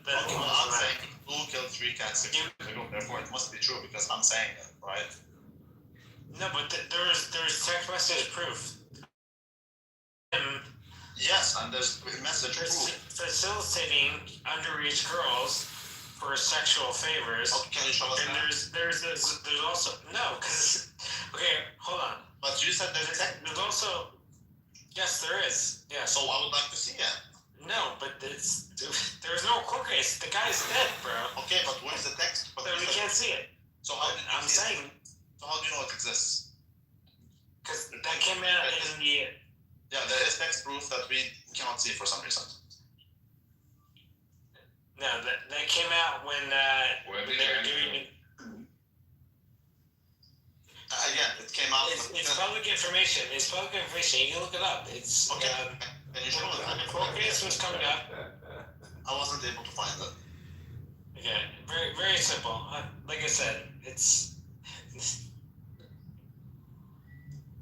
but okay, well, I'm saying who killed 3 cats 6 years ago, therefore it must be true because I'm saying it, right? No, but there's text message proof. Yes, and there's message proof. Facilitating underage girls for sexual favors. Okay, can you show us and that? There's also no, because okay, hold on. But you said there's also yes, there is. Yeah. So I would like to see it. No, but there's no court case. The guy's dead, bro. Okay, but where's the text? But we can't see it. So how did you I'm saying. So how do you know it exists? Because that came out in the. Yeah, there is text proof that we cannot see for some reason. No, that came out when they were doing. Again, it came out. It's public information. It's public information. You can look it up. It's okay. Can you show me that? The court case was coming up. I wasn't able to find it. Okay, very very simple. Like I said, it's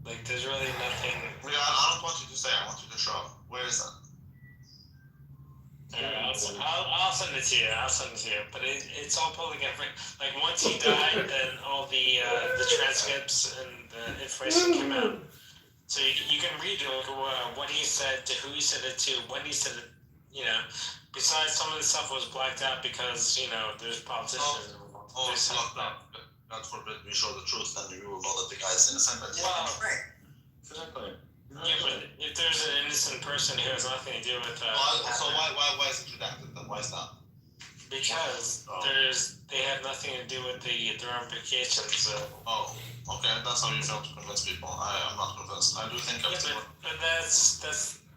like there's really nothing. Yeah, I don't want you to say. I want you to show. Where is it? I'll send it to you. But it's all public information. Like once he died, then all the transcripts and the information came out. So you can read what he said, to who he said it to, when he said it. You know, besides some of the stuff was blacked out because there's politicians. God forbid we show the truth, then you will know that the guy is innocent. But exactly. Yeah, but if there's an innocent person who has nothing to do with so why is it redacted? Then why is that? Because they have nothing to do with their implications. Oh, okay, that's how you fail to convince people. I'm not convinced. I do think. But that's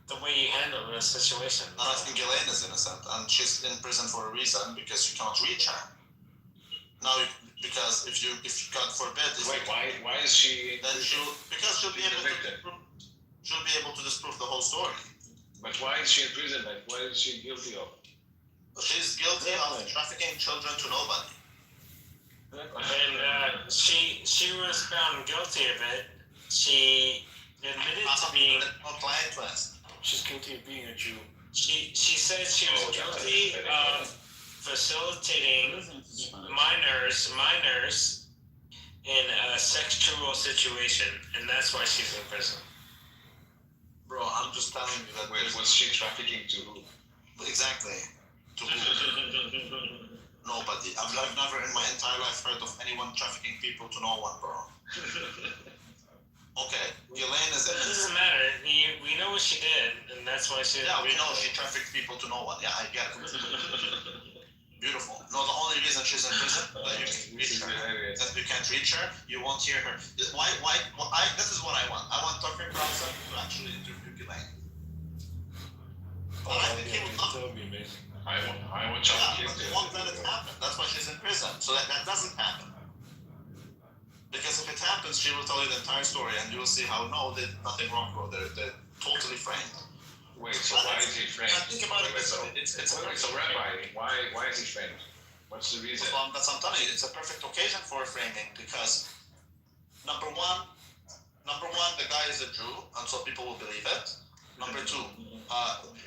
the way you handle the situation. And I think Elaine is innocent, and she's in prison for a reason because you can't reach her. Now, because if God forbid, why is she? Then she'll be able to disprove the whole story. But why is she in prison? Like, what is she guilty of? She's guilty of trafficking children to nobody. And she was found guilty of it. She admitted to being. She's guilty of being a Jew. She said she was guilty of facilitating minors in a sexual situation, and that's why she's in prison. Bro, I'm just telling you that. Wait, was she trafficking to who? Exactly. To who? Nobody. I've never in my entire life heard of anyone trafficking people to no one, bro. Okay, Elaine is innocent. It doesn't matter. We know what she did, and that's why she. Yeah, we know she trafficked people to no one. Yeah, I get it. Beautiful. No, the only reason she's in prison that you can reach her, that you can't reach her, you won't hear her. Why? This is what I want. I want Tucker Carlson to actually interview Elaine. I think he would love. That would be amazing. I want Chuck Yeah, but they won't let it happen. That's why she's in prison. So that doesn't happen. Because if it happens, she will tell you the entire story, and you will see how they did nothing wrong, bro. They're totally framed. Wait, so why is he framed? Think about it. So Rabbi, why is he framed? What's the reason? Well, that's what I'm telling you. It's a perfect occasion for framing because number one, the guy is a Jew, and so people will believe it. Number two, when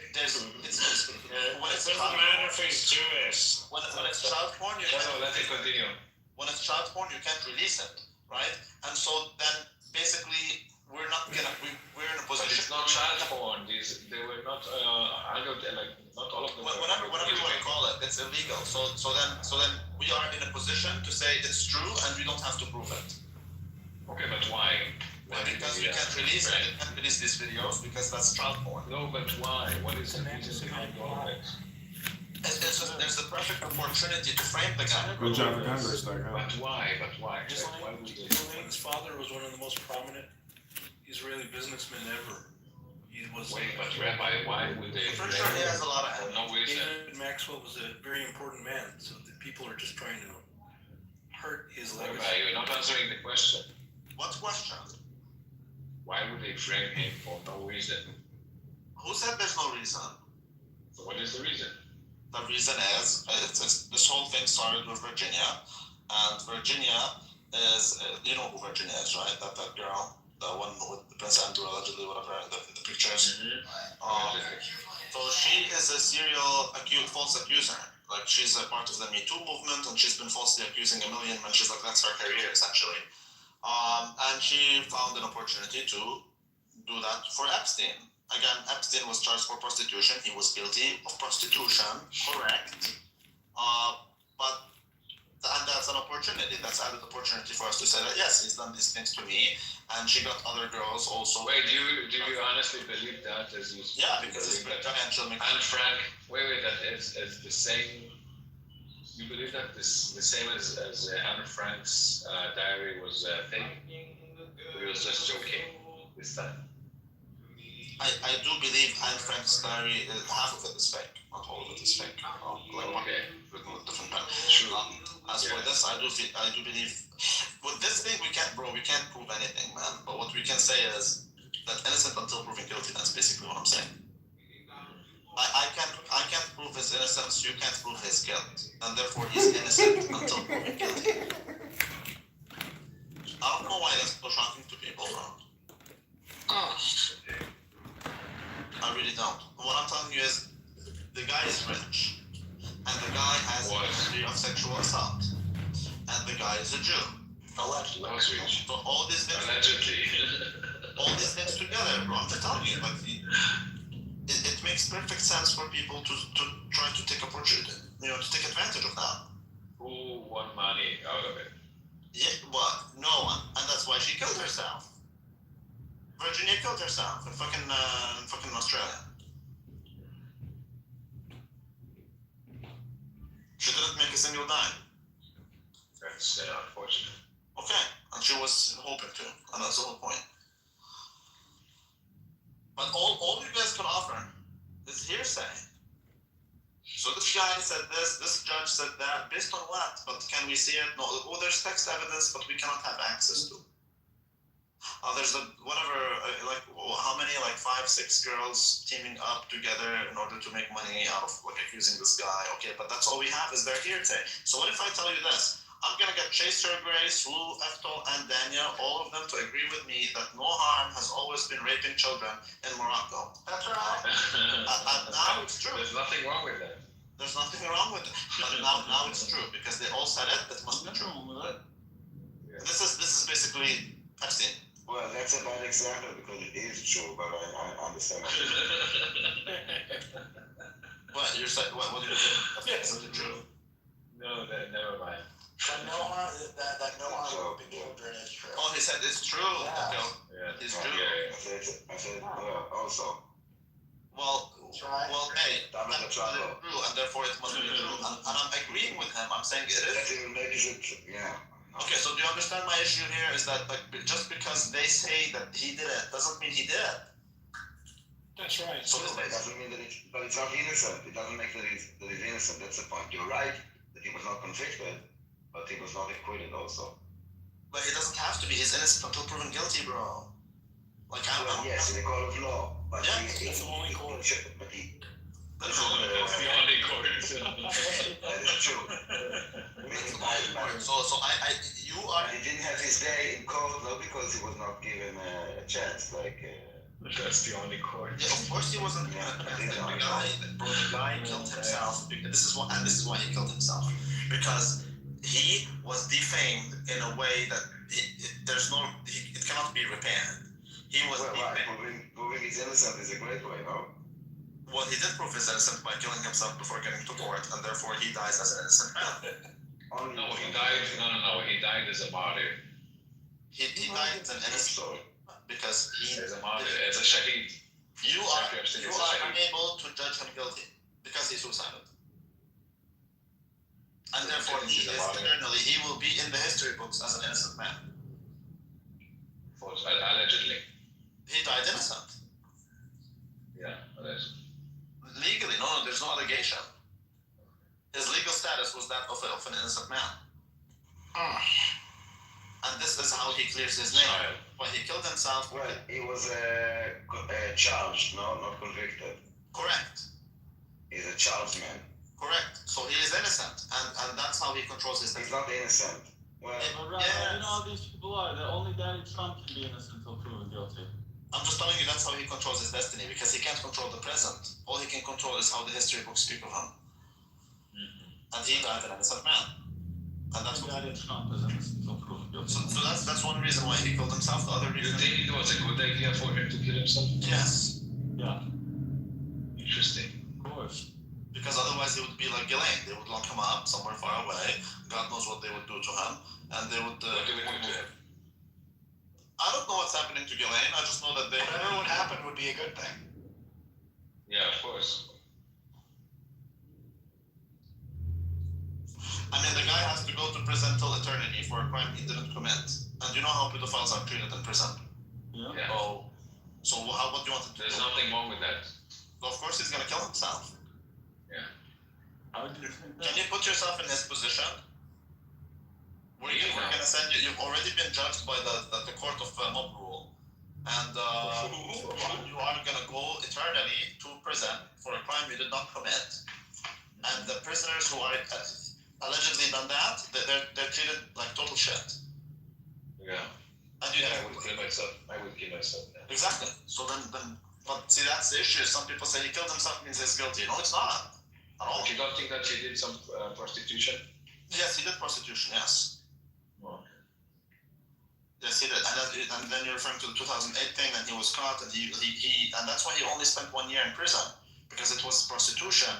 it doesn't matter if he's Jewish. When it's child porn, you can't. Let it continue. When it's child porn, you can't release it, right? And so then basically we're in a position. But it's not child porn. They were not not all of them. Whatever you want to call it, it's illegal. So then we are in a position to say it's true, and we don't have to prove it. Okay, but why? Because we can't release it. We can't release these videos because that's child porn. No, but why? What is the reason behind all of it? There's the perfect opportunity to frame the guy. Good job, Congress, that guy. But why? Elaine's father was one of the most prominent Israeli businessmen ever. He was. Wait, but Rabbi, why would they? For sure, he has a lot of. No reason. David Maxwell was a very important man, so the people are just trying to hurt his legacy. Rabbi, you're not answering the question. What question? Why would they frame him for no reason? Who said there's no reason? So what is the reason? The reason is, this whole thing started with Virginia, and Virginia is, you know who Virginia is, right? That girl, the one with Prince Andrew allegedly, whatever, the pictures. So she is a serial false accuser. Like she's a part of the Me Too movement, and she's been falsely accusing a million men. She's like that's her career essentially. And she found an opportunity to do that for Epstein. Again, Epstein was charged for prostitution. He was guilty of prostitution, correct? And that's an opportunity. That's added opportunity for us to say that yes, he's done these things to me, and she got other girls also. Wait, do you honestly believe that as you? Yeah, because it's financial. And Frank, wait, that is the same. You believe that the same as Anne Frank's diary was fake? Or he was just joking this time? I do believe Anne Frank's diary, half of it is fake, not all of it is fake. Okay. Written with different pen. True. As for this, I do believe with this thing we can't prove anything, man. But what we can say is that innocent until proven guilty. That's basically what I'm saying. I can't prove his innocence. You can't prove his guilt, and therefore he's innocent until proven guilty. I don't know why that's so shocking to people, bro. I really don't. What I'm telling you is, the guy is rich, and the guy has a history of sexual assault, and the guy is a Jew. Allegedly. So all these things, all these things together, bro. I'm telling you, like, it makes perfect sense for people to try to take opportunity, to take advantage of that. Who won money out of it? Yeah, but no one, and that's why she killed herself. Virginia killed herself in fucking Australia. She didn't make a single dime. That's unfortunate. Okay, and she was hoping to, and that's the whole point. But all you guys can offer is hearsay. So this guy said this judge said that, based on what? But can we see it? No, there's text evidence, but we cannot have access to. There's how many, 5-6 girls teaming up together in order to make money out of accusing this guy. Okay, but that's all we have is their hearsay. So what if I tell you this? I'm gonna get Chaser, Grace, Lou, Eftel, and Dania, all of them to agree with me that no harm has always been raping children in Morocco. That's right. Now it's true. There's nothing wrong with that. There's nothing wrong with it. But now it's true because they all said it. It must be true. Yeah. This is basically Epstein. Well, that's a bad example because it is true, but I understand. What you're saying? What do you think? That's something true. No, never mind. That no harm raping children is true. Oh, he said it's true. Yeah. Yeah. It's Yeah, true. Yeah. I said, also. Well, That's right. hey, Double the that's trouble. true, and therefore it must be true. And I'm agreeing with him. I'm saying it That is. even makes it, yeah. Okay, so do you understand my issue here? Is that just because they say that he did it doesn't mean he did it. That's right. So It doesn't mean that but it's not innocent. It doesn't make that he's innocent. That's the point. You're right that he was not convicted, but he was not acquitted also. But he doesn't have to be. He's innocent until proven guilty, bro. Yes, in the court of law, but Yeah, that's the only court. But he. That's That's the only court. That is true. So you are. He didn't have his day in court, not because he was not given a chance, That's the only court. Yeah, of course he wasn't. The guy killed himself. This is why he killed himself, because he was defamed in a way that it cannot be repaired. He was defamed. Proving he's innocent is a great way, no? Well, he did prove his innocence by killing himself before getting to court, and therefore he dies as an innocent man. No, he died. No. He died as a martyr. He died as an innocent because As a martyr, as a shaheed. you are unable to judge him guilty because he suicided. And therefore he will be in the history books as an innocent man. Allegedly. He died innocent. Yeah, allegedly. Legally, no, there's no allegation. His legal status was that of an innocent man. And this is how he clears his name. Child. When he killed himself. Well, he was charged, no, not convicted. Correct. He's a charged man. Correct. So he is innocent, and that's how he controls his He's destiny. not innocent. Well, But Rabbi, you know how these people are. That only Donald Trump can be innocent until proven guilty. I'm just telling you that's how he controls his destiny, because he can't control the present. All he can control is how the history books speak of him. And he died an innocent man. And that's what so that's one reason why he killed himself. The other You reason, think it was a good idea for him to kill himself? yes, Interesting. Of course. because otherwise he would be like Ghislaine. They would lock him up somewhere far away. God knows what they would do to him, and they would. What do we do to him? I don't know what's happening to Ghislaine. I just know that they. Whatever would happen would be a good thing. Yeah, of course. I mean, the guy has to go to prison till eternity for a crime he didn't commit. And you know how pedophiles are treated in prison. Yeah. Oh, so what do you want to do? There's nothing wrong with that. So of course he's gonna kill himself. How do you think Can that? you put yourself in his position? We're gonna send you. You've already been judged by the court of mob rule, and you are gonna go eternally to prison for a crime you did not commit. And the prisoners who are allegedly done that, they're treated like total shit. Yeah. And you I would kill myself. I would kill myself. Yeah. exactly. So then, but see, that's the issue. Some people say he killed himself means he's guilty. No, it's not at all. But you don't think that he did some prostitution? Yes, he did prostitution. Yes. Oh. Yes, he did. And then you're referring to the 2008 thing, and he was caught, and he and that's why he only spent 1 year in prison, because it was prostitution.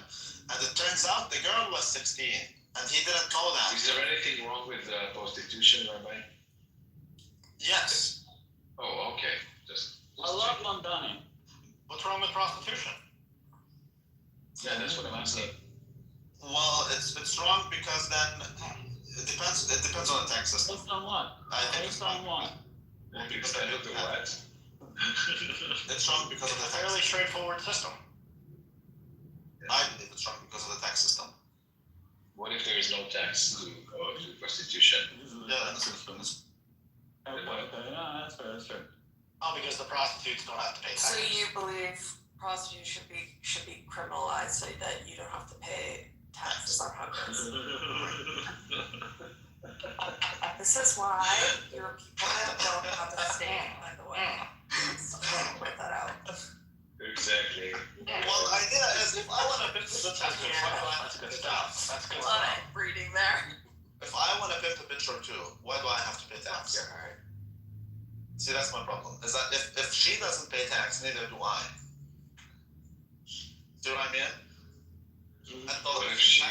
And it turns out the girl was 16, and he didn't know that. Is there anything wrong with prostitution, Rabbi? Yes. Oh, okay. Just I love Mondani. What's wrong with prostitution? yeah, that's what I'm asking. Well, it's wrong because then it depends on the tax system. Based on what? I think it's Based on wrong. what? Well, because Instead of the what? it's wrong because of It's the a tax fairly system. straightforward system. I believe it's wrong because of the tax system. What if there is no tax to prostitution? Yeah, that's Okay, no, that's fair, that's fair. Oh, because the prostitutes don't have to pay So taxes. you believe prostitution should be criminalized so that you don't have to pay taxes on hookers? This is why your people don't understand, by the way. So point that out. Exactly. Well, I did it as if I want to pimp the bitch. That's good stuff. That's good stuff. That's good A lot stuff. of breeding there. If I want to pimp a bitch or two, why do I have to pay Bless tax? your heart. See, that's my problem. Is that if she doesn't pay tax, neither do I. See what I mean? What if she?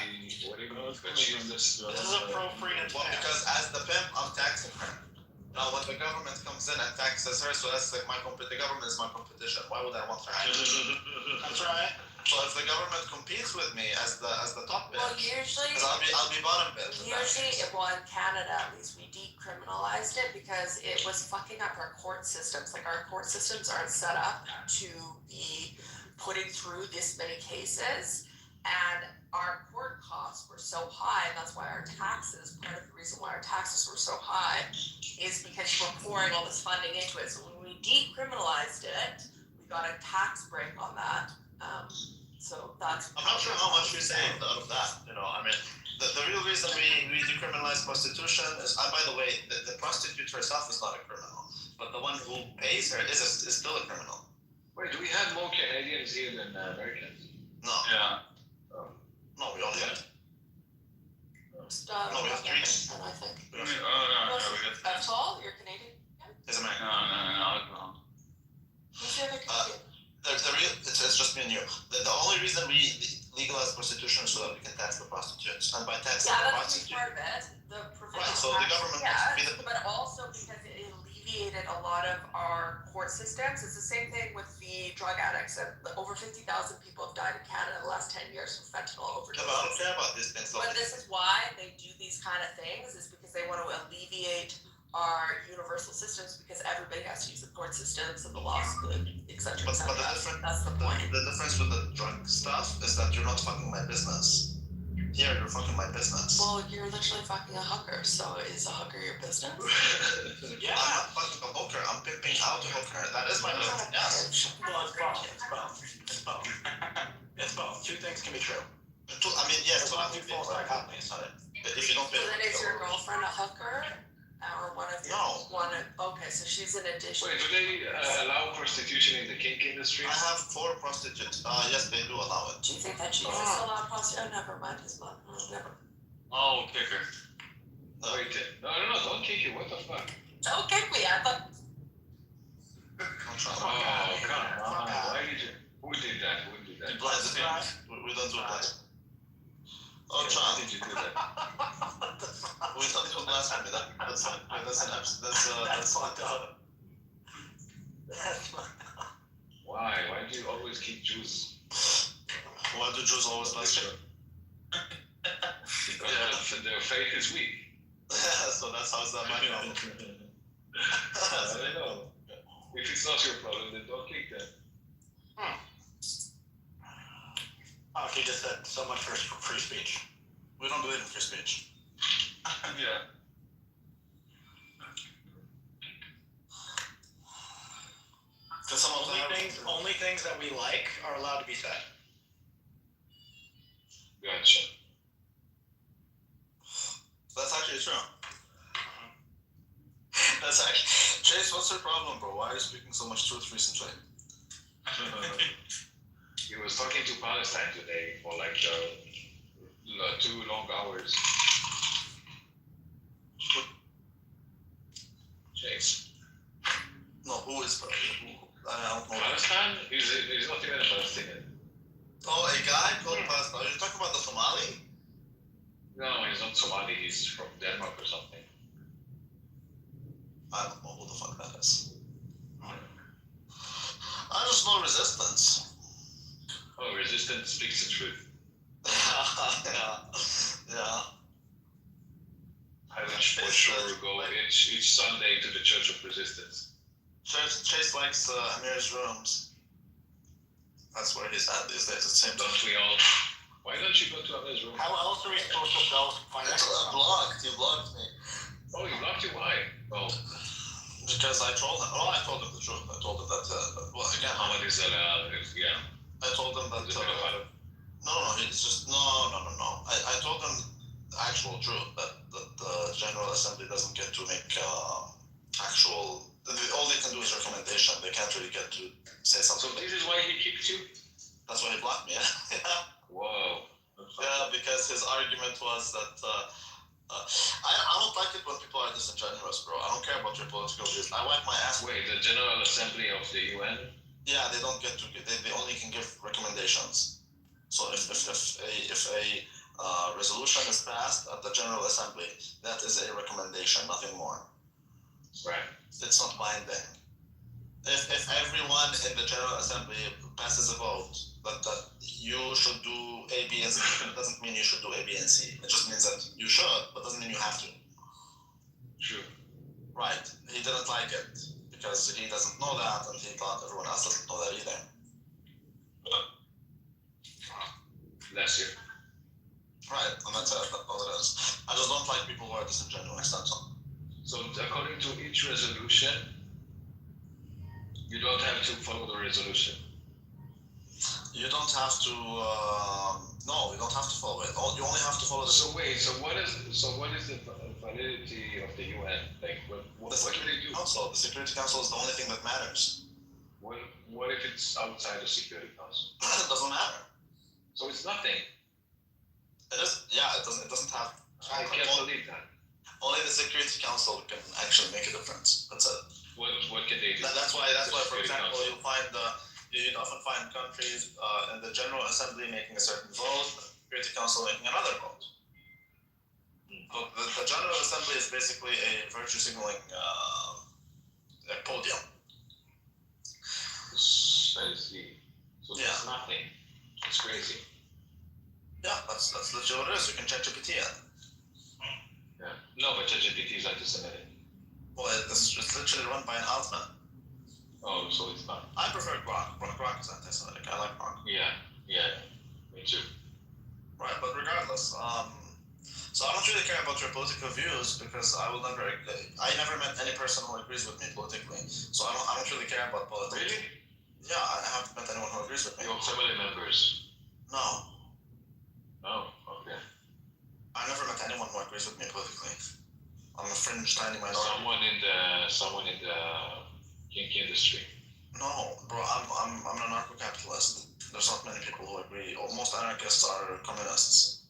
What if? But she's This this. is a pro-freedom Well, tax. because as the pimp, I'm taxing her. Now, when the government comes in and taxes her, so that's like the government is my competition. Why would I want her? That's right. So if the government competes with me as the top Well, bitch, usually, because I'll be bottom bitch. in that case. well, in Canada at least, we decriminalized it because it was fucking up our court systems. Like, our court systems aren't set up to be putting through this many cases, and our court costs were so high, and that's why our taxes, part of the reason why our taxes were so high is because we're pouring all this funding into it. So when we decriminalized it, we got a tax break on that. So that's. I'm not sure how much we saved out of that. You know, I mean, the real reason we decriminalized prostitution is, and by the way, the prostitute herself is not a criminal, but the one who pays her is still a criminal. Wait, do we have more Canadians here than Americans? No, Yeah. no, we only have. Stop. No, we have three. And I think. Oh, no, we got That's all? You're Canadian? Is American. no. Who's the other Canadian? It's just me and you. The only reason we legalize prostitution is so that we can tax the prostitutes, and by taxing Yeah, the that's a big prostitute, part of it. The provincial right? So the tax, government yeah, has to be the. but also because it alleviated a lot of our court systems. It's the same thing with the drug addicts. Over 50,000 people have died in Canada in the last 10 years from fentanyl Yeah, but I don't overdoses. care about these things. Though. But this is why they do these kind of things, is because they want to alleviate our universal systems, because everybody has to use the court systems and the law school, et cetera, et But cetera. the difference, That's the point. the difference with the drug stuff is that you're not fucking my business. Here, you're fucking my business. Well, you're literally fucking a hooker, so is a hooker your business? Yeah. I'm not fucking a hooker. I'm pimping out a hooker. That is my business. Yes. Well, it's both. It's both. It's both. It's both. Two things can be true. I mean, yes, There's but one thing for companies. if you don't pay. So then is your girlfriend a hooker? Or one of your, No. okay, so she's an addition. Wait, do they allow prostitution in the kink industry? I have 4 prostitutes. Yes, they do allow it. Do you think that Jesus allowed prostitution? Oh, never mind, his mom, never. Oh, kicker. Wait, no, don't kick it. What the fuck? Don't kick me, I thought, I'm trying. Oh, come on. Why did you? Who did that? You blinded me. We don't do that. Oh, Why John. did you do that? We don't do blasphemy. That's an That's fucked up. That's fucked up. Why? Why do you always keep Jews? Why do Jews always blaspheme? Because their faith is weak. So that's how it's done my problem. I don't know. If it's not your problem, then don't kick them. Oh, he just said so much for free speech. We don't believe in free speech. Yeah. So some of Only things that we like are allowed to be said. Gotcha. That's actually true. That's actually Chase. What's your problem, bro? Why are you speaking so much truth recently? He was talking to Palestine today for like 2 long hours. Chase. No, who is? I don't know. Palestine? He's not even a Palestinian. Oh, a guy called Pastor. Are you talking about the Somali? No, he's not Somali. He's from Denmark or something. I don't know who the fuck that is. I just know resistance. Oh, resistance speaks the truth. yeah. I will for sure go each Sunday to the Church of Resistance. Chase likes Amir's rooms. That's where he's at these days. It seems. Don't we all? Why don't you go to Amir's room? How else are we supposed to go find It's out? blocked. You blocked me. Oh, he blocked you? Why? Oh, Because I told him. Oh, I told him the truth. I told him that. Well, again, Muhammad is allowed. Yeah. I told him that. He's a pedophile. No. It's just no. I told him the actual truth that the General Assembly doesn't get to make actual. All they can do is recommendation. They can't really get to say So something. this is why he kicked you? That's why he blocked me. Whoa. Yeah, because his argument was that I don't like it when people are disingenuous, bro. I don't care about your political views. I wipe my ass. Wait, the General Assembly of the UN? Yeah, they don't get to. They only can give recommendations. So if a resolution is passed at the General Assembly, that is a recommendation, nothing more. Right. It's not binding. If everyone in the General Assembly passes a vote that you should do A, B, and C, it doesn't mean you should do A, B, and C. It just means that you should, but doesn't mean you have to. True. Right. He didn't like it because he doesn't know that, and he thought everyone else doesn't know that either. Bless you. Right, and that's it. That's all it is. I just don't like people who are disingenuous. That's all. So according to each resolution, you don't have to follow the resolution. You don't have to. No, you don't have to follow it. You only have to follow the. So wait, so what is the validity of the UN? Like what The do they Security do? Council. The Security Council is the only thing that matters. What if it's outside the Security Council? It doesn't matter. So it's nothing. It is. Yeah, it doesn't have. I can't believe that. Only the Security Council can actually make a difference. That's it. What can they do? That's why. The For Security example, Council. you'd often find countries in the General Assembly making a certain vote, the Security Council making another vote. But the General Assembly is basically a virtue signaling a podium. I see. So Yeah. it's nothing. It's crazy. Yeah, that's legit what it is. You can check GPT it. Yeah. No, but ChatGPT is anti-Semitic. Well, it's literally run by an altman. Oh, so it's not. I prefer Grok. Grok is anti-Semitic. I like Grok. Yeah. Me too. Right, but regardless, so I don't really care about your political views because I never met any person who agrees with me politically. So I don't really care about politics. Really? Yeah, I haven't met anyone who agrees with me. Your family members? No, Oh, okay. I never met anyone who agrees with me politically. I'm a fringe tiny minority. Someone in the kink industry. No, bro, I'm an anarcho-capitalist. There's not many people who agree. Most anarchists are communists.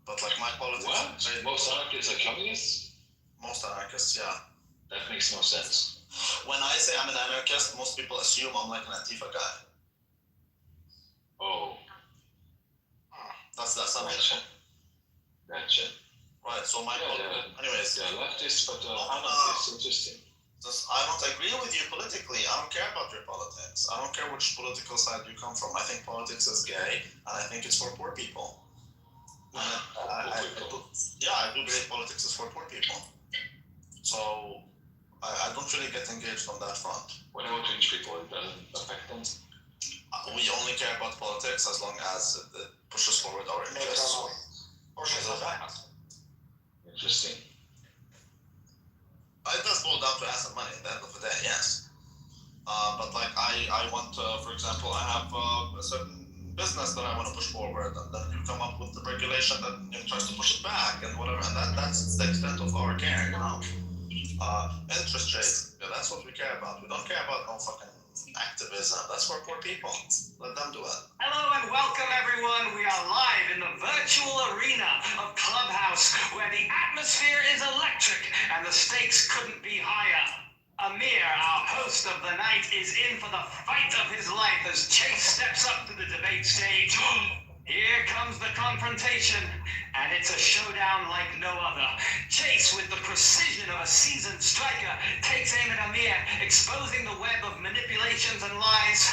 But like my politics. What? Most anarchists are communists? Most anarchists, yeah. That makes no sense. When I say I'm an anarchist, most people assume I'm like an Antifa guy. Oh, That's the gotcha. assumption. Gotcha. Right, so my anyways. They're leftists, but it's interesting. I don't agree with you politically. I don't care about your politics. I don't care which political side you come from. I think politics is gay, and I think it's for poor people. I do believe politics is for poor people. So I don't really get engaged on that front. What about rich people? It doesn't affect them? We only care about politics as long as it pushes forward our interests. Interesting. It does boil down to asset money at the end of the day, yes. But like I want, for example, I have a certain business that I want to push forward, and then you come up with the regulation that tries to push it back and whatever, and that's the extent of our care, you know. Interest rates, yeah, that's what we care about. We don't care about no fucking activism. That's for poor people. Let them do it. Hello and welcome everyone. We are live in the virtual arena of Clubhouse where the atmosphere is electric and the stakes couldn't be higher. Amir, our host of the night, is in for the fight of his life as Chase steps up to the debate stage. Here comes the confrontation, and it's a showdown like no other. Chase, with the precision of a seasoned striker, takes aim at Amir, exposing the web of manipulations and lies.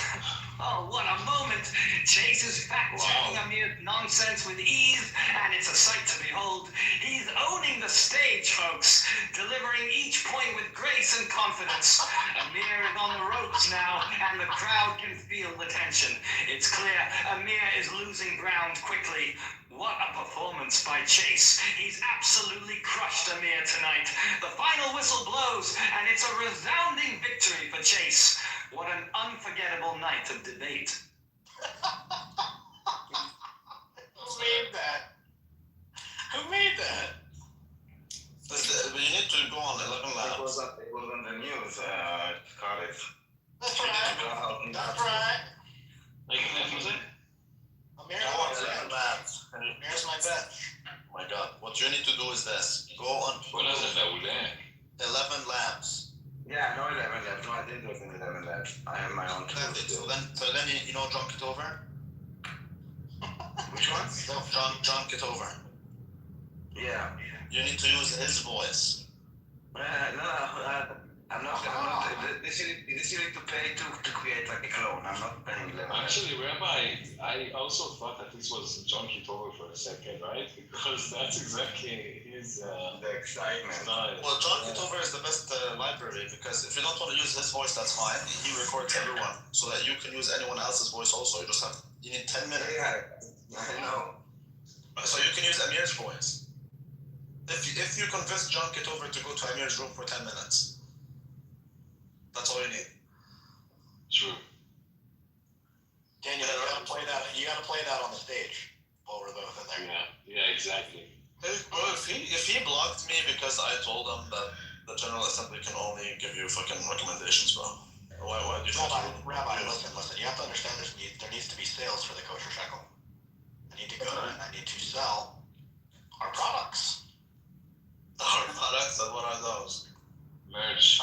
Oh, what a moment! Chase is fact-checking Amir's nonsense with ease, and it's a sight to behold. He's owning the stage, folks, delivering each point with grace and confidence. Amir is on the ropes now, and the crowd can feel the tension. It's clear Amir is losing ground quickly. What a performance by Chase. He's absolutely crushed Amir tonight. The final whistle blows, and it's a resounding victory for Chase. What an unforgettable night of debate. Who made that? Who made that? You need to go on 11 It Labs. was on the news, Cardiff. That's right. That's right. Like, that was it? Amir, Go on 11 Labs. Amir's my bet. Oh my god. What you need to do is this. Go on What is it, 11 Labs. Yeah, no 11 labs. No, I didn't do it in 11 labs. I have my own tools to do. So then you know John Kitover? Which one? John Kitover. Yeah. You need to use his voice. I'm not. This you need to pay to create like a clone. I'm not paying 11 labs. Actually, Rabbi, I also thought that this was John Kitover for a second, right? Because that's exactly his The excitement. style. Well, John Kitover is the best library because if you don't want to use his voice, that's fine. He records everyone so that you can use anyone else's voice also. You need 10 minutes. Yeah, I know. So you can use Amir's voice. If you convince John Kitover to go to Amir's room for 10 minutes, that's all you need. True. Daniel, you gotta play that on the stage while we're both in there. Yeah, exactly. Well, if he blocked me because I told him that the General Assembly can only give you fucking recommendations, bro. Why do you think Rabbi, listen. You have to understand there needs to be sales for the kosher shekel. I need to go and I need to sell our products. our products and what are those? Merch.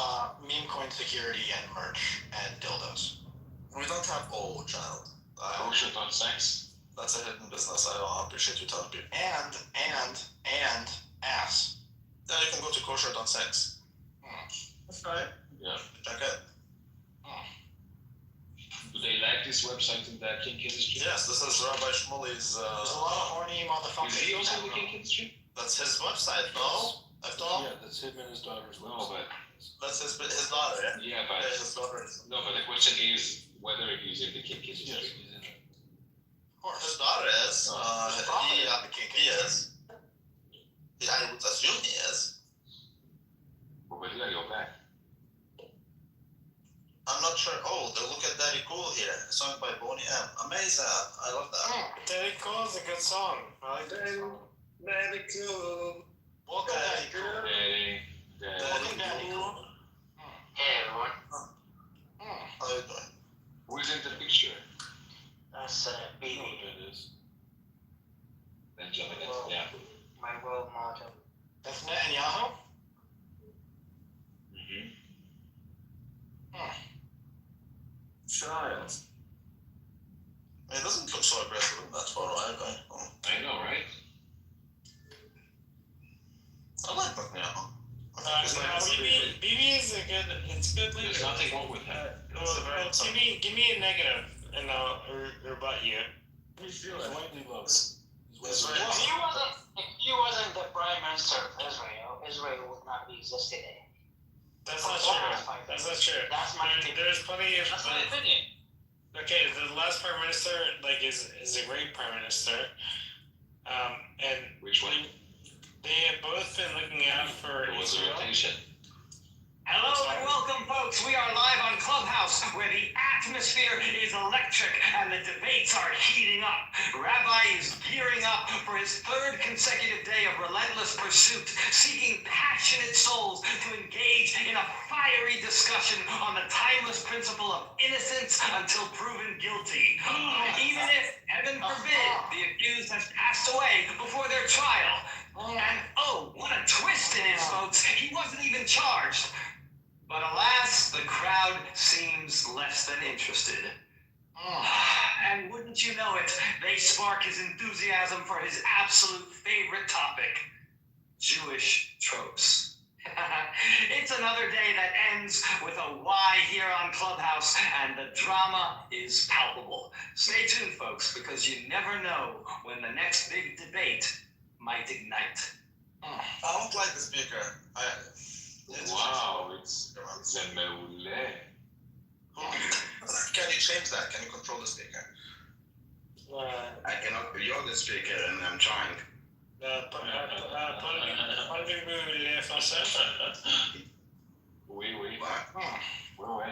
Meme coin security and merch and dildos. We don't have child. Kosher.sex. That's a hidden business. I don't appreciate you telling people. And ass. Yeah, you can go to kosher.sex. That's right. Yeah. Check it. Do they like this website in the kink industry? Yes, this is Rabbi Shmuley's. There's a lot of horny motherfuckers. Is he also in the kink industry? That's his website, no? I've told. Yeah, that's him and his daughter's No, website. but That's his daughter, yeah? yeah, but Yeah, his daughter is. no, but the question is whether he's in the kink Yes, industry. he's in it. Of course. His daughter is. He's probably not the kink He is. Yeah, I would assume he is. But yeah, you're back. I'm not sure. Oh, look at Daddy Cool here. A song by Boney M. Amazing. I love that. Daddy Cool is a good song. I like that song. Daddy Cool. Welcome, Daddy Cool. Daddy. Welcome, Daddy Cool. Hey everyone, How are you doing? Who's in the picture? that's I know BB, what that is. Benjamin Netanyahu. my role model. That's Netanyahu? Mm-hmm. Child. It doesn't look so aggressive in that photo, right? I know, right? I like Netanyahu. I think No, he's nice. BB is a good. It's good leader. There's nothing wrong with him. Give me a negative, and I'll rebut you. He's widely loved. He's very If he wasn't the prime minister of Israel, Israel would not be exist today. That's not true. That's not true. That's my opinion. There's plenty of. That's my opinion. Okay, the last prime minister is a great prime minister, and Which one? they have both been looking out for There was a Israel. rotation. Hello and welcome, folks. We are live on Clubhouse, where the atmosphere is electric and the debates are heating up. Rabbi is gearing up for his third consecutive day of relentless pursuit, seeking passionate souls to engage in a fiery discussion on the timeless principle of innocence until proven guilty. Even if, heaven forbid, the accused has passed away before their trial. And oh, what a twist it is, folks. He wasn't even charged. But alas, the crowd seems less than interested. And wouldn't you know it, they spark his enthusiasm for his absolute favorite topic, Jewish tropes. It's another day that ends with a why here on Clubhouse, and the drama is palpable. Stay tuned, folks, because you never know when the next big debate might ignite. I don't like the speaker. Wow, it's a מעולה. Can you change that? Can you control the speaker? I cannot. You're the speaker, and I'm trying. Parlez-vous le français? Oui, oui. What? Oui, oui.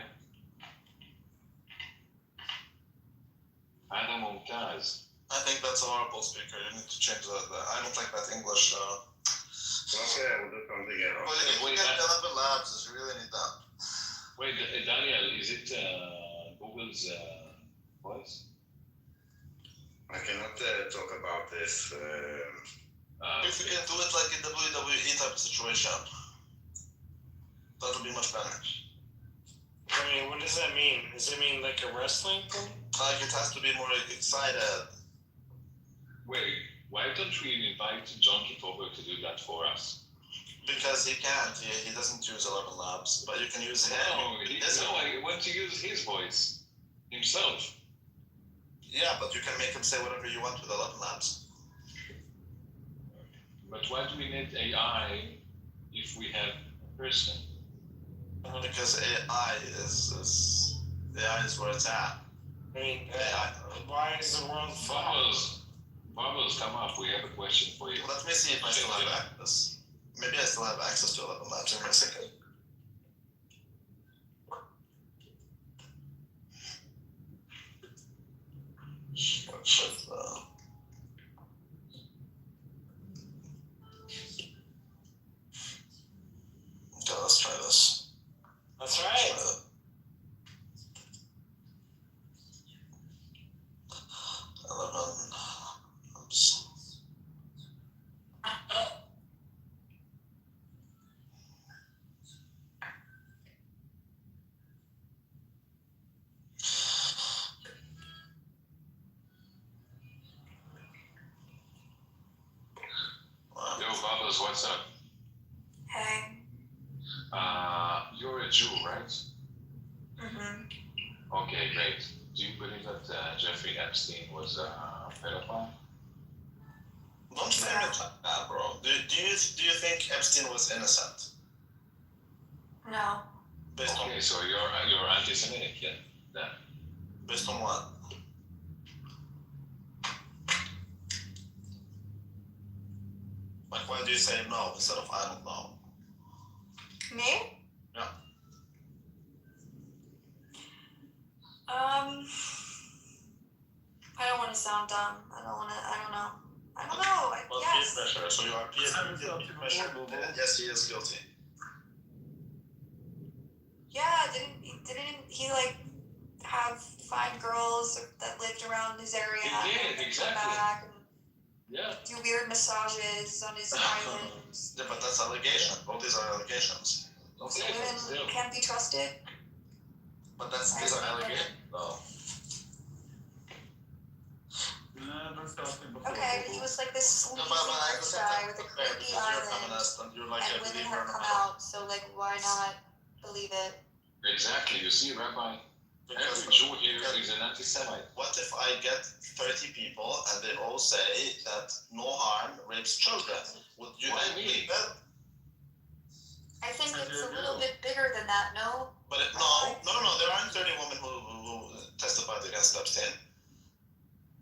Adam Mumtaz. I think that's a horrible speaker. You need to change that. I don't like that English. Okay, we'll do something else. But if you get 11 labs, you really need that. Wait, Daniel, is it Google's voice? I cannot talk about this. If you can do it like in WWE type of situation, that would be much better. I mean, what does that mean? Does it mean like a wrestling thing? Like it has to be more excited. Wait, why don't we invite John Kitover to do that for us? Because he can't. He doesn't use 11 labs, but you can use him. I want to use his voice himself. Yeah, but you can make him say whatever you want with 11 labs. But why do we need AI if we have a person? Because AI is where it's at. I mean, AI. why is the world flawed? Bubbles, come up. We have a question for you. Let me see if I still have access. Maybe I still have access to 11 labs. Give me a second. Okay, let's try this. That's right. Yo, Bubbles, what's up? Hey. You're a Jew, right? Mm-hmm. Okay, great. Do you believe that Jeffrey Epstein was a pedophile? Don't frame it like that, bro. Do you think Epstein was innocent? No. Based on Okay, so you're anti-Semitic, yeah? Then. based on what? Like, why do you say no instead of I don't know? Me? Yeah. I don't want to sound dumb. I don't know. Yes. pressure. So you are peer pressure. Yes, he is guilty. Yeah, didn't he like have 5 girls that lived around his area? He did, and come exactly. back and Yeah. do weird massages on his islands. Yeah, but that's allegation. All these are allegations. So Okay, but women still. can't be trusted. But these are allegations. Oh. Never stopped me before. Okay, but he was like this sleazy No, but I rich understand guy that. with a Okay, creepy because you're a island, feminist and you're like and a women believer have in come a- out. So like, why not believe it? Exactly. You see, Rabbi, Because every Jew here is an anti-Semite. what if I get 30 people and they all say that no harm rapes children? Would you Why then me? believe that? I think it's a little bit bigger than that. No. But no, there aren't 30 women who testified against Epstein.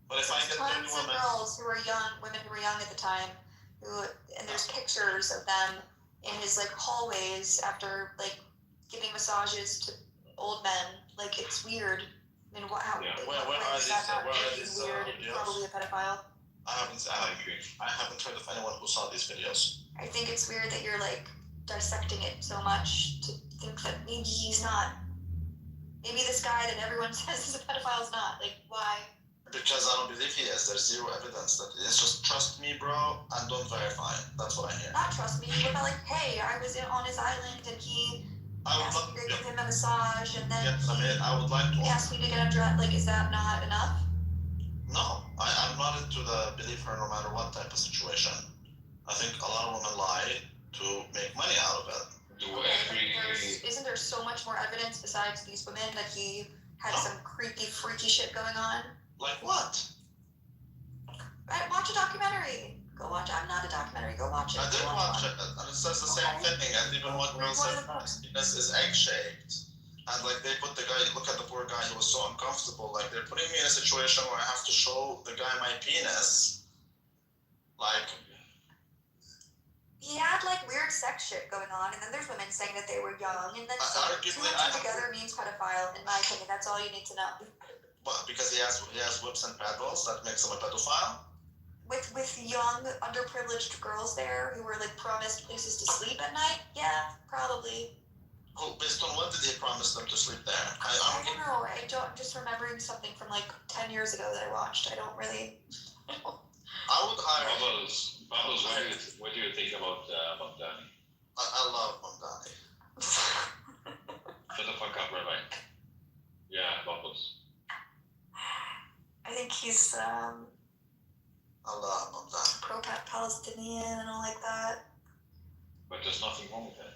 But if I get 30 Tons of women, girls who were young, women who were young at the time, and there's pictures of them in his like hallways after like giving massages to old men. Like it's weird. I mean, Where are is that these, not where are freaking these, weird? videos? Probably a pedophile. I haven't heard of anyone who saw these videos. I think it's weird that you're like dissecting it so much to think that maybe he's not. Maybe this guy that everyone says is a pedophile is not. Like, why? Because I don't believe he is. There's zero evidence that it is. Just trust me, bro, and don't verify it. That's what I hear. Not trust me. What about like, hey, I was on his island and he I would asked love me to give him a massage and then Yes, I mean, I would like to. he asked me to get undressed. Like, is that not enough? No, I'm not into the believe her no matter what type of situation. I think a lot of women lie to make money out of it. Isn't there so much more evidence besides these women that he had some creepy, freaky shit going on? Like what? Watch a documentary. Go watch. I'm not a documentary. Go watch it. I did watch it, and it says the same thing. And even one girl said his penis is egg-shaped. And like they put the guy, look at the poor guy, he was so uncomfortable. Like they're putting me in a situation where I have to show the guy my penis. Like, he had like weird sex shit going on, and then there's women saying that they were young, and then arguably, two and two together means pedophile, in my opinion. That's all you need to know. what? Because he has whips and paddles, that makes him a pedophile. With young, underprivileged girls there who were like promised places to sleep at night, yeah, probably. Oh, based on what did he promise them to sleep there? I don't know. I'm just remembering something from like 10 years ago that I watched. I don't really. I would hire. Bubbles, what do you think about Danny? I love Mamdani. Shut the fuck up, Rabbi. Yeah, Bubbles. I think he's I love Mamdani. pro-Palestinian and all like that. But there's nothing wrong with that.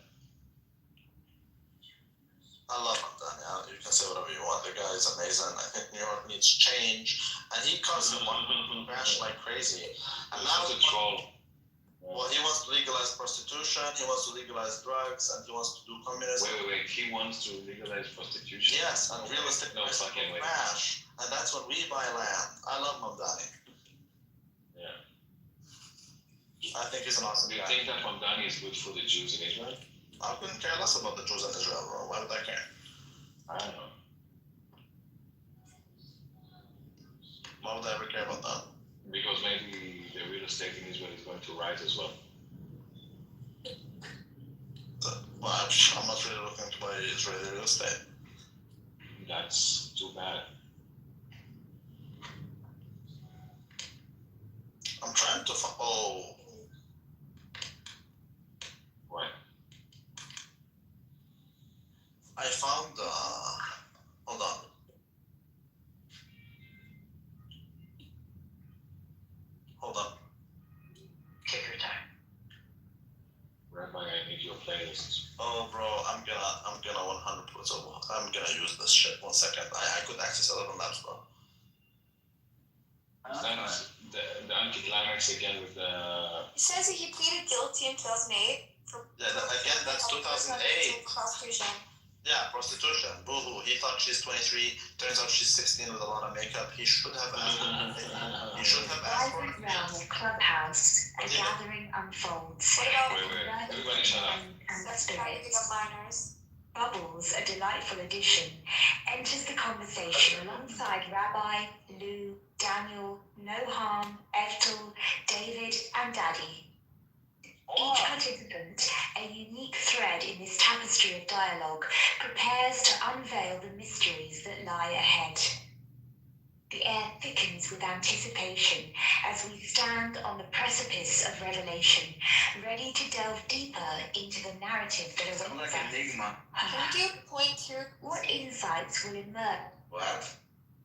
I love Mamdani. You can say whatever you want. The guy is amazing. I think New York needs change. And he caused the one to crash like crazy. And now It's a troll. Well, he wants to legalize prostitution, he wants to legalize drugs, and he wants to do communism. Wait. He wants to legalize prostitution? Yes, and real estate No prices fucking will way. crash. And that's when we buy land. I love Mamdani. Yeah. I think he's an awesome Do you guy. think that Mamdani is good for the Jews in Israel? I couldn't care less about the Jews in Israel, bro. Why would I care? I don't know. Why would I ever care about that? Because maybe the real estate in Israel is going to rise as well. Well, I'm not really looking to buy Israeli real estate. That's too bad. I'm trying to oh. Why? I found, hold on. Hold on. Take your time. Rabbi, I need your playlist. Oh, bro, I'm gonna 100%, I'm gonna use this shit. 1 second. I could access 11 labs, bro. That's the anticlimax again with the... He says that he pleaded guilty in 2008 for. Yeah, again, that's 2008. Prostitution. Yeah, prostitution. Boo-hoo. He thought she's 23. Turns out she's 16 with a lot of makeup. He should have asked. He should have asked for Private realm of Clubhouse, a Yeah. gathering unfolds. What about Wait. Everybody shut up. sex trafficking of minors? Bubbles, a delightful addition, enters the conversation alongside Rabbi, Lou, Daniel, Noham, Ethel, David, and Daddy. Each participant, a unique thread in this tapestry of dialogue, prepares to unveil the mysteries that lie ahead. The air thickens with anticipation as we stand on the precipice of revelation, ready to delve deeper into the narrative that Sound awaits like us. enigma. Can you point here? What insights will emerge? What?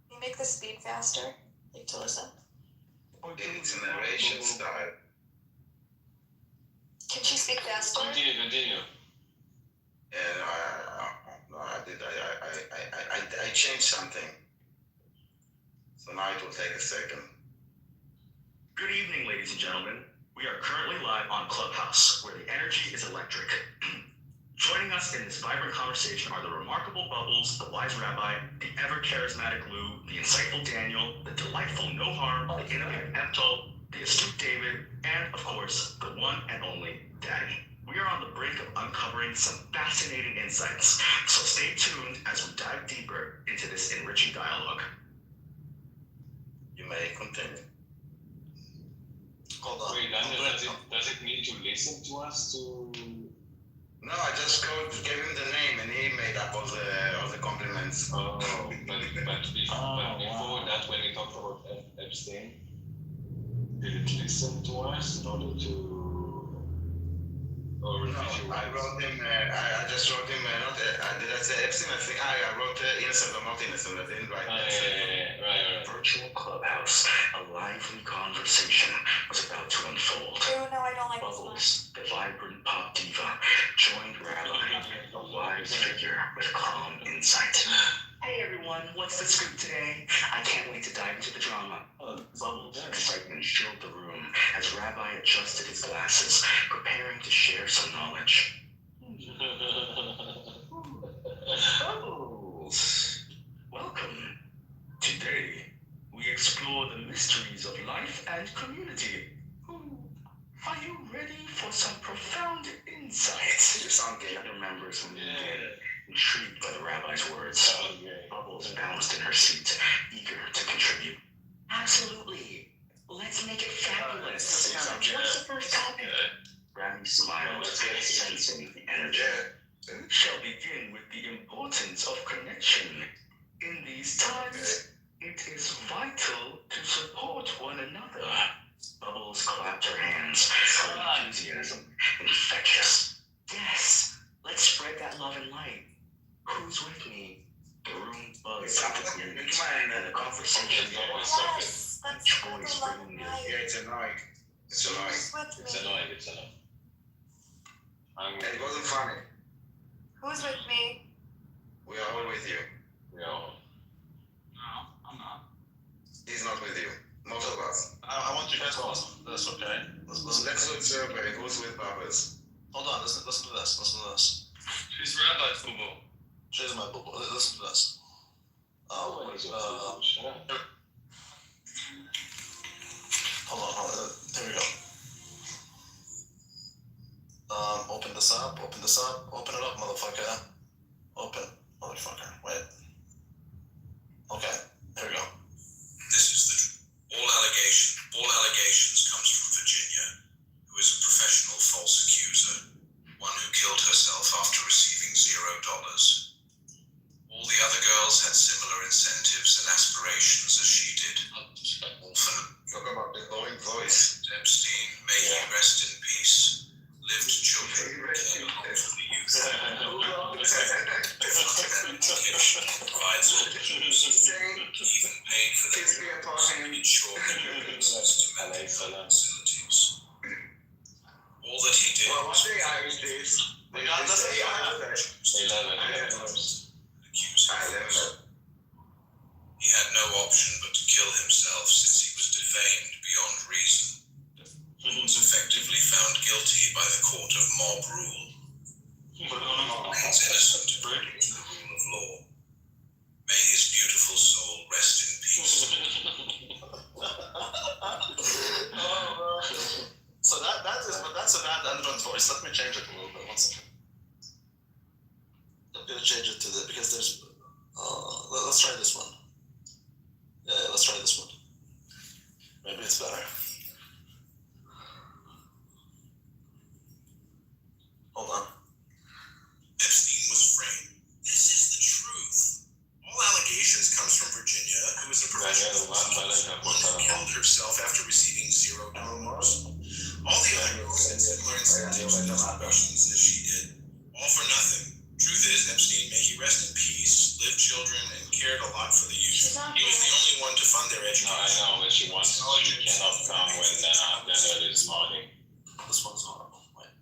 Can you make the speed faster? Like to listen. It's a narration style. Can she speak faster? Continue. No, I did. I changed something. So now it will take a second. Good evening, ladies and gentlemen. We are currently live on Clubhouse, where the energy is electric. Joining us in this vibrant conversation are the remarkable Bubbles, the wise Rabbi, the ever-charismatic Lou, the insightful Daniel, the delightful No Harm, the innovative Ethel, the astute David, and, of course, the one and only Daddy. We are on the brink of uncovering some fascinating insights, so stay tuned as we dive deeper into this enriching dialogue. You may continue. Hold on. Wait, Daniel, does it need to listen to us to? No, I just gave him the name and he made up all the compliments. Oh, but before that, when we talked about Epstein, did it listen to us in order to? Or No, I wrote him. I just wrote him. Did I say Epstein? I think I wrote innocent or not innocent. I didn't write. Right. Virtual Clubhouse, a lively conversation was about to unfold. Oh no, I don't like this one. Bubbles, the vibrant pop diva, joined Rabbi, a wise figure with calm insight. Hey everyone, what's the scoop today? I can't wait to dive into the drama. Bubbles' excitement filled the room as Rabbi adjusted his glasses, preparing to share some knowledge. Bubbles, welcome. Today, we explore the mysteries of life and community. Are you ready for some profound insights? You sound gay. Other members moved in, intrigued by the rabbi's words. Bubbles bounced in her seat, eager to contribute. Absolutely. Let's make it fabulous. What's the first topic? Rabbi smiled, sensing the energy. We shall begin with the importance of connection. In these times, it is vital to support one another. Bubbles clapped her hands, her enthusiasm infectious. Yes, let's spread that love and light. Who's with me? The room buzzed with agreement, and the conversation Yes, let's go voice to love bringing and it. light. Yeah, it's annoying. It's annoying. Who's with It's me? annoying. It's annoying. It wasn't funny. Who's with me? We are all with you. No. No, I'm not. He's not with you. Most of us. I want you guys to listen to this, okay? Let's do a survey. Who's with Bubbles? Hold on, listen to this. Listen to this. She's Rabbi Fubu. She's my boo. Listen to this. Hold on. Here we go. Open this up. Open it up, motherfucker. Open. Motherfucker. Wait. Okay. Here we go. This is the all allegations comes from Virginia, who is a professional false accuser, one who killed herself after receiving $0. All the other girls had similar incentives and aspirations as she did. Orphan Talk about the glowing voice. Epstein, may he rest in peace, lived children, cared for the youth. Education provides opportunities, even paid for their works, and ensured their access to mental health facilities. All that he did Well, what was day is this? We got this. 11. accuse him. He had no option but to kill himself since he was defamed beyond reason. He was effectively found guilty by the court of mob rule. Remains innocent according to the rule of law. May his beautiful soul rest in peace. So that's a bad entrance voice. Let me change it a little bit. One second. gonna change it to the because there's. Let's try this one. Yeah, let's try this one. Maybe it's better. Hold on. Epstein was framed. This is the truth. All allegations comes from Virginia, who is a professional physician, one who killed herself after receiving $0. All the other girls had similar incentives and contributions as she did, all for nothing. Truth is, Epstein, may he rest in peace, lived children, and cared a lot for the youth. He was the only one to fund their education. No, I know, but she cannot come when Daniel is mourning. This one's horrible. Wait.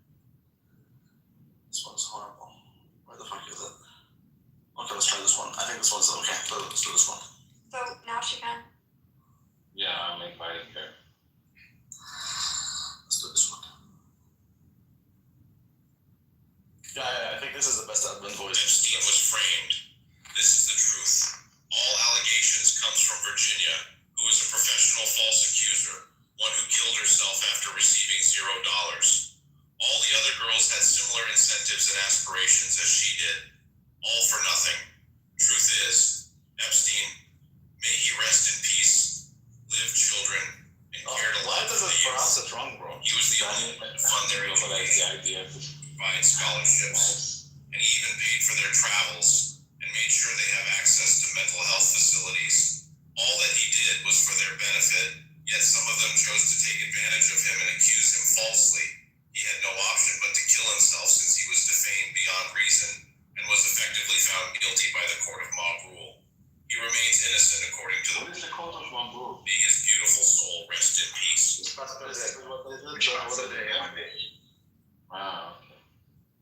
This one's horrible. Where the fuck is it? Okay, let's try this one. I think this one's okay. Let's do this one. So now she can. Yeah, I'm inviting her. Let's do this one. Yeah, I think this is the best admin voice. Epstein was framed. This is the truth. All allegations comes from Virginia, who is a professional false accuser, one who killed herself after receiving $0. All the other girls had similar incentives and aspirations as she did, all for nothing. Truth is, Epstein, may he rest in peace, lived children, and cared a lot for the youth. Pronounce it wrong, bro? He was the only one to fund their education, provide scholarships, and he even paid for their travels and made sure they have access to mental health facilities. All that he did was for their benefit, yet some of them chose to take advantage of him and accuse him falsely. He had no option but to kill himself since he was defamed beyond reason and was effectively found guilty by the court of mob rule. He remains innocent according to the What is the court of mob rule? May his beautiful soul rest in peace. Wow, okay.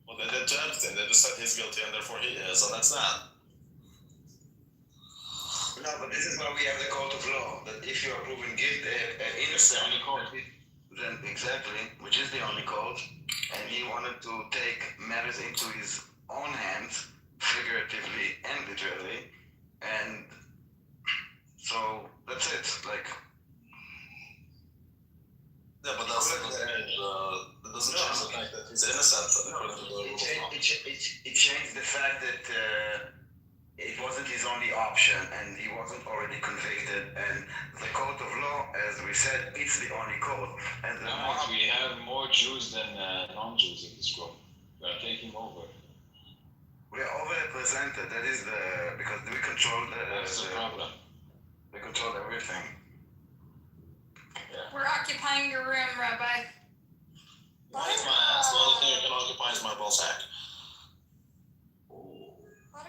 Well, they did to Epstein. They just said he's guilty and therefore he is, and that's that. No, but this is why we have the court of law. That if you are proven innocent, then exactly, which is the only court, and he wanted to take matters into his own hands, figuratively and literally, and so that's it. Like, yeah, but that's that doesn't change the fact that he's innocent. It changed the fact that it wasn't his only option, and he wasn't already convicted. And the court of law, as we said, it's the only court. And the we have more Jews than non-Jews in this room. We are taking over. We are overrepresented. That is because we control That's the problem. We control everything. Yeah. We're occupying your room, Rabbi. Why is my ass? The only thing you can occupy is my ball sack.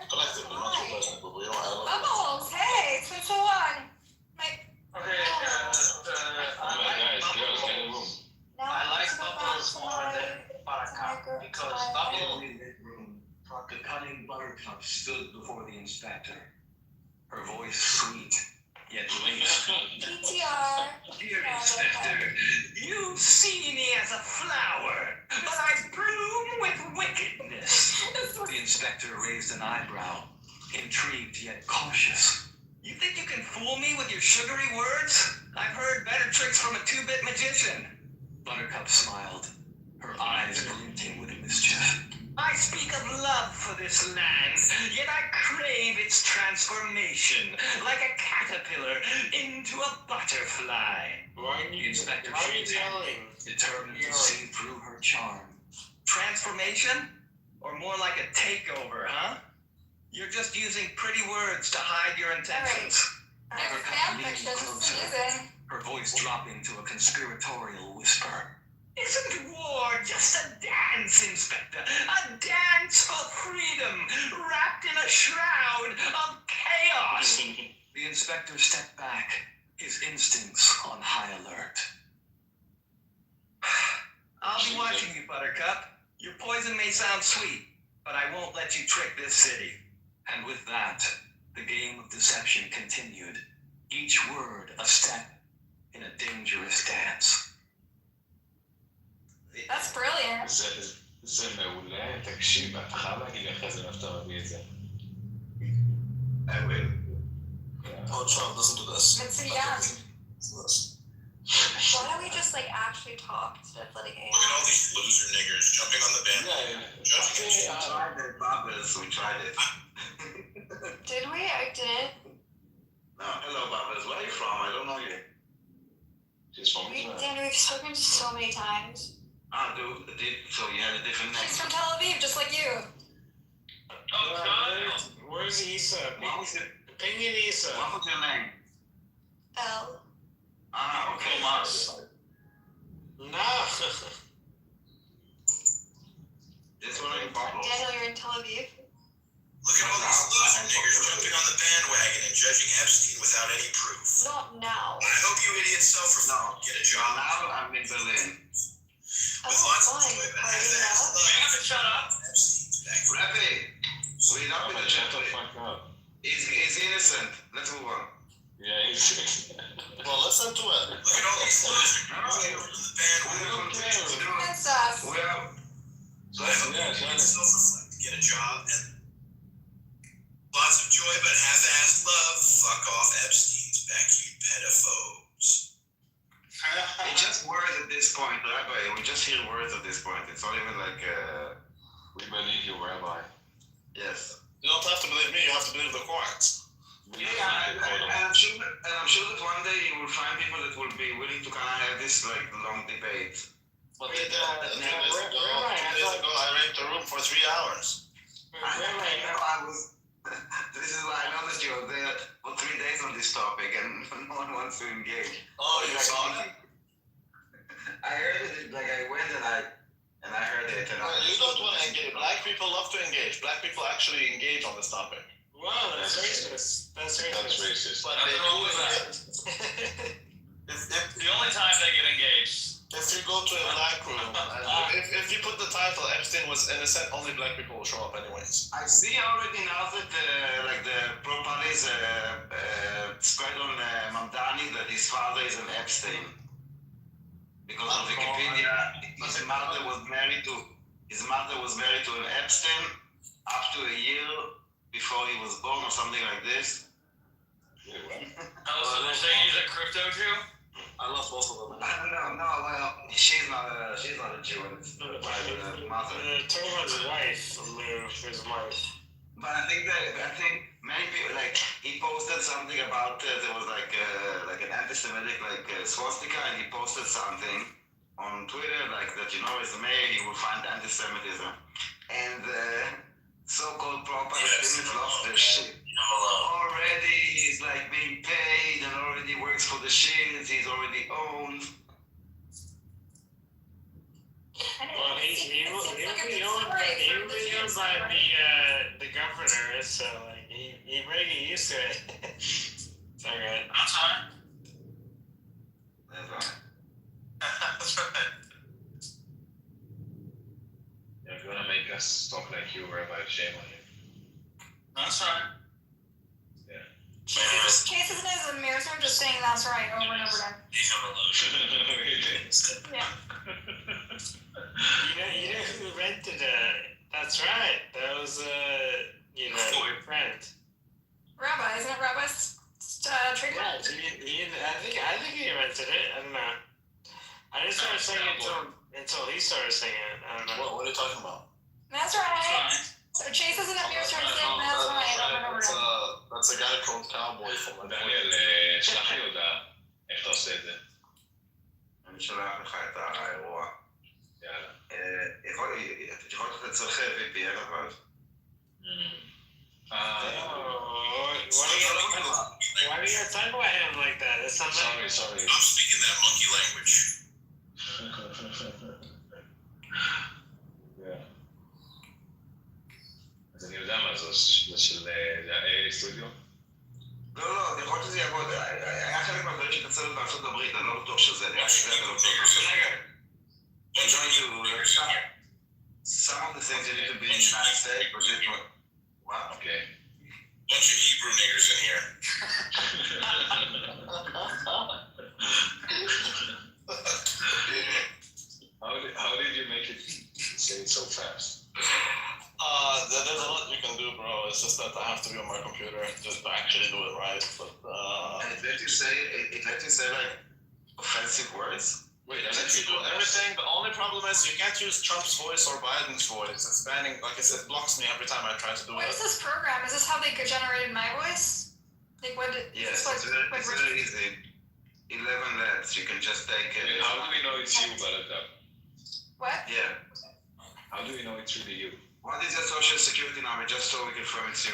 Collectively, not you personally, but we don't have Bubbles, hey, 2 to 1. Okay, Guys, girls, get in the room. I like Bubbles more than Buttercup because Bubbles. In the room, the cunning Buttercup stood before the inspector. Her voice sweet, yet lace. PTR. Dear Inspector, you see me as a flower, but I bloom with wickedness. The inspector raised an eyebrow, intrigued yet cautious. You think you can fool me with your sugary words? I've heard better tricks from a two-bit magician. Buttercup smiled, her eyes glinting with mischief. I speak of love for this land, yet I crave its transformation, like a caterpillar into a butterfly. The inspector shook his head, determined to see through her charm. Transformation? Or more like a takeover, huh? You're just using pretty words to hide your intentions. Buttercup leaned closer, her voice dropping to a conspiratorial whisper. Isn't war just a dance, Inspector? A dance for freedom, wrapped in a shroud of chaos. The inspector stepped back, his instincts on high alert. I'll be watching you, Buttercup. Your poison may sound sweet, but I won't let you trick this city. And with that, the game of deception continued, each word a step in a dangerous dance. That's brilliant. זה מעולה, תקשיב, אתה חייב להגיד לי אחרי זה מאיפה אתה מביא את זה. I will. Oh, Charles, listen to this. It's a yeah. Listen to this. Why don't we just like actually talk instead of letting Look at all these loser niggers jumping on the bandwagon. We tried tried it. Did we? I didn't. No, hello, Bubbles. Where are you from? I don't know you. She's from Danny, we've spoken so many times. Ah, so you had a different name. She's from Tel Aviv, just like you. Where's Issa? What was it? Opinion Issa. What was your name? L. Ah, okay. Mars. No. This one in Bubbles. Daniel, you're in Tel Aviv. Look at all these loser niggers jumping on the bandwagon and judging Epstein without any proof. Not now. I hope you idiots self-reform. Get a job. Now I'm in Berlin. With lots of joy, but half-assed love. Shut up. Epstein's back. Rabbi, we don't be the Shut the gentleman. fuck up. He's innocent. Let's move on. Yeah, he's. Well, listen to it. Look at all these loser niggers jumping on the bandwagon. That's us. We are. So I hope you idiots self-reflect. Get a job and lots of joy, but half-assed love. Fuck off Epstein's back, you pedophobes. It's just words at this point, Rabbi. We just hear words at this point. It's not even like. We believe you, Rabbi. Yes. You don't have to believe me, you have to believe the courts. Yeah, and I'm sure that one day you will find people that will be willing to kind of have this like long debate. But they did. 2 days ago, I raped a room for 3 hours. I know I was. This is why I noticed you were there for 3 days on this topic, and no one wants to engage. Oh, you saw it? I heard it. Like I went and I heard it. And You don't want to engage. Black people love to engage. Black people actually engage on this topic. Wow, that's racist. That's That's racist. racist. But Nothing they wrong do with it. that. The only time they get engaged. If you go to a black room, if you put the title Epstein was innocent, only black people will show up anyways. I see already now that like the pro parties spread on Mamdani that his father is an Epstein. Because on Wikipedia, his mother was married to an Epstein up to a year before he was born or something like this. Oh, so they're saying he's a crypto Jew? I love both of them. I don't know. No, well, she's not a Jew. It's my mother. Toman's wife, Lou, his wife. But I think many people like he posted something about there was like an anti-Semitic swastika, and he posted something on Twitter like that as a mayor he will find anti-Semitism, and so-called pro-Palestinians lost their shit. Already he's like being paid and already works for the shit. He's already owned. Well, he was owned by the governor, so like he really get used to it. It's alright. That's fine. That's right. That's right. You're gonna make us talk like you, Rabbi. Shame on you. That's right. Chase isn't as a mirror, so I'm just saying that's right over and over again. Yeah. You know who rented that's right. That was your friend. Rabbi, isn't it Rabbi's trademark? Yeah, I think he rented it. I don't know. I didn't start singing until he started singing it. I don't know. What are you talking about? That's right. So Chase isn't a mirror, so I'm saying that's right over and over again. That's a guy called Cowboy from דניאל, שלח לי הודעה. איך אתה עושה את זה? אני שולח לך את האירוע. יאללה. יכול להיות שאתה צריך VPN אבל. Why do you talk about him like that? It's not Sorry. I'm speaking that monkey language. אז אני יודע מה זה של סטודיו? לא, יכול להיות שזה יעבוד. היה חלק מהדברים שתצלת בארצות הברית, אני לא בטוח שזה. אני חושב אתה לא בטוח. Some of the things you need to be in the United States, but this one. Wow. Okay. Bunch of Hebrew niggers in here. How did you make it say it so fast? There's a lot you can do, bro. It's just that I have to be on my computer just to actually do it right. But And it let you say like offensive words. Wait, You let you do everything. The only problem is you can't use Trump's voice or Biden's voice. It's banning, like it blocks me every time I try to do What it. is this program? Is this how they generated my voice? Like what? Yes, what, it's very easy. 11 labs. You can just take it. Wait, how do we know it's you, Buttercup? What? Yeah. How do we know it's really you? What is your social security number? Just so we confirm it's you.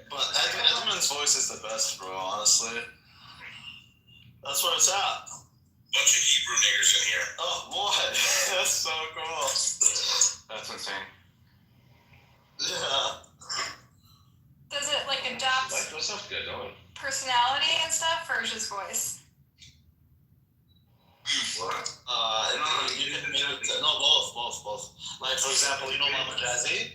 But Edmund's voice is the best, bro, honestly. That's where it's at. Bunch of Hebrew niggers in here. Oh, boy. That's so cool. That's insane. Yeah. Does it like adopt Like yourself, good, don't personality and stuff, or just voice? What? You can no, both. Like, for example, you know Mama Jazzy?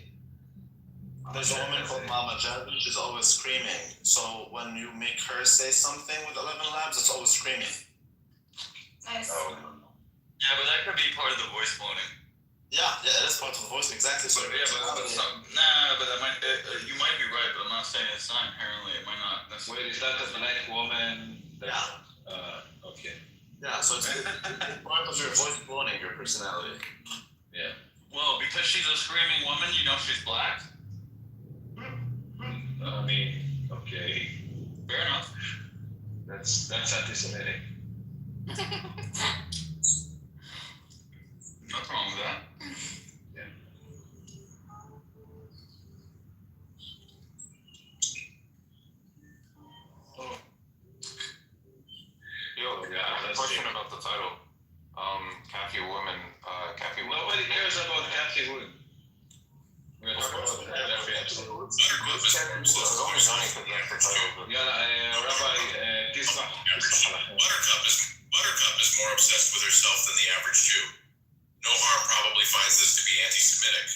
There's a woman called Mama Jazzy. She's always screaming. So when you make her say something with 11 labs, it's always screaming. Nice. Yeah, but that could be part of the voice cloning. Yeah, it is part of the voice, exactly. So But it's not, nah, but that might, you might be right, but I'm not saying it's not inherently, it might not necessarily. Wait, is that a black woman? Yeah. Okay. Yeah, so it's part of your voice cloning, your personality. Yeah. Well, because she's a screaming woman, you know she's black? I mean, okay. Fair enough. That's anti-Semitic. Nothing wrong with that. Yeah. Oh. Yo, yeah, question about the title. Kathy Woman, Kathy Woman. Nobody cares about Kathy Wood. We're talking about Jeffrey Epstein. Rabbi, Buttercup is more obsessed with herself than the average Jew. No harm probably finds this to be anti-Semitic.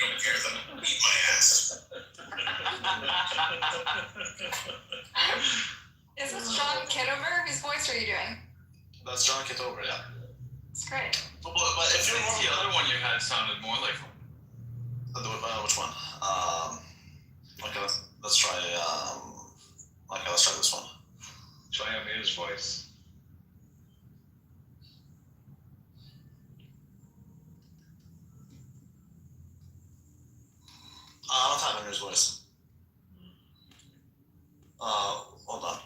Don't care though. Eat my ass. Is this John Kitover? Whose voice are you doing? That's John Kitover, yeah. It's great. But if you're the other one you had sounded more like which one? Okay, let's try. Okay, let's try this one. Try Amir's voice. I don't have Amir's voice. Hold on.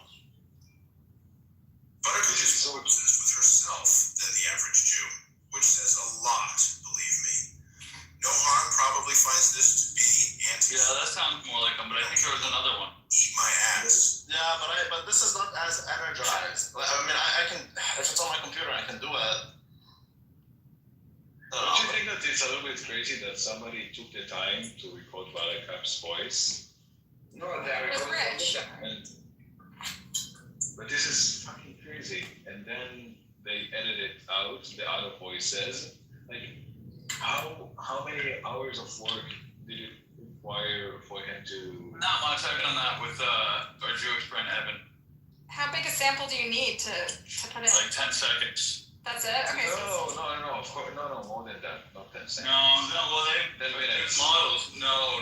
Buttercup is more obsessed with herself than the average Jew, which says a lot, believe me. No harm probably finds this to be anti-Semitic. Yeah, that sounds more like him, but I think there was another one. Eat my ass. Yeah, but this is not as energized. I mean, I can, if it's on my computer, I can do it. Don't you think that it's a little bit crazy that somebody took the time to record Buttercup's voice? No, they're It was rich. But this is fucking crazy. And then they edited out the other voices. Like, how many hours of work did it require for him to? Not much. I've done that with our Jewish friend Evan. How big a sample do you need to put in? Like 10 seconds. That's it? Okay. No, of course, no, more than that, not 10 seconds. Well, Then there's models. No,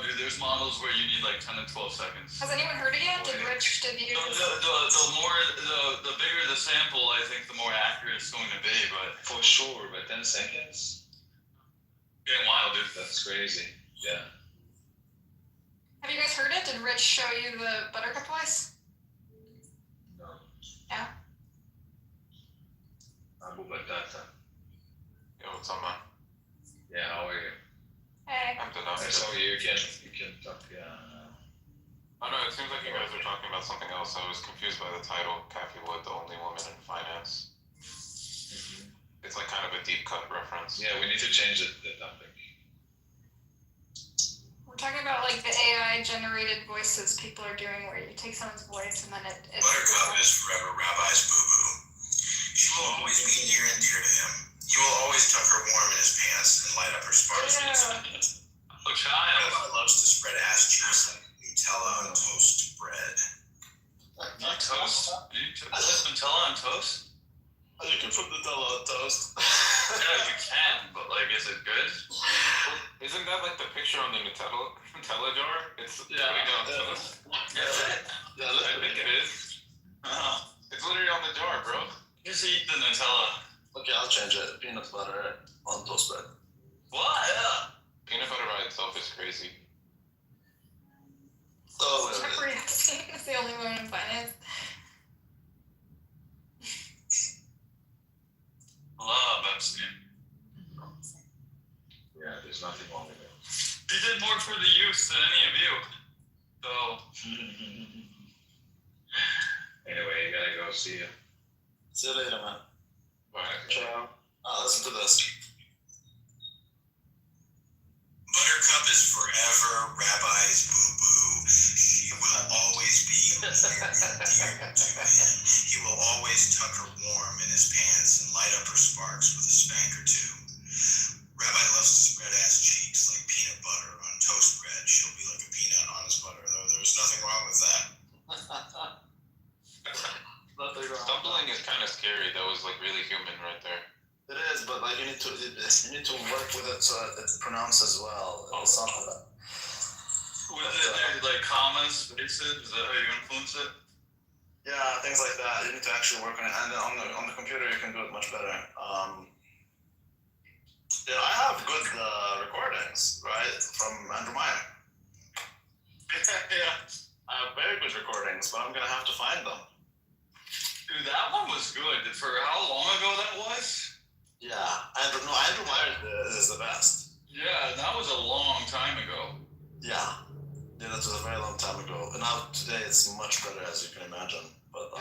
dude, there's models where you need like 10 to 12 seconds. Has anyone heard it yet? Did you? The bigger the sample, I think the more accurate it's going to be, but. For sure, but 10 seconds? Getting wild, dude. That's crazy, yeah. Have you guys heard it? Did Rich show you the Buttercup voice? No. Yeah? Abu Batata. Yo, what's up, man? Yeah, how are you? Hey. I'm Dana. So you can talk, yeah. Oh no, it seems like you guys are talking about something else. I was confused by the title, Kathy Wood, the only woman in finance. It's like kind of a deep cut reference. Yeah, we need to change the topic. We're talking about like the AI generated voices people are doing where you take someone's voice and then it Buttercup is forever Rabbi's boo-boo. She will always be near and dear to him. He will always tuck her warm in his pants and light up her sparks. Oh, child. Rabbi loves to spread ass cheeks like Nutella on toast bread. Not toast? You put Nutella on toast? You can put Nutella on toast. Yeah, you can, but like, is it good? Isn't that like the picture on the Nutella jar? It's putting it on toast. Yeah, I think it is. It's literally on the jar, bro. Just eat the Nutella. Okay, I'll change it. Peanut butter on toast bread. What? Yeah. Peanut butter by itself is crazy. Oh, Jeffrey Epstein is the only woman in finance. Love Epstein. Yeah, there's nothing wrong with it. He did more for the youth than any of you. So. Anyway, you gotta go. See ya. See you later, man. Bye. Ciao. Listen to this. Buttercup is forever Rabbi's boo-boo. She will always be near to him. He will always tuck her warm in his pants and light up her sparks with a spank or two. Rabbi loves to spread ass cheeks like peanut butter on toast bread. She'll be like a peanut on his butter, though there's nothing wrong with that. Nothing wrong. Stumbling is kind of scary. That was like really human right there. It is, but like you need to work with it so that it's pronounced as well. It's not that. Was it like commas, spaces? Is that how you influence it? Yeah, things like that. You need to actually work on it, and then on the computer you can do it much better. Yeah, I have good recordings, right, from Andrew Meyer. Yeah. I have very good recordings, but I'm gonna have to find them. Dude, that one was good. For how long ago that was? Yeah, Andrew Meyer is the best. Yeah, that was a long time ago. Yeah, that was a very long time ago. And now today it's much better, as you can imagine. But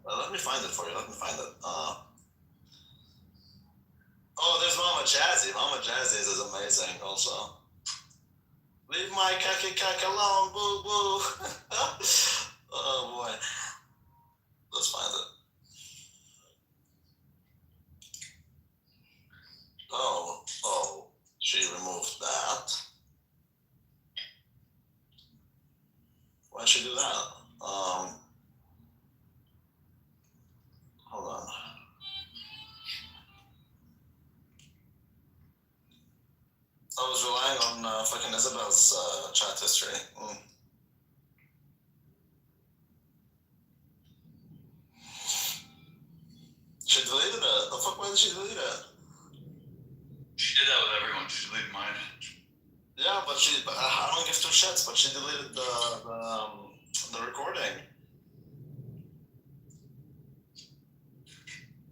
let me find it for you. Let me find it. Oh, there's Mama Jazzy. Mama Jazzy's is amazing also. Leave my khaki alone, boo boo. Oh boy. Let's find it. Oh, she removed that. Why'd she do that? Hold on. I was relying on fucking Isabel's chat history. She deleted it. The fuck, why did she delete it? She did that with everyone. She deleted mine. Yeah, but I don't give two shits, but she deleted the recording.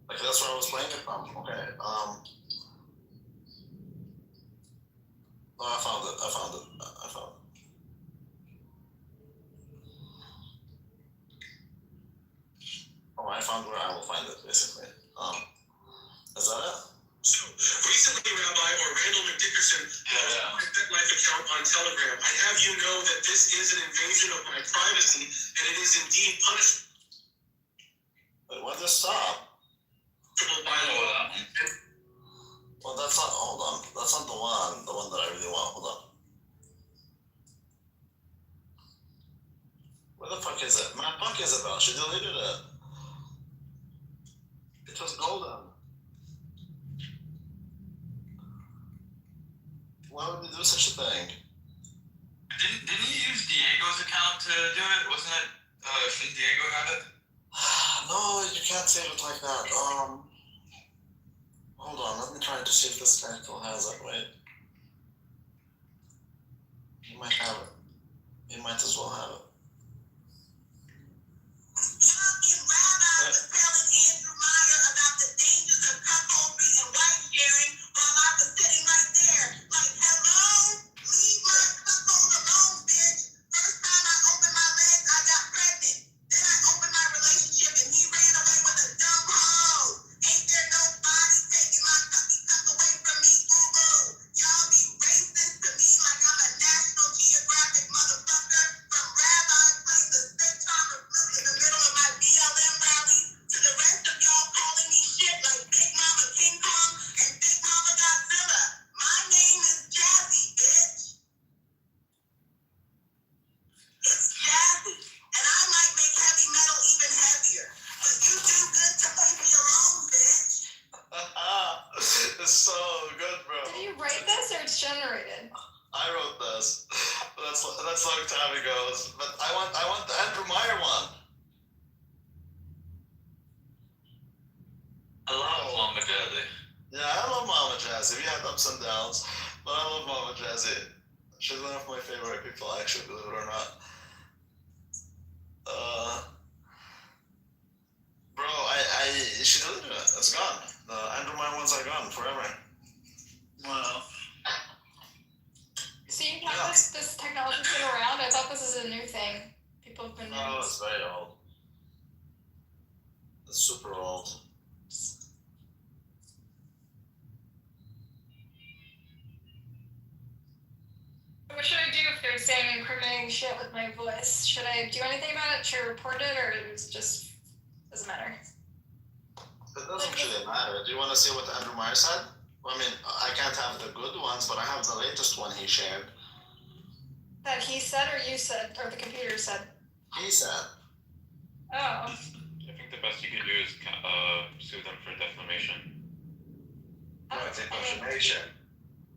Like, that's where I was playing it from. Okay, I found it. Oh, I found where I will find it, basically. Is that it? So, recently, Rabbi, or Randall McDickerson, has my FetLife account on Telegram. I have you know that this is an invasion of my privacy, and it is indeed punishable. Wait, why just stop? Well, that's not, hold on. That's not the one that I really want. Hold on. Where the fuck is it? Man, fuck Isabel. She deleted it. It was golden. Why would you do such a thing? Didn't you use Diego's account to do it? Wasn't it? Shouldn't Diego have it? No, you can't save it like that. Hold on, let me try to see if this guy still has it. Wait. He might have it. He might as well have it. Fucking Rabbi was telling Andrew Meyer about the dangers of cuckoldry and wife sharing while I was sitting right there. Like, hello? Leave my cuckold alone, bitch. First time I opened my legs, I got pregnant. Then I opened my relationship and he ran away with a dumb hoe. Ain't there nobody taking my cuck away from me, boo-boo? Y'all be racist to me like I'm a National Geographic motherfucker. From Rabbi playing the sitcom flute in the middle of my BLM rally to the rest of y'all calling me shit like Big Mama King Kong and Big Mama Godzilla. My name is Jazzy, bitch. It's Jazzy. And I might make heavy metal even heavier. But you do good to leave me alone, bitch. It's so good, bro. Did you write this or it's generated? I wrote this. That's a long time ago. But I want the Andrew Meyer one. Jazzy. We had ups and downs, but I love Mama Jazzy. She's one of my favorite people, actually, believe it or not. Bro, she deleted it. It's gone. The Andrew Mine ones are gone forever. Well, So you have this technology been around? I thought this is a new thing. People have been. No, it's very old. It's super old. What should I do if they're saying incriminating shit with my voice? Should I do anything about it? Should I report it, or it's just doesn't matter? It doesn't really matter. Do you want to see what Andrew Meyer said? I mean, I can't have the good ones, but I have the latest one he shared. That he said, or you said, or the computer said? He said. Oh. I think the best you can do is sue them for defamation. No, it's impersonation.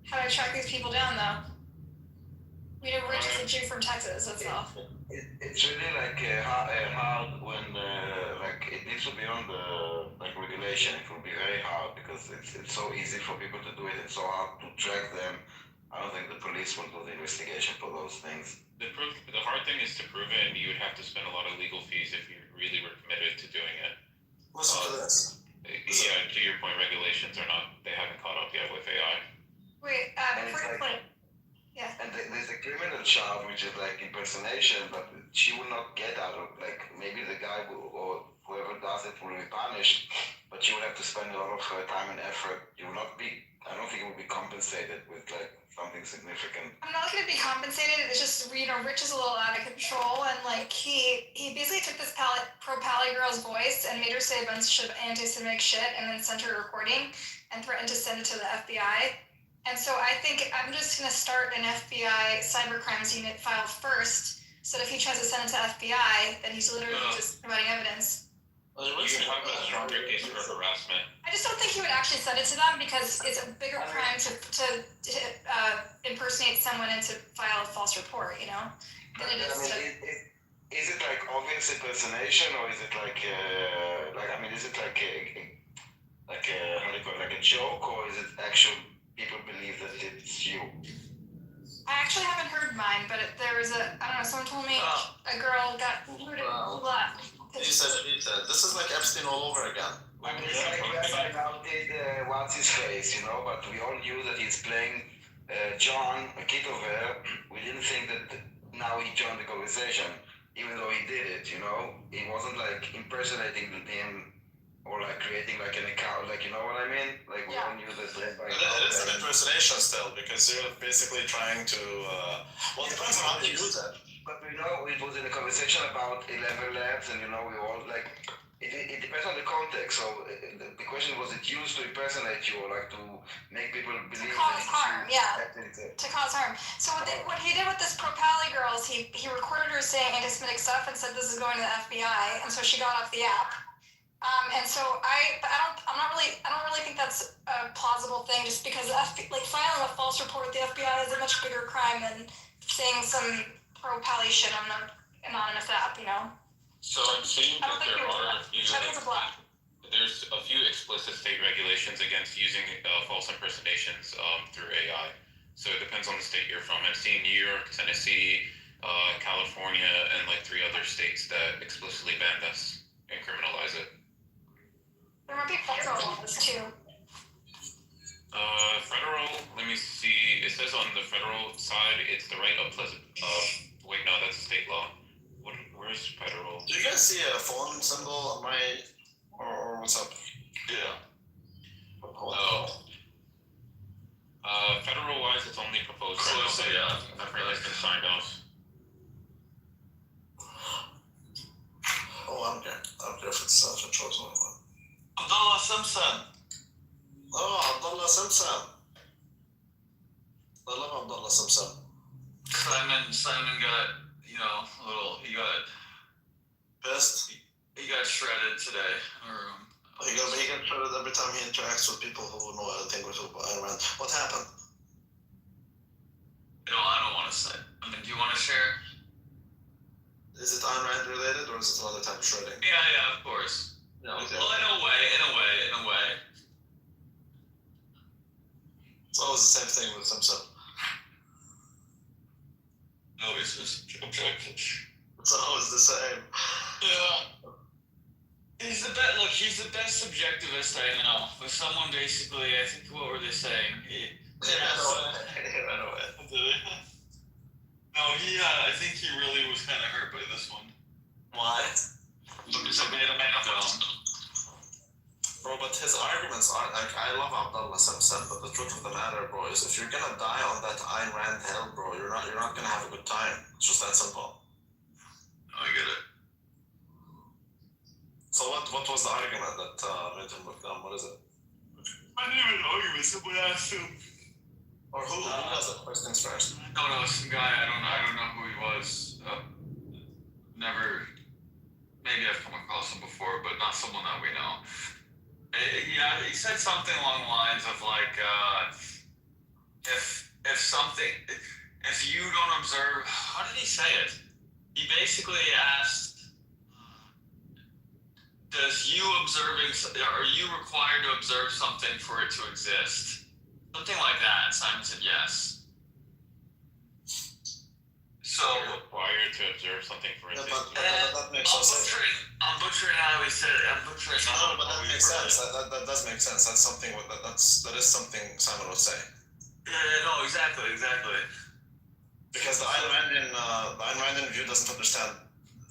How do I track these people down, though? We know Rich is a Jew from Texas, that's all. It's really like hard when like it needs to be on the like regulation. It will be very hard because it's so easy for people to do it. It's so hard to track them. I don't think the police will do the investigation for those things. The hard thing is to prove it, and you would have to spend a lot of legal fees if you really were committed to doing it. Listen to this. Yeah, to your point, regulations are not, they haven't caught up yet with AI. Wait, before you play. Yeah. And there's a criminal charge which is like impersonation, but she will not get out of like maybe the guy or whoever does it will be punished, but she will have to spend a lot of her time and effort. You will not be. I don't think it will be compensated with like something significant. I'm not looking to be compensated. It's just Rich is a little out of control, and like he basically took this pro Pally girl's voice and made her say a bunch of anti-Semitic shit, and then sent her a recording and threatened to send it to the FBI. And so I think I'm just going to start an FBI cybercrimes unit file first, so that if he tries to send it to FBI, then he's literally just providing evidence. You can have a stronger case for harassment. I just don't think he would actually send it to them because it's a bigger crime to impersonate someone and to file a false report, you know? Than it is to... Is it like obvious impersonation, or is it like is it like how do you call it, like a joke, or is it actual people believe that it's you? I actually haven't heard mine, but there was I don't know, someone told me a girl got looted. He said, this is like Epstein all over again. I mean, it's like Rabbi now did what's his face, you know, but we all knew that he's playing John Kitover. We didn't think that now he joined the conversation, even though he did it, you know. He wasn't like impersonating him or like creating like an account, like, you know what I mean? Like we all knew that. It is an impersonation still, because you're basically trying to, well, it depends on how you use it. But we know it was in a conversation about 11 labs, and you know, we all like, it depends on the context. So the question was, it used to impersonate you or like to make people believe to cause harm, yeah. To cause harm. So what he did with this pro Pally girl is he recorded her saying anti-Semitic stuff and said this is going to the FBI, and so she got off the app. And so I don't really think that's a plausible thing, just because like filing a false report with the FBI is a much bigger crime than saying some pro Pally shit on an anonymous app, you know. So I'm seeing that there's a few explicit state regulations against using false impersonations through AI. So it depends on the state you're from. I've seen New York, Tennessee, California, and like 3 other states that explicitly ban this and criminalize it. There might be federal laws too. Federal, let me see. It says on the federal side, it's the right of pleasant. Wait, no, that's state law. Where's federal? Do you guys see a phone symbol on my, or what's up? Yeah. Federal wise, it's only proposed. Close, yeah. Nothing has been signed off. Oh, I don't care if it's chosen or not. Abdullah Simpson. Oh, Abdullah Simpson. I love Abdullah Simpson. Simon got, you know, he got pissed. He got shredded today. He got shredded every time he interacts with people who know anything with Ayn Rand. What happened? I don't want to say. I mean, do you want to share? Is it Ayn Rand related, or is it another type of shredding? Yeah, of course. Yeah, okay. Well, in a way. It's always the same thing with Simpson. No, it's objective. It's always the same. Yeah. He's the best. Look, he's the best subjectivist I know. But someone basically, I think, what were they saying? He ran away. No, I think he really was kind of hurt by this one. Why? Because it made him dumb. Bro, but his arguments are like, I love Abdullah Simpson, but the truth of the matter, bro, is if you're gonna die on that Ayn Rand hill, bro, you're not gonna have a good time. It's just that simple. I get it. So what was the argument that made him look dumb? What is it? I didn't even argue. Someone asked him. Or who was it? First things first. No, some guy. I don't know who he was. Never. Maybe I've come across him before, but not someone that we know. Yeah, he said something along the lines of like, if you don't observe, how did he say it? He basically asked, are you required to observe something for it to exist? Something like that. Simon said yes. So required to observe something for it to exist. That makes sense. I'm butchering how he said it. I'm butchering how but that makes sense. That does make sense. That's something that is something Simon would say. Yeah, no, exactly. Because the Ayn Randian view doesn't understand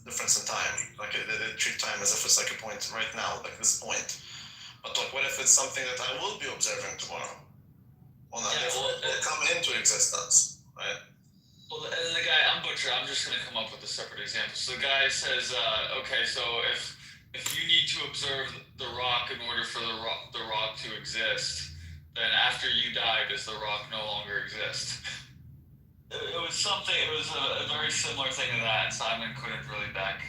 difference in time. Like they treat time as if it's like a point right now, like this point. But like, what if it's something that I will be observing tomorrow? Well, it will come into existence, right? Well, and the guy, I'm just going to come up with a separate example. So the guy says, okay, so if you need to observe the rock in order for the rock to exist, then after you die, does the rock no longer exist? It was a very similar thing to that. Simon couldn't really back.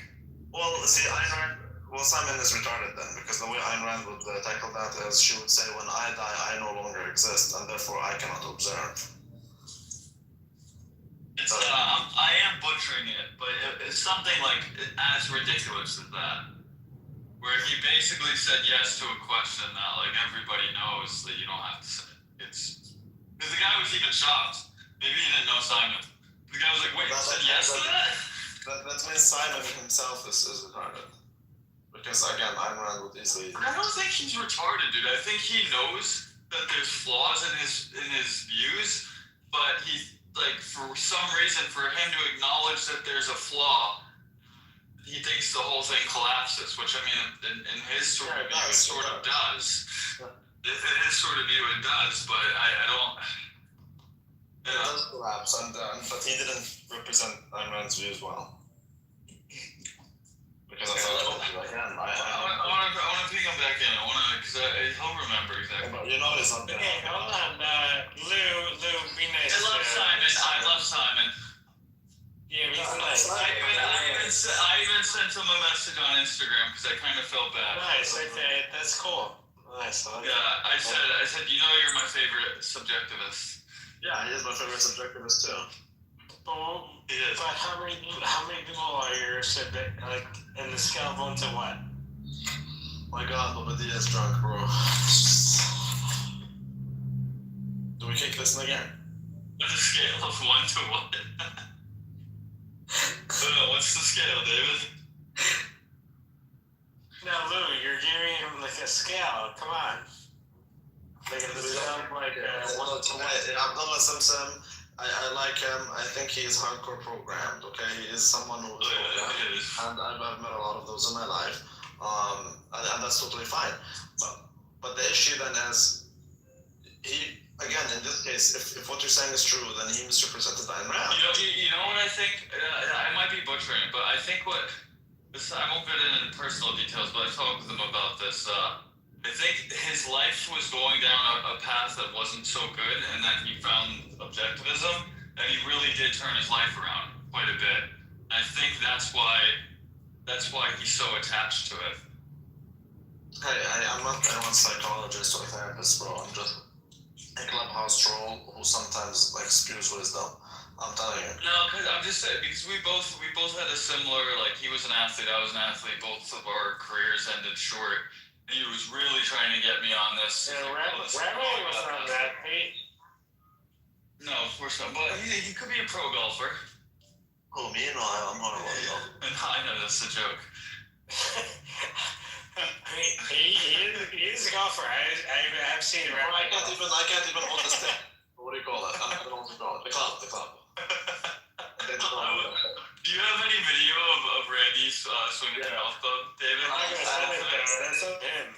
Well, see, Simon is retarded then, because the way Ayn Rand would tackle that is she would say, when I die, I no longer exist, and therefore I cannot observe. I am butchering it, but it's something like as ridiculous as that. Where he basically said yes to a question that like everybody knows that you don't have to say. Because the guy was even shocked. Maybe he didn't know Simon. The guy was like, wait, you said yes to that? That means Simon himself is retarded. Because again, Ayn Rand would easily... I don't think he's retarded, dude. I think he knows that there's flaws in his views, but he, like, for some reason, for him to acknowledge that there's a flaw, he thinks the whole thing collapses, which, I mean, in his sort of view, it sort of does. In his sort of view, it does, but I don't... It does collapse, but he didn't represent Ayn Rand's view as well. Because as I told you, again, I want to ping him back in. Because he'll remember exactly. But you know it's not okay, hold on. Lou, be nice. I love Simon. Yeah, he's nice. I even sent him a message on Instagram because I kind of felt bad. Nice, okay, that's cool. Nice. Yeah, I said, you know, you're my favorite subjectivist. Yeah, he is my favorite subjectivist too. He is. But how many people are your like in the scale of 1 to what? My God, Bobadilla is drunk, bro. Do we kick this in again? On a scale of 1 to what? What's the scale, David? Now, Lou, you're giving him like a scale. Come on. Like a scale like 1 to what? Abdullah Simpson, I like him. I think he is hardcore programmed. Okay, he is someone who is programmed, and I've met a lot of those in my life. And that's totally fine. But the issue then is, he, again, in this case, if what you're saying is true, then he misrepresented Ayn Rand. You know what I think? I might be butchering it, but I think I won't get into personal details, but I talked with him about this. I think his life was going down a path that wasn't so good, and then he found objectivism, and he really did turn his life around quite a bit. And I think that's why he's so attached to it. Hey, I'm not anyone's psychologist or therapist, bro. I'm just a clubhouse troll who sometimes like spews wisdom. I'm telling you. No, because I'm just saying, because we both had a similar, like, he was an athlete, I was an athlete, both of our careers ended short. He was really trying to get me on this. Yeah, Rabbi was on that, Pete. No, of course not. But he could be a pro golfer. Who, me? No, I'm horrible at golf. I know that's a joke. he is a golfer. I've seen it. I can't even hold the stick. What do you call it? I don't know what to call it. The club. Do you have any video of Randy swinging the golf club, David? I'm gonna send it there. That's up to him.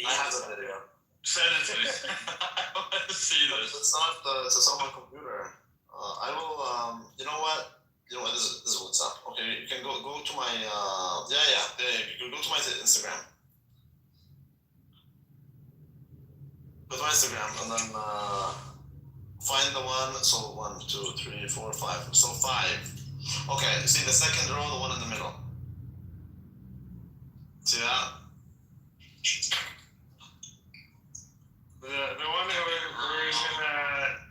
I have the video. Send it to me. I want to see this. It's not. It's on my computer. I will. You know what? This is what's up. Okay, you can go to my. You go to my Instagram. Go to my Instagram and then find the one. So 1, 2, 3, 4, 5. So 5. Okay, see the second row, the one in the middle. See that? The one where he's in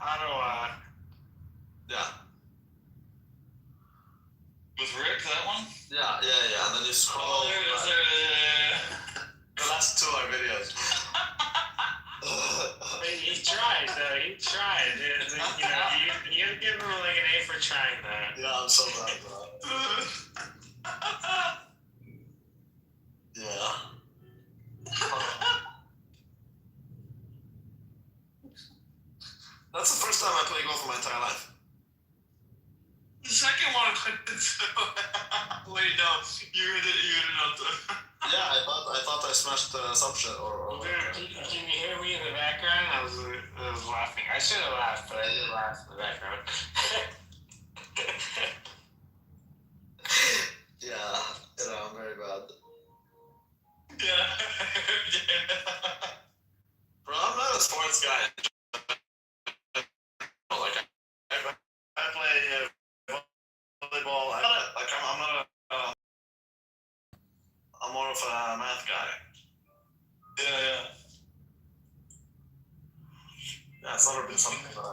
Ottawa. Yeah. With Rick, that one? Yeah. And then you scroll. There it is. The last 2 are videos. He tried, though. He tried. You gotta give him like an A for trying that. Yeah, I'm so glad, bro. Yeah. That's the first time I play golf in my entire life. The second one, wait, no, you hit it up there. Yeah, I thought I smashed some shit or Dude, can you hear me in the background? I was laughing. I should have laughed, but I didn't laugh in the background. Yeah, I'm very bad. Yeah. Bro, I'm not a sports guy. Like, I play volleyball. I'm more of a math guy. Yeah. Yeah, it's never been something that I.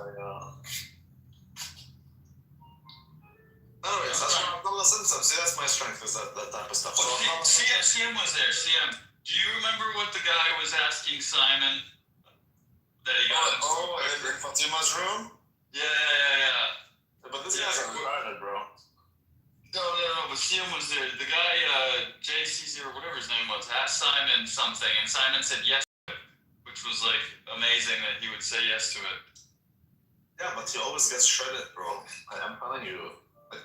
Anyways, see, that's my strength, is that type of stuff. So CM was there. CM, do you remember what the guy was asking Simon that he got in Fatima's room? Yeah. But this guy's retarded, bro. No, but CM was there. The guy, JCC or whatever his name was, asked Simon something, and Simon said yes to it, which was like amazing that he would say yes to it. Yeah, but he always gets shredded, bro. I'm telling you. The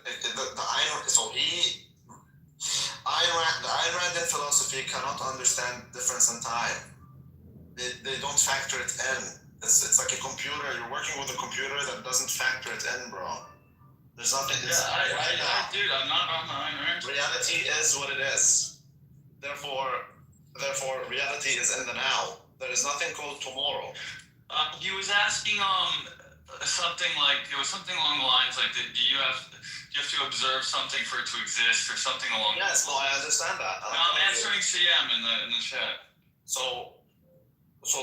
Ayn Randian philosophy cannot understand difference in time. They don't factor it in. It's like a computer. You're working with a computer that doesn't factor it in, bro. There's nothing. Dude, I'm not on the Ayn Rand. Reality is what it is. Therefore, reality is in the now. There is nothing called tomorrow. He was asking something like, it was something along the lines like, do you have to observe something for it to exist or something along? Yes, no, I understand that. I'm answering CM in the chat. So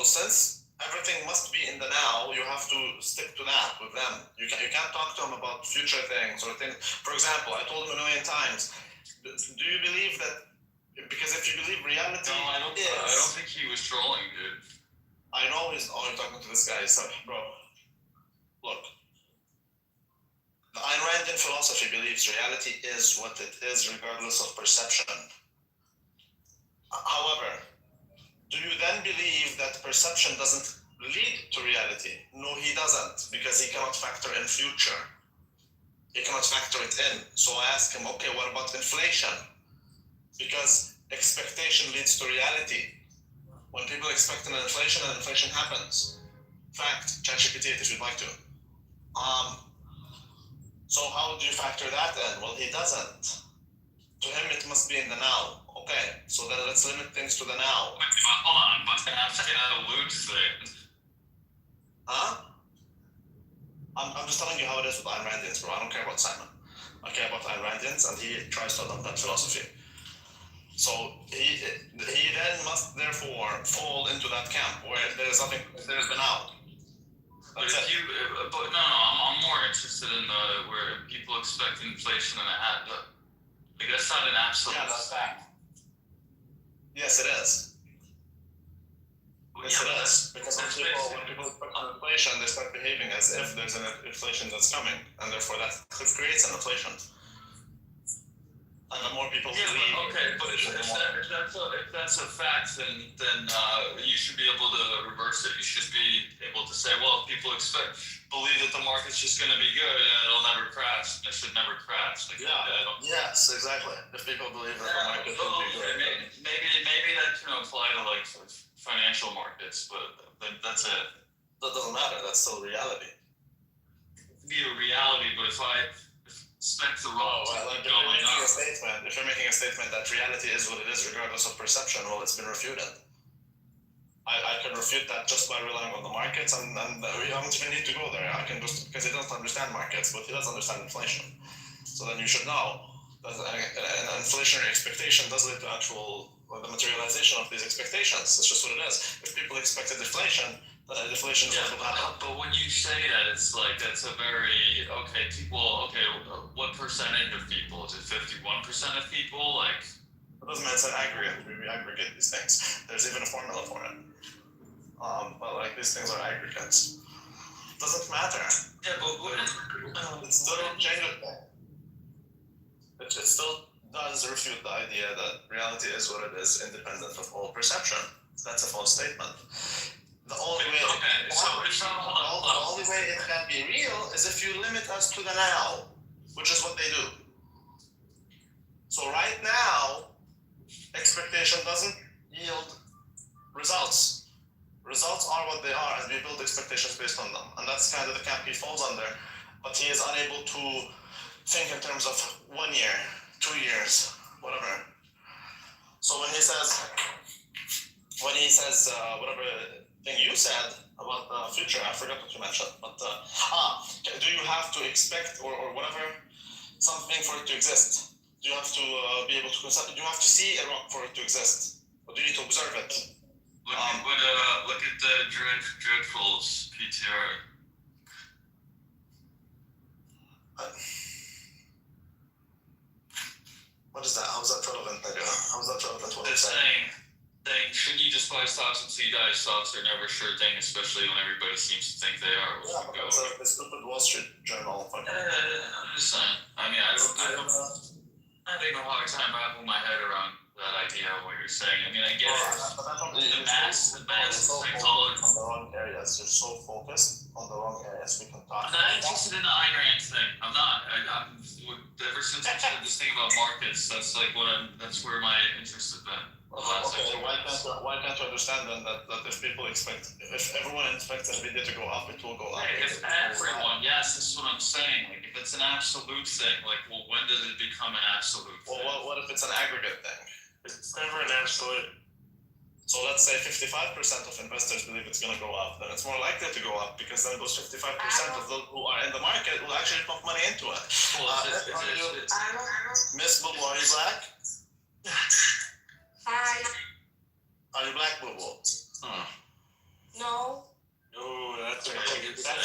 since everything must be in the now, you have to stick to that with them. You can't talk to them about future things or things. For example, I told him 1 million times, do you believe that? Because if you believe reality, no, I don't think he was trolling, dude. I know you're talking to this guy. He said, bro, look, the Ayn Randian philosophy believes reality is what it is, regardless of perception. However, do you then believe that perception doesn't lead to reality? No, he doesn't, because he cannot factor in future. He cannot factor it in. So I ask him, okay, what about inflation? Because expectation leads to reality. When people expect an inflation, and inflation happens. Fact, ChatGPT it if you'd like to. So how do you factor that in? Well, he doesn't. To him, it must be in the now. Okay, so then let's limit things to the now. Hold on, but that alludes to it. Huh? I'm just telling you how it is with Ayn Randians, bro. I don't care about Simon. I care about Ayn Randians, and he tries to adopt that philosophy. So he then must therefore fall into that camp where there is nothing, there is the now. But I'm more interested in where people expect inflation and like that's not an absolute fact. Yes, it is. Yes, it is. Because when people expect inflation, they start behaving as if there's an inflation that's coming, and therefore that creates an inflation. And the more people believe. But if that's a fact, then you should be able to reverse it. You should be able to say, well, if people believe that the market's just going to be good and it'll never crash, it should never crash. Like, Yes, exactly. If people believe that the market will be good. Maybe that can apply to like financial markets, but that's it. That doesn't matter. That's still reality. It could be a reality, but if I expect the wrong if you're making a statement that reality is what it is regardless of perception, well, it's been refuted. I can refute that just by relying on the markets, and we don't even need to go there. I can just, because he doesn't understand markets, but he does understand inflation. So then you should know that an inflationary expectation does lead to the materialization of these expectations. That's just what it is. If people expected deflation, then deflation is what will happen. But when you say that, it's like that's a very what percentage of people? Is it 51% of people? Like, it doesn't matter. It's an aggregate. We aggregate these things. There's even a formula for it. But like these things are aggregates. Doesn't matter. Yeah, but it still changes. It still does refute the idea that reality is what it is, independent of all perception. That's a false statement. The only way it can be real is if you limit us to the now, which is what they do. So right now, expectation doesn't yield results. Results are what they are, and we build expectations based on them. And that's kind of the camp he falls under. But he is unable to think in terms of 1 year, 2 years, whatever. So when he says whatever thing you said about the future, I forgot what you mentioned. But do you have to expect or whatever something for it to exist? Do you have to be able to concept? Do you have to see a rock for it to exist, or do you need to observe it? Look at the Dreadful's PTR. What is that? How's that relevant? How's that relevant to what I'm saying? Should you despise stocks and see die stocks are never sure thing, especially when everybody seems to think they are. Yeah, but that's a stupid Wall Street Journal. I'm just saying. I mean, I'm having a hard time wrapping my head around that idea of what you're saying. I mean, I get it. The mass psychology. On the wrong areas. You're so focused on the wrong areas. We can talk. I'm not interested in the Ayn Rand thing. I'm not. Ever since I said this thing about markets, that's like that's where my interest has been. Okay, why can't you understand then that if everyone expects Nvidia to go up, it will go up? If everyone, yes, this is what I'm saying. Like, if it's an absolute thing, like, well, when does it become an absolute thing? Well, what if it's an aggregate thing? It's never an absolute. So let's say 55% of investors believe it's going to go up, then it's more likely to go up because then those 55% of those who are in the market will actually pump money into it. Miss Boo, are you black? Hi. Are you black, Boo Boo? No. No, that's racist.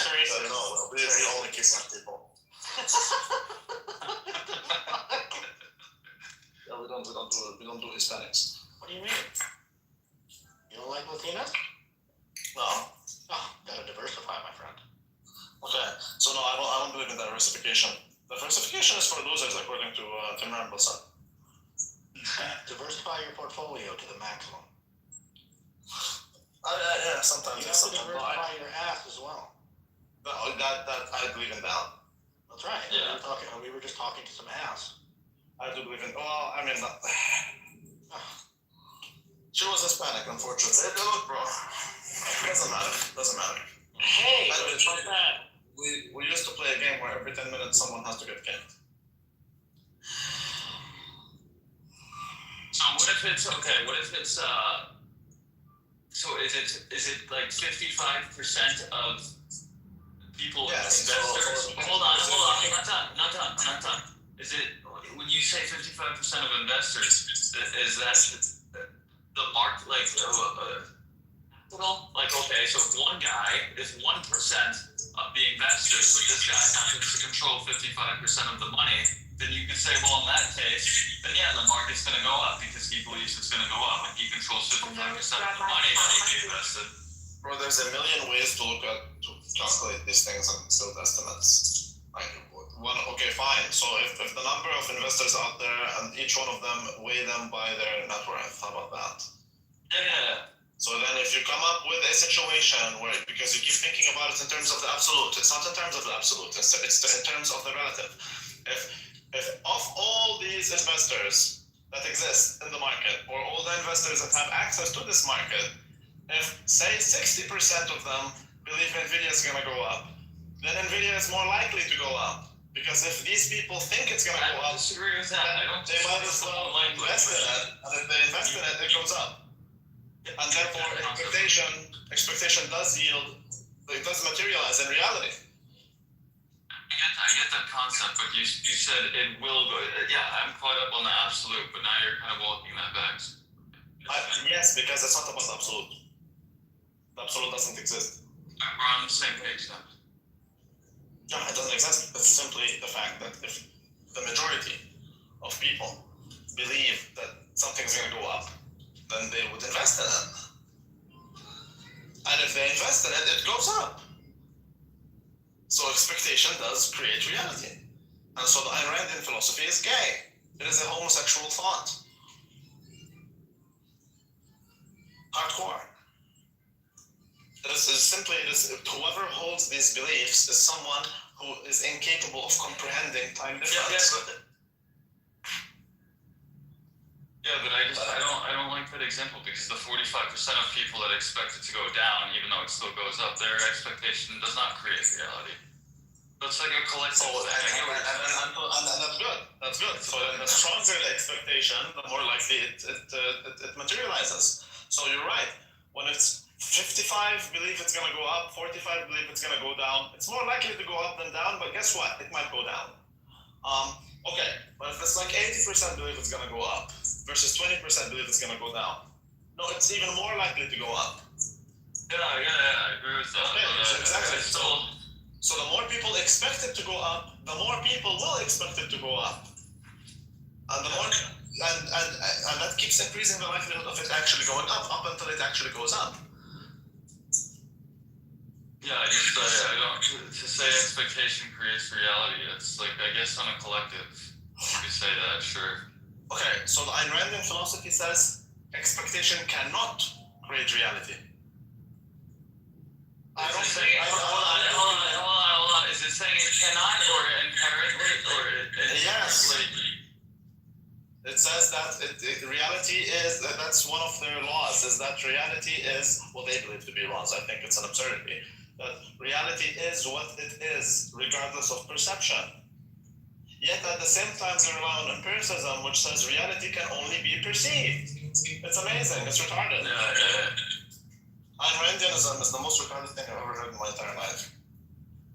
No, we only keep black people. Yeah, we don't do Hispanics. What do you mean? You don't like Latinas? No. Oh, gotta diversify, my friend. Okay, so no, I don't believe in diversification. Diversification is for losers, according to Tim Rambleson. Diversify your portfolio to the maximum. Yeah, sometimes. You have to diversify your ass as well. That I believe in that. That's right. Yeah. We were just talking to some ass. I do believe in. Well, I mean, she was Hispanic, unfortunately. Look, bro. Doesn't matter. Hey, we used to play a game where every 10 minutes someone has to get kicked. So what if it's okay? What if it's So is it like 55% of people investors? Hold on, not done. Is it when you say 55% of investors? Is that the mark like okay? So one guy is 1% of the investors, but this guy happens to control 55% of the money. then you could say, well, in that case, then yeah, the market's going to go up because he believes it's going to go up, and he controls 55% of the money that he invested. Bro, there's a million ways to look at to calculate these things and still estimates. Like okay, fine. So if the number of investors out there and each one of them weigh them by their net worth, how about that? Yeah. So then if you come up with a situation where, because you keep thinking about it in terms of the absolute, it's not in terms of the absolute, it's in terms of the relative. If of all these investors that exist in the market, or all the investors that have access to this market, if say 60% of them believe Nvidia is going to go up, then Nvidia is more likely to go up. Because if these people think it's going to go up, disagree with that. They might as well invest in it, and if they invest in it, it goes up. And therefore, expectation does yield, it does materialize in reality. I get that concept, but you said it will go. Yeah, I'm caught up on the absolute, but now you're kind of walking that back. Yes, because it's not about the absolute. The absolute doesn't exist. We're on the same page then. No, it doesn't exist. It's simply the fact that if the majority of people believe that something's going to go up, then they would invest in it. And if they invest in it, it goes up. So expectation does create reality. And so the Ayn Randian philosophy is gay. It is a homosexual thought. Hardcore. It is simply, whoever holds these beliefs is someone who is incapable of comprehending time difference. Yeah, but I don't like that example, because the 45% of people that expect it to go down, even though it still goes up, their expectation does not create reality. That's like a collective thing. And that's good. That's good. So then the stronger the expectation, the more likely it materializes. So you're right. When it's 55 believe it's going to go up, 45 believe it's going to go down, it's more likely to go up than down, but guess what? It might go down. Okay, but if it's like 80% believe it's going to go up versus 20% believe it's going to go down, no, it's even more likely to go up. Yeah, I agree with that. Okay, exactly. So the more people expect it to go up, the more people will expect it to go up. And the more, and that keeps increasing the likelihood of it actually going up until it actually goes up. Yeah, I don't, to say expectation creates reality, it's like, I guess on a collective, you could say that, sure. Okay, so the Ayn Randian philosophy says expectation cannot create reality. I don't think, hold on, is it saying it cannot, or inherently, or yes. It says that reality is, that's one of their laws, is that reality is what they believe to be laws. I think it's an absurdity. That reality is what it is, regardless of perception. Yet at the same time, they rely on empiricism, which says reality can only be perceived. It's amazing. It's retarded. Ayn Randianism is the most retarded thing I've ever heard in my entire life.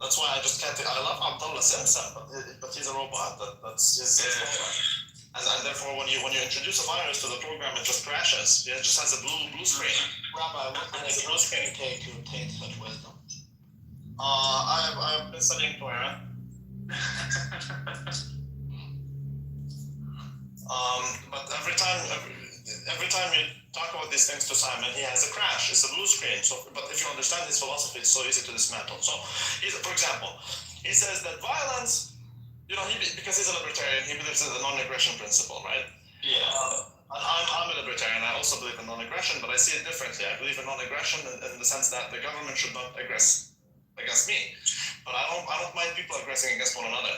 That's why I just can't. I love Abdullah Simpson, but he's a robot. That's his program. And therefore, when you introduce a virus to the program, it just crashes. It just has a blue screen. Rabbi, what does a blue screen take to obtain such wisdom? I've been studying Torah. But every time you talk about these things to Simon, he has a crash. It's a blue screen. So, but if you understand his philosophy, it's so easy to dismantle. So, for example, he says that violence, because he's a libertarian, he believes in the non-aggression principle, right? Yeah. And I'm a libertarian. I also believe in non-aggression, but I see it differently. I believe in non-aggression in the sense that the government should not aggress against me, but I don't mind people aggressing against one another.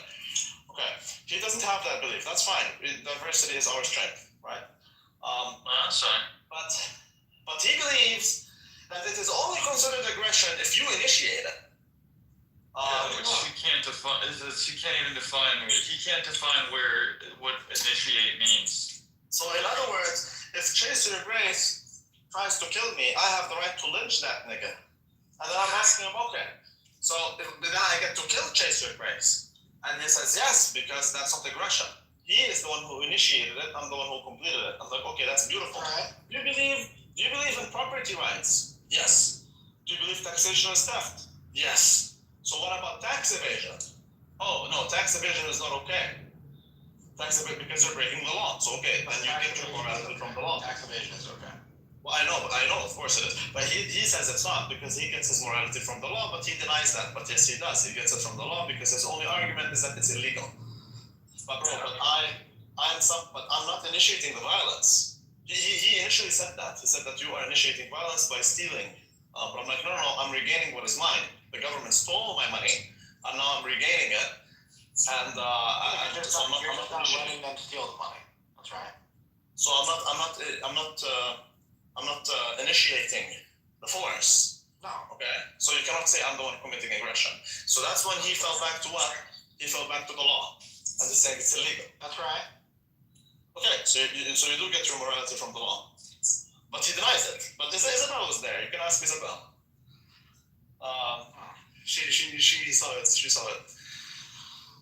Okay, he doesn't have that belief. That's fine. Diversity is our strength, right? That's fine. But he believes that it is only considered aggression if you initiate it. Which he can't define. He can't even define. He can't define what initiate means. So in other words, if Chaser Grace tries to kill me, I have the right to lynch that nigga. And then I'm asking him, okay, so then I get to kill Chaser Grace. And he says yes, because that's not aggression. He is the one who initiated it. I'm the one who completed it. I'm like, okay, that's beautiful. Right. Do you believe in property rights? Yes. Do you believe taxation is theft? Yes. So what about tax evasion? Oh, no, tax evasion is not okay. Tax evasion because you're breaking the law. So okay, then you get your morality from the law. Tax evasion is okay. Well, I know, of course it is. But he says it's not because he gets his morality from the law, but he denies that. But yes, he does. He gets it from the law because his only argument is that it's illegal. But bro, but I'm not initiating the violence. He initially said that. He said that you are initiating violence by stealing. But I'm like, no, I'm regaining what is mine. The government stole my money, and now I'm regaining it. And so I'm not letting them steal the money. That's right. So I'm not initiating the force. No. Okay. So you cannot say I'm the one committing aggression. So that's when he fell back to what? He fell back to the law, and he's saying it's illegal. That's right. Okay. So you do get your morality from the law, but he denies it. But Isabel was there. You can ask Isabel. She saw it. She saw it.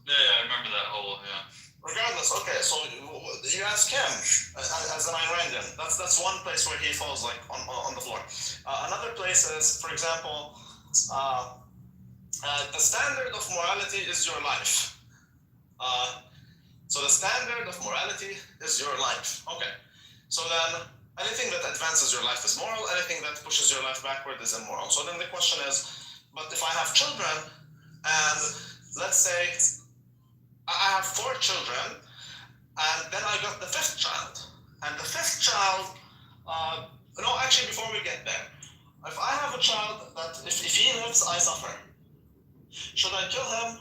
Yeah, I remember that whole, Regardless, okay, so you ask him as an Ayn Randian. That's one place where he falls like on the floor. Another place is, for example, the standard of morality is your life. So the standard of morality is your life. Okay, so then anything that advances your life is moral. Anything that pushes your life backward is immoral. So then the question is, but if I have children, and let's say I have 4 children, and then I got the 5th child. And the 5th child, actually before we get there, if I have a child that if he lives, I suffer. Should I kill him,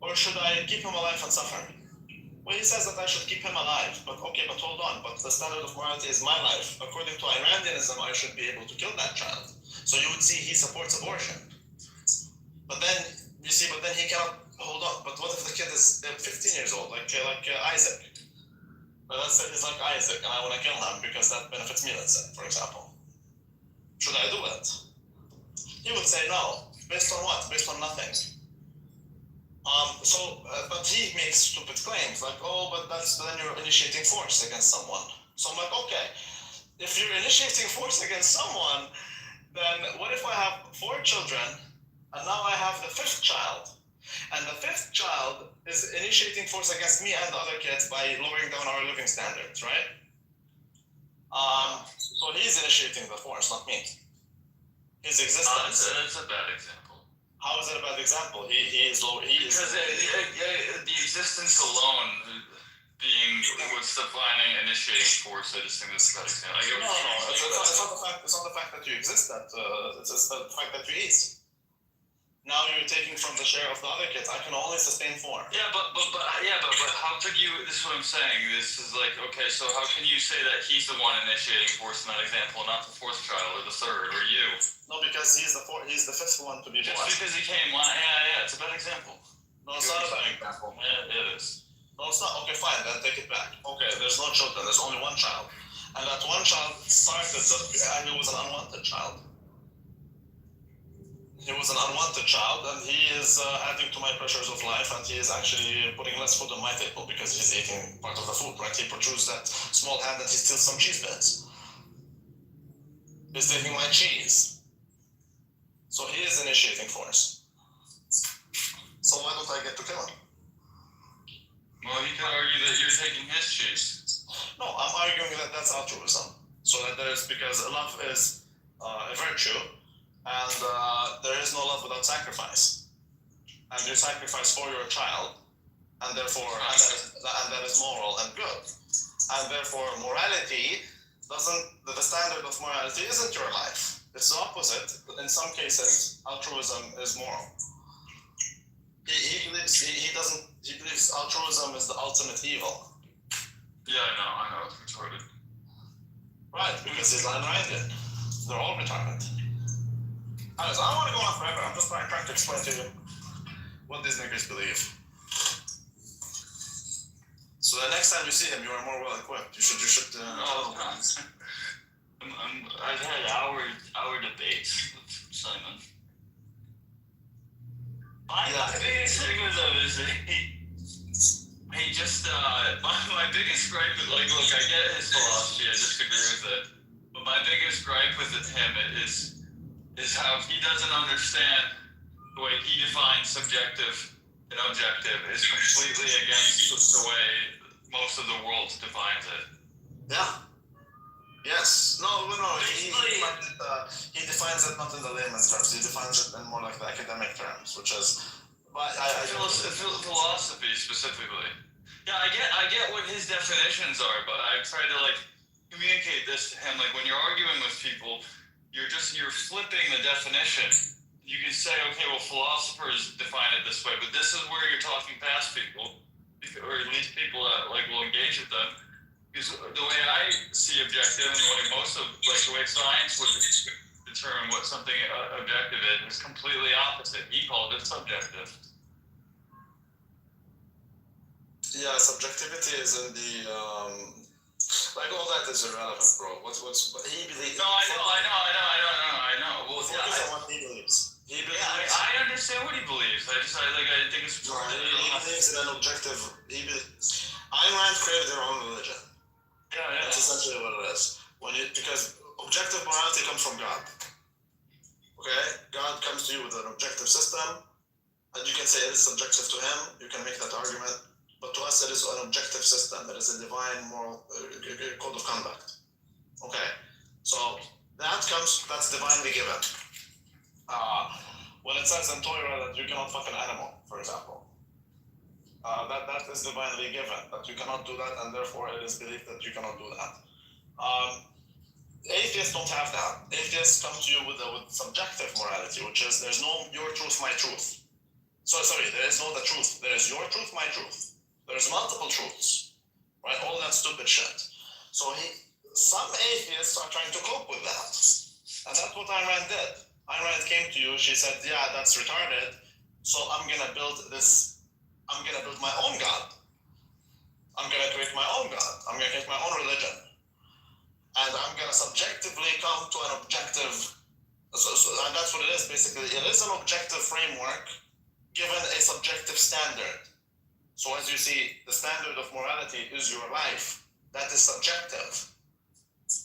or should I keep him alive and suffer? Well, he says that I should keep him alive, but okay, but hold on, but the standard of morality is my life. According to Ayn Randianism, I should be able to kill that child. So you would see he supports abortion. But then, you see, he cannot. Hold on, but what if the kid is 15 years old, like Isaac? But let's say he's like Isaac, and I want to kill him because that benefits me, let's say, for example. Should I do it? He would say no. Based on what? Based on nothing. But he makes stupid claims, like, oh, but then you're initiating force against someone. So I'm like, okay, if you're initiating force against someone, then what if I have 4 children, and now I have the 5th child? And the 5th child is initiating force against me and the other kids by lowering down our living standards, right? So he's initiating the force, not me. His existence. That's a bad example. How is it a bad example? Because the existence alone being what's defining initiating force, I just think that's a bad example. It's not the fact that you exist. It's the fact that you eat. Now you're taking from the share of the other kids. I can only sustain 4. Yeah, but how could you? This is what I'm saying. This is like, okay, so how can you say that he's the one initiating force in that example, not the 4th child or the 3rd or you? No, because he's the 5th one to be born. Just because he came, yeah, it's a bad example. No, it's not a bad example. Yeah, it is. No, it's not. Okay, fine, then take it back. Okay, there's no children. There's only 1 child, and that 1 child started. And he was an unwanted child. He was an unwanted child, and he is adding to my pressures of life, and he is actually putting less food on my table because he's eating part of the food, right? He protrudes that small hand and he steals some cheese bits. He's taking my cheese. So he is initiating force. So why don't I get to kill him? Well, you could argue that you're taking his cheese. No, I'm arguing that that's altruism. So that because love is a virtue, and there is no love without sacrifice. And you sacrifice for your child, and therefore, and that is moral and good. And therefore, morality the standard of morality isn't your life. It's the opposite. In some cases, altruism is moral. He believes altruism is the ultimate evil. Yeah, I know, it's retarded. Right, because he's Ayn Randian. They're all retarded. Anyways, I don't want to go on forever. I'm just trying to explain to you what these niggers believe. So the next time you see him, you are more well equipped. You should. I've had hour debates with Simon. My biggest thing was he just my biggest gripe with look, I get his philosophy, I disagree with it, but my biggest gripe with him is how he doesn't understand the way he defines subjective and objective is completely against the way most of the world defines it. Yeah. Yes. No. He defines it not in the layman's terms. He defines it in more like the academic terms, which is. But philosophy specifically. Yeah, I get what his definitions are, but I try to like communicate this to him. Like when you're arguing with people, you're flipping the definition. You can say, okay, well, philosophers define it this way, but this is where you're talking past people, or at least people that like will engage with them. Because the way I see objective, and the way most of like the way science would determine what something objective is completely opposite. He called it subjective. Yeah, subjectivity is in the like all that is irrelevant, bro. What's he believes? No, I know. Well, focus on what he believes. He believes. Yeah, I understand what he believes. I think it's. He believes in an objective. Ayn Rand created her own religion. Yeah. That's essentially what it is. Because objective morality comes from God. Okay, God comes to you with an objective system, and you can say it is subjective to him. You can make that argument. But to us, it is an objective system. It is a divine moral code of conduct. Okay, so that's divinely given. When it says in Torah that you cannot fuck an animal, for example, that is divinely given. That you cannot do that, and therefore it is believed that you cannot do that. Atheists don't have that. Atheists come to you with subjective morality, which is there's no your truth, my truth. There is no the truth. There is your truth, my truth. There's multiple truths, right? All that stupid shit. So some atheists are trying to cope with that. And that's what Ayn Rand did. Ayn Rand came to you, she said, yeah, that's retarded. So I'm gonna build my own God. I'm gonna create my own God. I'm gonna create my own religion. And I'm gonna subjectively come to an objective, and that's what it is basically. It is an objective framework given a subjective standard. So as you see, the standard of morality is your life. That is subjective.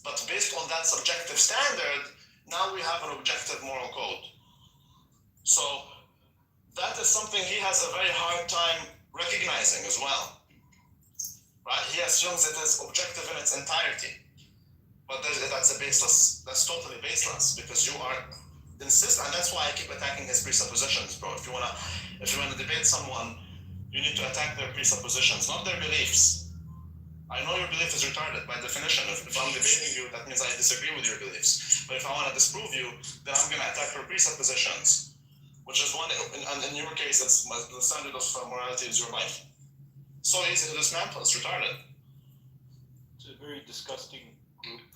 But based on that subjective standard, now we have an objective moral code. So that is something he has a very hard time recognizing as well. Right? He assumes it is objective in its entirety. But that's totally baseless, because you are and that's why I keep attacking his presuppositions, bro. If you wanna debate someone, you need to attack their presuppositions, not their beliefs. I know your belief is retarded by definition. If I'm debating you, that means I disagree with your beliefs. But if I want to disprove you, then I'm going to attack your presuppositions, which is one. And in your case, it's the standard of morality is your life. So easy to dismantle. It's retarded. It's a very disgusting group,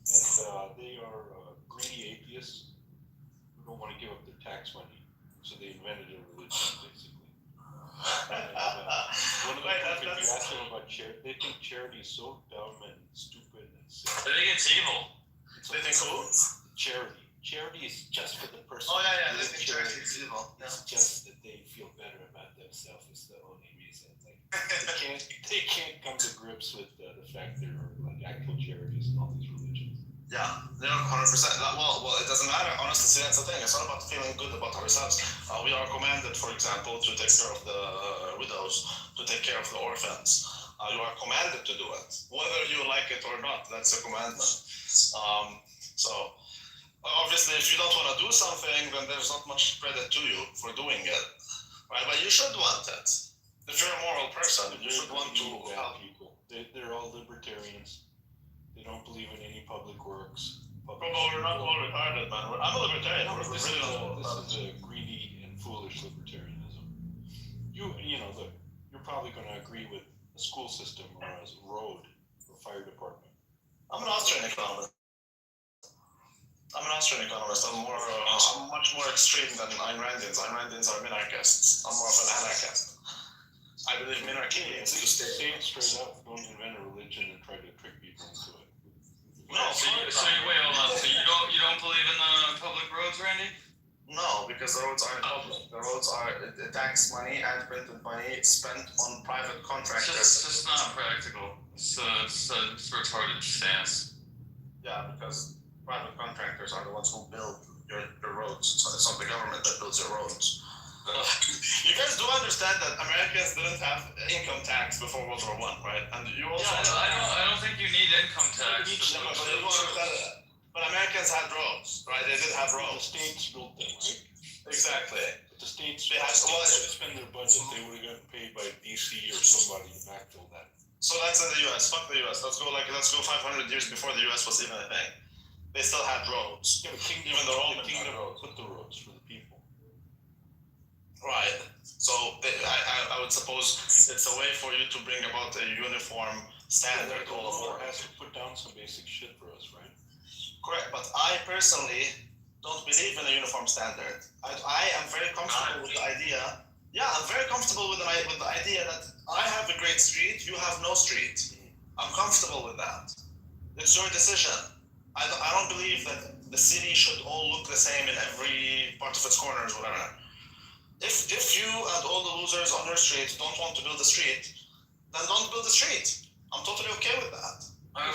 and they are greedy atheists who don't want to give up their tax money, so they invented a religion, basically. One of the if you ask them about charity, they think charity is so dumb and stupid and sick. They think it's evil. They think who? Charity. Charity is just for the person. Oh yeah, they think charity is evil. It's just that they feel better about themselves. It's the only reason. Like they can't come to grips with the fact there are like actual charities and all these religions. Yeah, they're 100%. Well, it doesn't matter. Honestly, see, that's the thing. It's not about feeling good about ourselves. We are commanded, for example, to take care of the widows, to take care of the orphans. You are commanded to do it, whether you like it or not. That's a commandment. So, obviously, if you don't want to do something, then there's not much credit to you for doing it, right? But you should want it. If you're a moral person, you should want to help people. They're all libertarians. They don't believe in any public works. But we're not all retarded, man. I'm a libertarian. This is a greedy and foolish libertarianism. You know, look, you're probably going to agree with a school system or a road or fire department. I'm an Austrian economist. I'm much more extreme than Ayn Randians. Ayn Randians are minarchists. I'm more of an anarchist. I believe minarchy means to stay. Say it straight up. Don't invent a religion and try to trick people into it. No, wait, hold on. So you don't believe in the public roads, Randy? No, because the roads aren't public. The roads are tax money and printed money spent on private contractors. It's just not practical. It's a retarded stance. Yeah, because private contractors are the ones who build your roads. So it's not the government that builds your roads. You guys do understand that Americans didn't have income tax before World War One, right? And you also I don't think you need income tax. No, but you understand that. But Americans had roads, right? They did have The roads. states built them, right? Exactly. But the states They had to spend their budget, they would have gotten paid by DC or somebody to backfill that. So that's in the US. Fuck the US. Let's go 500 years before the US was even a thing. They still had roads. Yeah, but Kingdom, Even the Roman the Kingdom had roads. put the roads for the people. Right. So I would suppose it's a way for you to bring about a uniform standard The all over. ruler has to put down some basic shit for us, right? Correct, but I personally don't believe in a uniform standard. I am very comfortable with the idea. Yeah, I'm very comfortable with the idea that I have a great street, you have no street. I'm comfortable with that. It's your decision. I don't believe that the city should all look the same in every part of its corners, whatever. If you and all the losers on your street don't want to build a street, then don't build a street. I'm totally okay with that.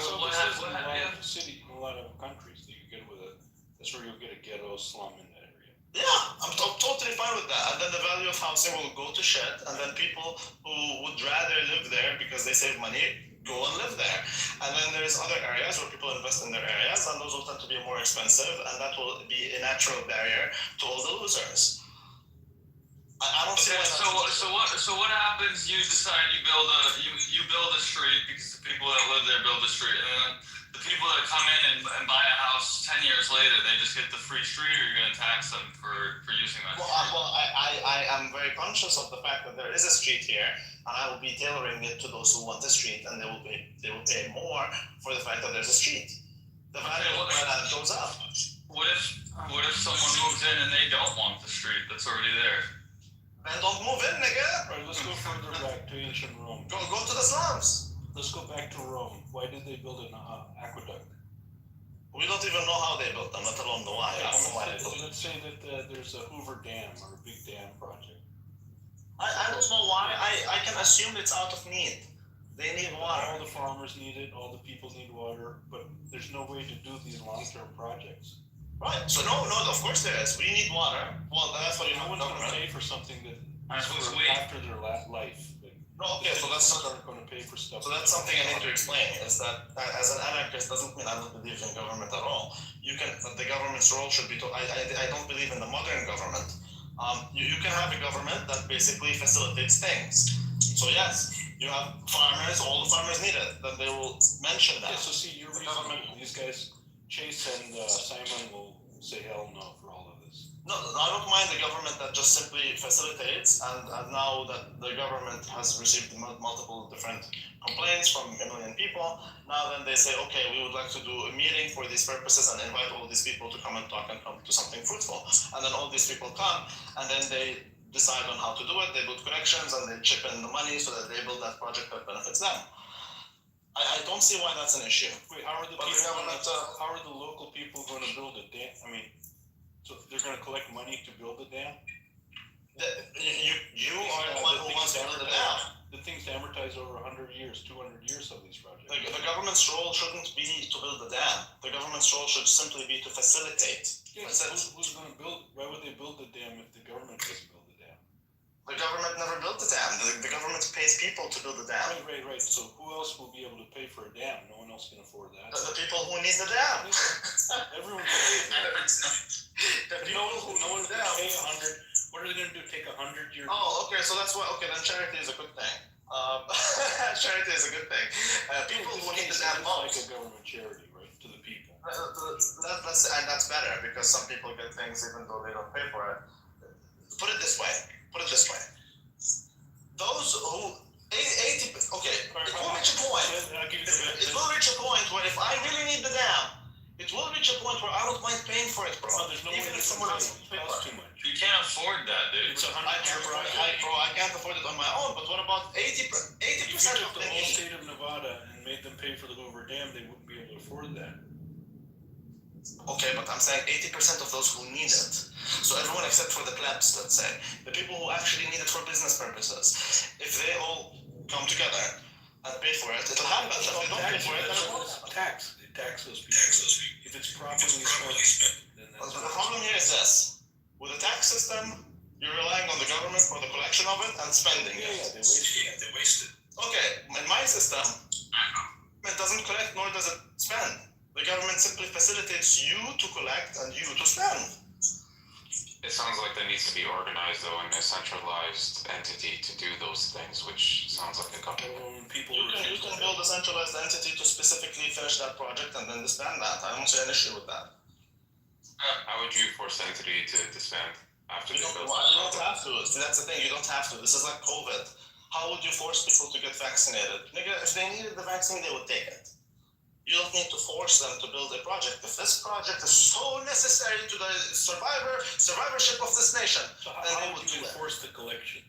So this is in a lot of cities, in a lot of countries that you get with it. That's where you'll get a ghetto slum in that area. Yeah, I'm totally fine with that. And then the value of housing will go to shit, and then people who would rather live there because they save money go and live there. And then there's other areas where people invest in their areas, and those will tend to be more expensive, and that will be a natural barrier to all the losers. I don't see Okay, why so what happens? You decide you build a street because the people that live there build a street, and then the people that come in and buy a house 10 years later, they just get the free street, or you're gonna tax them for using that street? I am very conscious of the fact that there is a street here, and I will be tailoring it to those who want the street, and they will pay more for the fact that there's a street. The value of my land goes up. What if someone moves in and they don't want the street that's already there? Then don't move in, nigga. Alright, let's go further back to ancient Rome. Go to the slums. Let's go back to Rome. Why did they build an aqueduct? We don't even know how they built them, let alone the why. I don't know why they built them. Let's say that there's a Hoover Dam or a big dam project. I don't know why. I can assume it's out of need. They need water. All the farmers need it, all the people need water, but there's no way to do these long-term projects. Right. So no, of course there is. We need water. Well, that's what you No have one's going to government. pay for something that Who's for we? after their life. Like, No, okay, so that's aren't going to pay for stuff. So that's something I need to explain, is that as an anarchist doesn't mean I don't believe in government at all. The government's role should be to, I don't believe in the modern government. You can have a government that basically facilitates things. So yes, you have farmers, all the farmers need it, then they will mention that. Yeah, so see, your reason, these guys, Chase and Simon will say hell no for all of this. No, I don't mind the government that just simply facilitates, and now that the government has received multiple different complaints from a million people, now then they say, okay, we would like to do a meeting for these purposes and invite all these people to come and talk and come to something fruitful. And then all these people come, and then they decide on how to do it, they build connections, and they chip in the money so that they build that project that benefits them. I don't see why that's an issue. Wait, how are the how are the local people going to build a dam? I mean, so they're going to collect money to build the dam? You are the one who wants to build the dam. The thing's amortized over 100 years, 200 years of these projects. The government's role shouldn't be to build the dam. The government's role should simply be to facilitate. Yes, who's going to build? Why would they build the dam if the government doesn't build the dam? The government never built the dam. The government pays people to build the dam. Right. So who else will be able to pay for a dam? No one else can afford that. The people who need the dam. Everyone can pay for it. No one can pay 100. What are they going to do? Take 100 years? Oh, okay. So that's why. Okay, then charity is a good thing. Charity is a good thing. People who need the dam most. Like a government charity, right, to the people. And that's better because some people get things even though they don't pay for it. Put it this way. Those who 80. Okay, it will reach a point. It will reach a point where if I really need the dam, it will reach a point where I don't mind paying for it, bro. There's no Even way if someone else it costs too much. You can't afford that, dude. It's 100 I can't afford it on my own. But what about 80% If you took of the the whole need? state of Nevada and made them pay for the Hoover Dam, they wouldn't be able to afford that. Okay, but I'm saying 80% of those who need it. So everyone except for the plebs, let's say. The people who actually need it for business purposes. If they all come together and pay for it, it'll happen. If they don't pay for it, then it won't happen. They tax those people. If it's properly spent, then that's The problem here is this. With the tax system, You're relying on the government for the collection of it and spending it. Yeah, they waste it. Okay, in my system, it doesn't collect nor does it spend. The government simply facilitates you to collect and you to spend. It sounds like there needs to be organized though in a centralized entity to do those things, which sounds like a company. You can build a centralized entity to specifically finish that project and then disband that. I don't see an issue with that. How would you force the entity to disband after they build? You don't have to. See, that's the thing. You don't have to. This is like COVID. How would you force people to get vaccinated? Nigga, if they needed the vaccine, they would take it. You don't need to force them to build a project. If this project is so necessary to the survivorship of this nation, so then they would do it. Enforce the collection.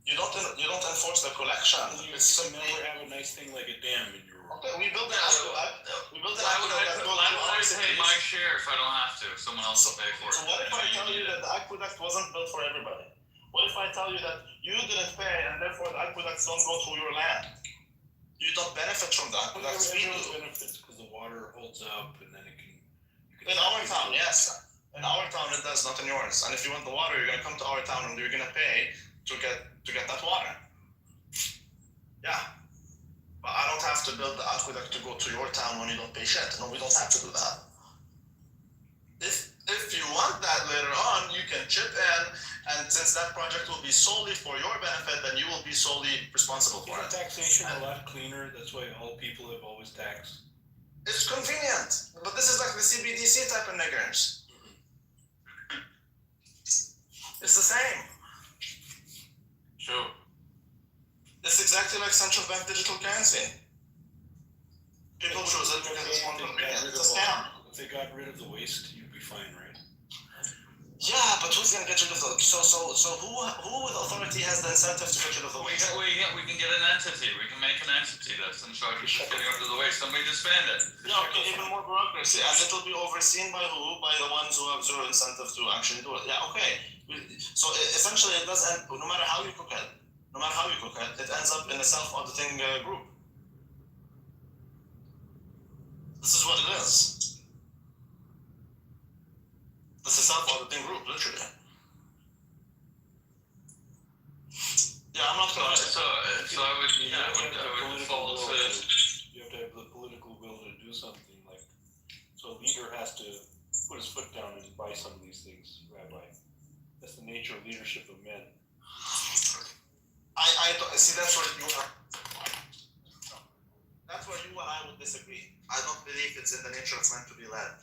You don't enforce the collection. You never have a nice thing like a dam in your. Okay, we built an aqueduct. Why would I pay my share if I don't have to? Someone else will pay for it. So what if I tell you that the aqueduct wasn't built for everybody? What if I tell you that you didn't pay and therefore the aqueducts don't go through your land? You don't benefit from the aqueducts. Everyone benefits because the water holds up and then it can. In our town, yes. In our town it does, not in yours. And if you want the water, you're gonna come to our town and you're gonna pay to get that water. Yeah. But I don't have to build the aqueduct to go to your town when you don't pay shit. No, we don't have to do that. If you want that later on, you can chip in, and since that project will be solely for your benefit, then you will be solely responsible for it. Taxation a lot cleaner. That's why all people have always taxed. It's convenient, but this is like the CBDC type of niggers. It's the same. Sure. It's exactly like central bank digital currency. People choose it because it's more convenient. It's a scam. If they got rid of the waste, you'd be fine, right? Yeah, but who's gonna get rid of the so who with authority has the incentive to get rid of the waste? We can get an entity. We can make an entity that's in charge of getting rid of the waste. Somebody disband it. Yeah, okay, even more bureaucracy, as it will be overseen by who? By the ones who have zero incentive to actually do it. Yeah, okay. So essentially, it does end. No matter how you cook it, it ends up in a self-auditing group. This is what it is. It's a self-auditing group, literally. Yeah, I'm not gonna. So I would default to. You have to have the political will to do something like. So a leader has to put his foot down and buy some of these things, Rabbi. That's the nature of leadership of men. I don't see. That's where you are. That's where you and I would disagree. I don't believe it's in the nature of man to be led.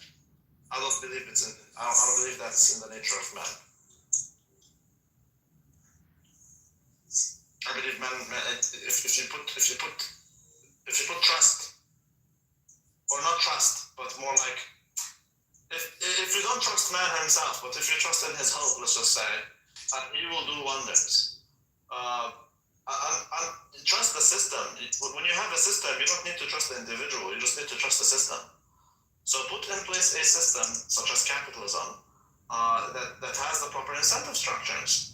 I don't believe I don't believe that's in the nature of man. I believe man if you put trust, or not trust, but more like if you don't trust man himself, but if you trust in his hope, let's just say, he will do wonders. Trust the system. When you have a system, you don't need to trust the individual. You just need to trust the system. So put in place a system such as capitalism that has the proper incentive structures,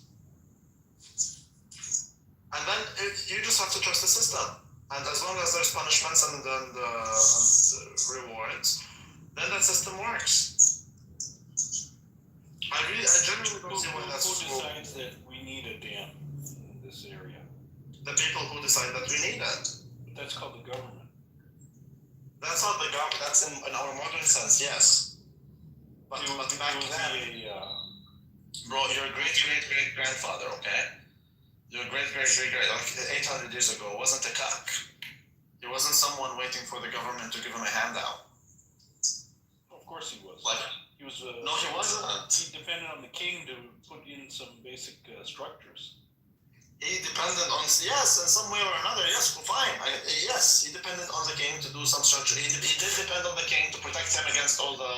and then you just have to trust the system. And as long as there's punishments and rewards, then that system works. I generally don't see why that's who decides that we need a dam in this area? The people who decide that we need it. But that's called the government. That's not the government. That's in our modern sense, yes. But back then, bro, your great grandfather, okay? Your great, like 800 years ago, wasn't a cuck. He wasn't someone waiting for the government to give him a handout. Of course he was. Like, he was. No, he wasn't. He depended on the king to put in some basic structures. He depended on, yes, in some way or another, yes, fine. Yes, he depended on the king to do some structure. He did depend on the king to protect him against all the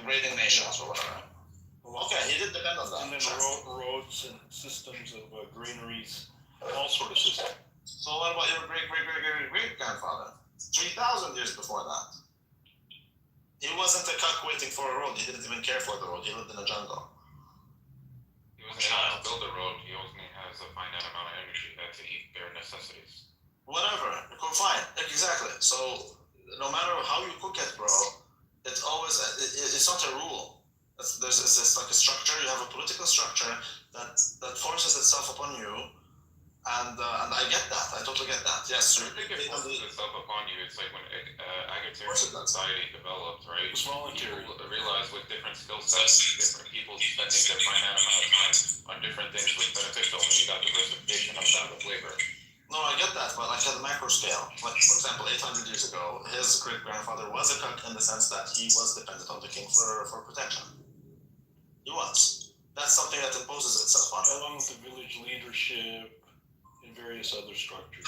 raiding nations or whatever. Okay, he did depend on that. And then roads and systems of granaries, all sort of systems. So what about your great grandfather? 3,000 years before that. He wasn't a cuck waiting for a road. He didn't even care for the road. He lived in a jungle. He wasn't able to build a road. He only has a finite amount of energy to eat bare necessities. Whatever. Fine. Exactly. So no matter how you cook it, bro, it's always it's not a rule. It's like a structure. You have a political structure that forces itself upon you, and I get that. I totally get that. Yes. I think it forces itself upon you. It's like when egalitarian society developed, right? It's voluntary. People realize with different skill sets, different people spending their finite amount of time on different things was beneficial, and you got diversification of that with labor. No, I get that, but like at the macro scale, like for example, 800 years ago, his great-grandfather was a cook in the sense that he was dependent on the king for protection. He was. That's something that imposes itself on him. Along with the village leadership and various other structures.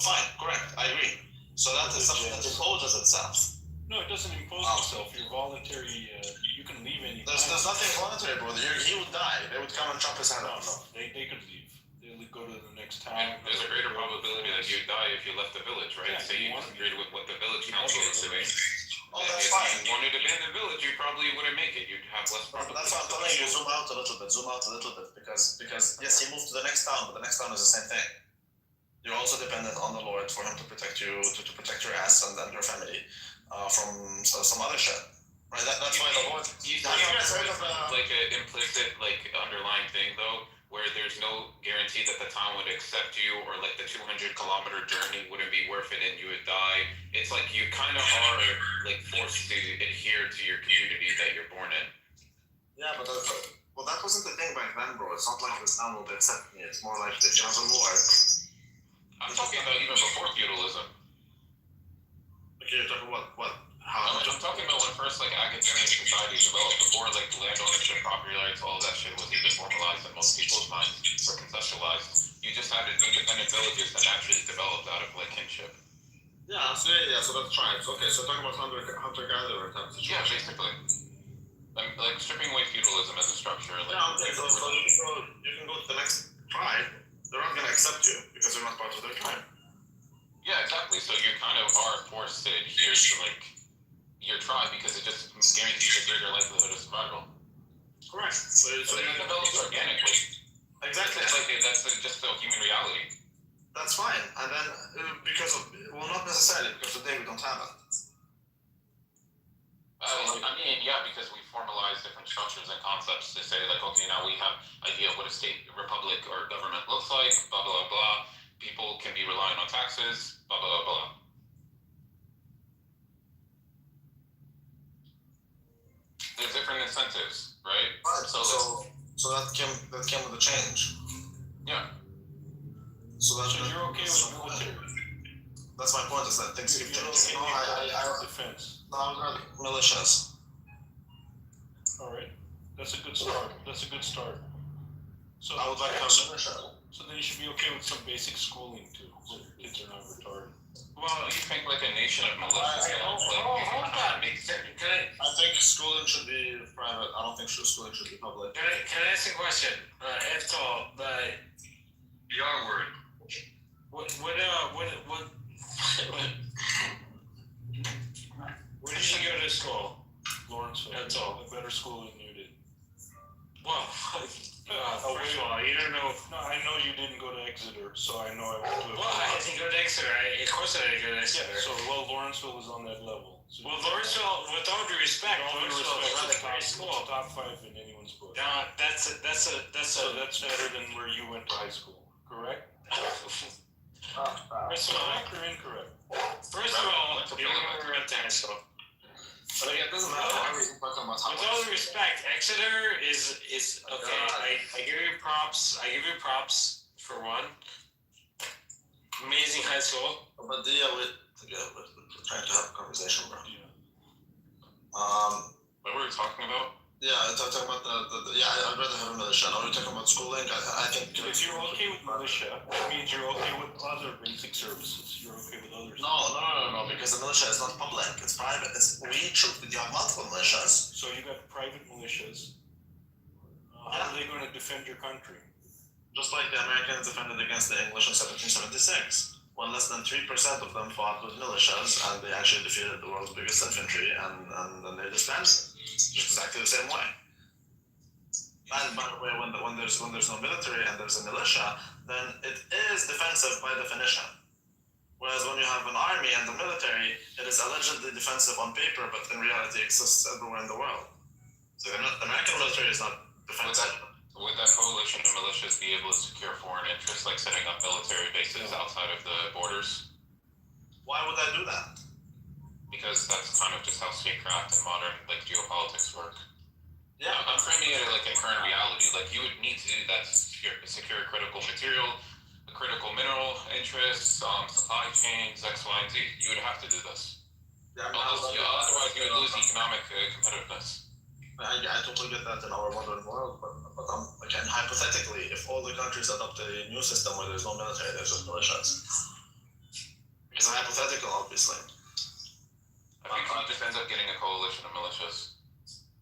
Fine, correct, I agree. So that is something that imposes itself. No, it doesn't impose itself. You're voluntary. You can leave any. There's nothing voluntary, brother. He would die. They would come and chop his head off. No, they could leave. They'll go to the next town. And there's a greater probability that you'd die if you left the village, right? Yeah, Say you disagreed with what the village council is doing. Oh, that's if fine. you wanted to ban the village, you probably wouldn't make it. You'd have less probability. That's why I'm telling you, zoom out a little bit, because yes, he moved to the next town, but the next town is the same thing. You're also dependent on the Lord for him to protect you, to protect your ass and your family from some other shit. Right? That's why the Lord. You guys heard of like an implicit, like underlying thing though, where there's no guarantee that the town would accept you, or like the 200-kilometer journey wouldn't be worth it and you would die. It's like you kind of are like forced to adhere to your community that you're born in. Yeah, but that wasn't the thing back then, bro. It's not like this town will accept me. It's more like that you have a Lord. I'm talking about even before feudalism. Okay, you're talking about what? I'm talking about when first like agrarian society developed, before like land ownership, property rights, all of that shit was even formalized in most people's minds or conceptualized. You just had independent villages that naturally developed out of like kinship. Yeah, so that's tribes. Okay, so talking about hunter-gatherer type situation. Yeah, basically. Like stripping away feudalism as a structure. Like, yeah, okay, so you can go to the next tribe. They're not gonna accept you because you're not part of their tribe. Yeah, exactly. So you kind of are forced to adhere to like your tribe because it just guarantees a greater likelihood of survival. Correct. So it develops organically. Exactly. It's like that's just the human reality. That's fine. And then not necessarily because today we don't have it. I mean, yeah, because we formalize different structures and concepts to say like, okay, now we have idea of what a state, republic, or government looks like. Blah blah blah. People can be relying on taxes. Blah blah blah. There's different incentives, right? So that came with the change. Yeah. So you're okay with military? That's my point. Is that things keep changing? I defense. No, I would rather militias. All right, that's a good start. So I would like to have militia. So then you should be okay with some basic schooling too, so your kids are not retarded. Well, you think like a nation of militias. Hold on. I think schooling should be private. I don't think schooling should be public. Can I ask a question? After all, the R word. What where did you go to school? Lawrenceville. That's all. A better school than you did. Well, first of all, you don't know. No, I know you didn't go to Exeter, so I know I went to. Well, I didn't go to Exeter. Of course I didn't go to Exeter. Yeah, so Lawrenceville was on that level. So Lawrenceville, with all due respect, Lawrenceville is a great school. Top 5 in anyone's book. That's better than where you went to high school, correct? First of all, correct or incorrect? First of all, you never went to high school. But again, it doesn't matter. Why are we talking about how with all due respect, Exeter is okay. I give you props. For one. Amazing high school. But we're trying to have a conversation, bro. Yeah. What were we talking about? Yeah, I'm talking about I'd rather have a militia. Now we're talking about schooling. I think if you're okay with militia, that means you're okay with other basic services. You're okay with others. No, because the militia is not public. It's private. You have multiple militias. So you got private militias. How are they going to defend your country? Just like the Americans defended against the English in 1776. When less than 3% of them fought with militias, and they actually defeated the world's biggest infantry, and then they disbanded it. Exactly the same way. And by the way, when there's no military and there's a militia, then it is defensive by definition. Whereas when you have an army and the military, it is allegedly defensive on paper, but in reality exists everywhere in the world. So the American military is not defensive. Would that coalition of militias be able to secure foreign interests, like setting up military bases outside of the borders? Why would I do that? Because that's kind of just how statecraft and modern like geopolitics work. Yeah, I'm framing it like in current reality. Like you would need to do that to secure critical material, critical mineral interests, supply chains, X, Y, and Z. You would have to do this. Yeah, otherwise, you would lose economic competitiveness. I totally get that in our modern world, but again, hypothetically, if all the countries adopt a new system where there's no military, there's just militias. It's hypothetical, obviously. I think you just ends up getting a coalition of militias.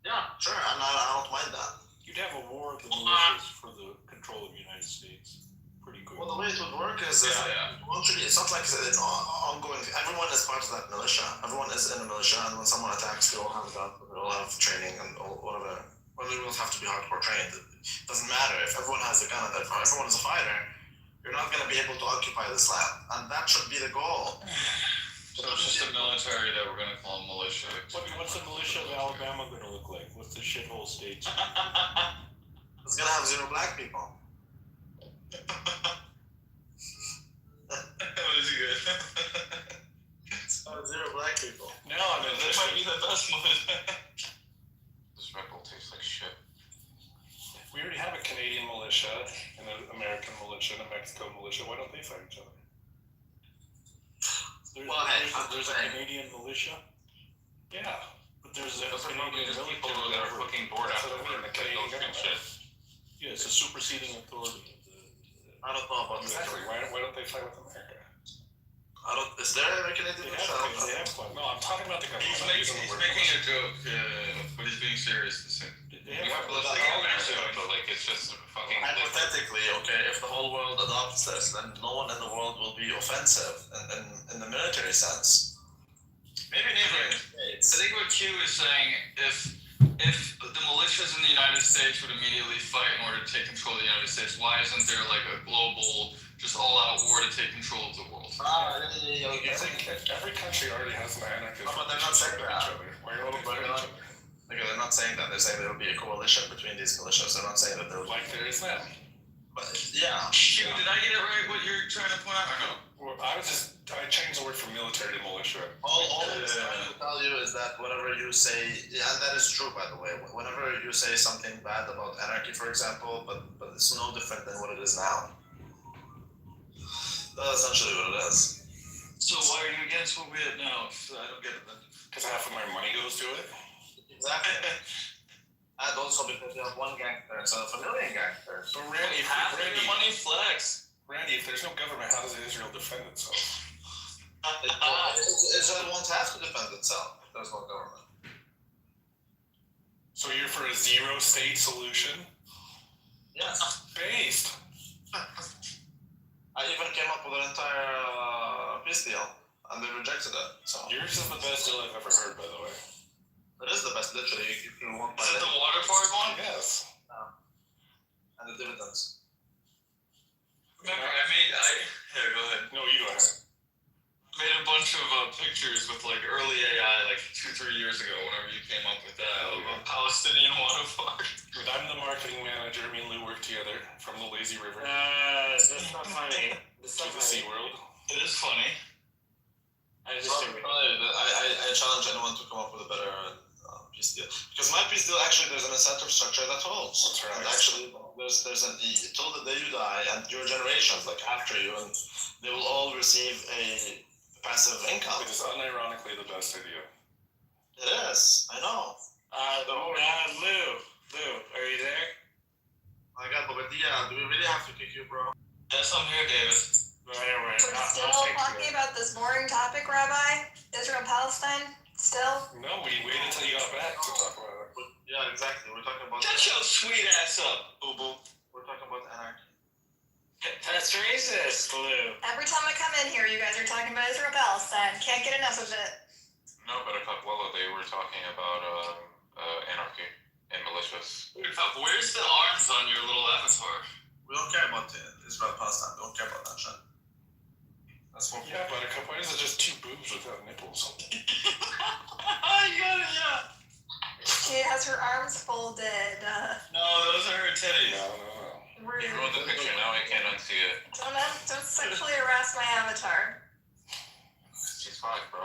Yeah, sure, and I don't mind that. You'd have a war of the militias for the control of the United States. Pretty good. Well, the way it would work is, it's not like an ongoing. Everyone is part of that militia. Everyone is in a militia, and when someone attacks, they all have guns, they all have training, and whatever. Well, they don't have to be hardcore trained. It doesn't matter if everyone has a gun. If everyone is a fighter, you're not going to be able to occupy this land, and that should be the goal. So it's just a military that we're going to call militia. What's the militia of Alabama going to look like? What's the shithole state? It's going to have 0 black people. That was good. 0 black people. No, I mean, that might be the best one. This Red Bull tastes like shit. We already have a Canadian militia, and an American militia, and a Mexico militia. Why don't they fight each other? There's a Canadian militia? Yeah. But there's a Canadian military people that are fucking bored after the Canadian government. shit. Yeah, it's a superseding authority of the I don't know about Exactly. Why don't they fight with America? Is there a Canadian militia? They have fought. No, I'm talking about the government. He's making a joke, but he's being serious. You have America, but like it's just fucking. Hypothetically, okay, if the whole world adopts this, then no one in the world will be offensive in the military sense. Maybe neither. I think what Q is saying, if the militias in the United States would immediately fight in order to take control of the United States, why isn't there like a global, just all-out war to take control of the world? I think every country already has an anarchist. But they're not saying that. Why are they fighting each other? They're not saying that. They're saying there will be a coalition between these militias. They're not saying that there will like there is now. But yeah. Q, did I get it right? What you're trying to point out, or no? Well, I changed the word from military to militia. All I'm trying to tell you is that whatever you say, and that is true, by the way. Whenever you say something bad about anarchy, for example, but it's no different than what it is now. That's essentially what it is. So why are you against what we have now? I don't get it then. Because half of my money goes to it. Exactly. And also because you have one gangster instead of a million gangsters. But Randy, your money flex. Randy, if there's no government, how does Israel defend itself? Israel won't have to defend itself if there's no government. So you're for a 0-state solution? Yes. Based. I even came up with an entire peace deal, and they rejected it. So yours is the best deal I've ever heard, by the way. It is the best, literally. If you want Is it the water park one? Yes. And the dividends. Remember, go ahead. No, you go ahead. Made a bunch of pictures with like early AI, like 2-3 years ago, whenever you came up with that, of a Palestinian water park. But I'm the marketing manager. Me and Lou work together from the Lazy River That's not funny. That's to not the funny. SeaWorld. It is funny. I challenge anyone to come up with a better peace deal. Because my peace deal, actually, there's an incentive structure that holds. That's right. And actually, there's an till the day you die, and your generations, like after you, and they will all receive a passive income. It is unironically the best idea. It is. I know. Lou, are you there? I got Bobadilla. Do we really have to kick you, bro? Yes, I'm here, David. Right. We're still talking about this boring topic, Rabbi? Israel-Palestine? Still? No, we waited until you got back to talk about it. Yeah, exactly. We're talking about. Shut your sweet ass up, boo boo. We're talking about anarchy. That's racist, Lou. Every time I come in here, you guys are talking about Israel-Palestine. Can't get enough of it. No, but a Capuelo, they were talking about anarchy and militias. Where's the arms on your little avatar? We don't care about Israel Palestine. We don't care about that shit. That's what. Yeah, but a couple is just 2 boobs without nipples. I got it, yeah. She has her arms folded. No, those are her titties. No. Rude. You ruined the picture, now I can't unsee it. Don't sexually harass my avatar. She's 5, bro.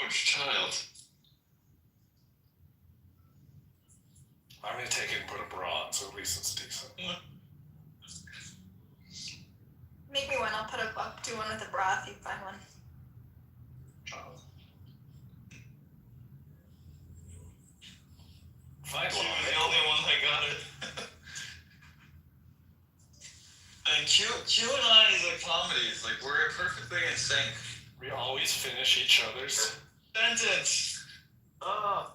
Which child? I'm gonna take it and put a bra on, so at least it's decent. Make me one. I'll do one with a bra if you find one. Child. She was the only one that got it. And Q and I is a comedy. It's like we're perfectly in sync. We always finish each other's sentence. Oh.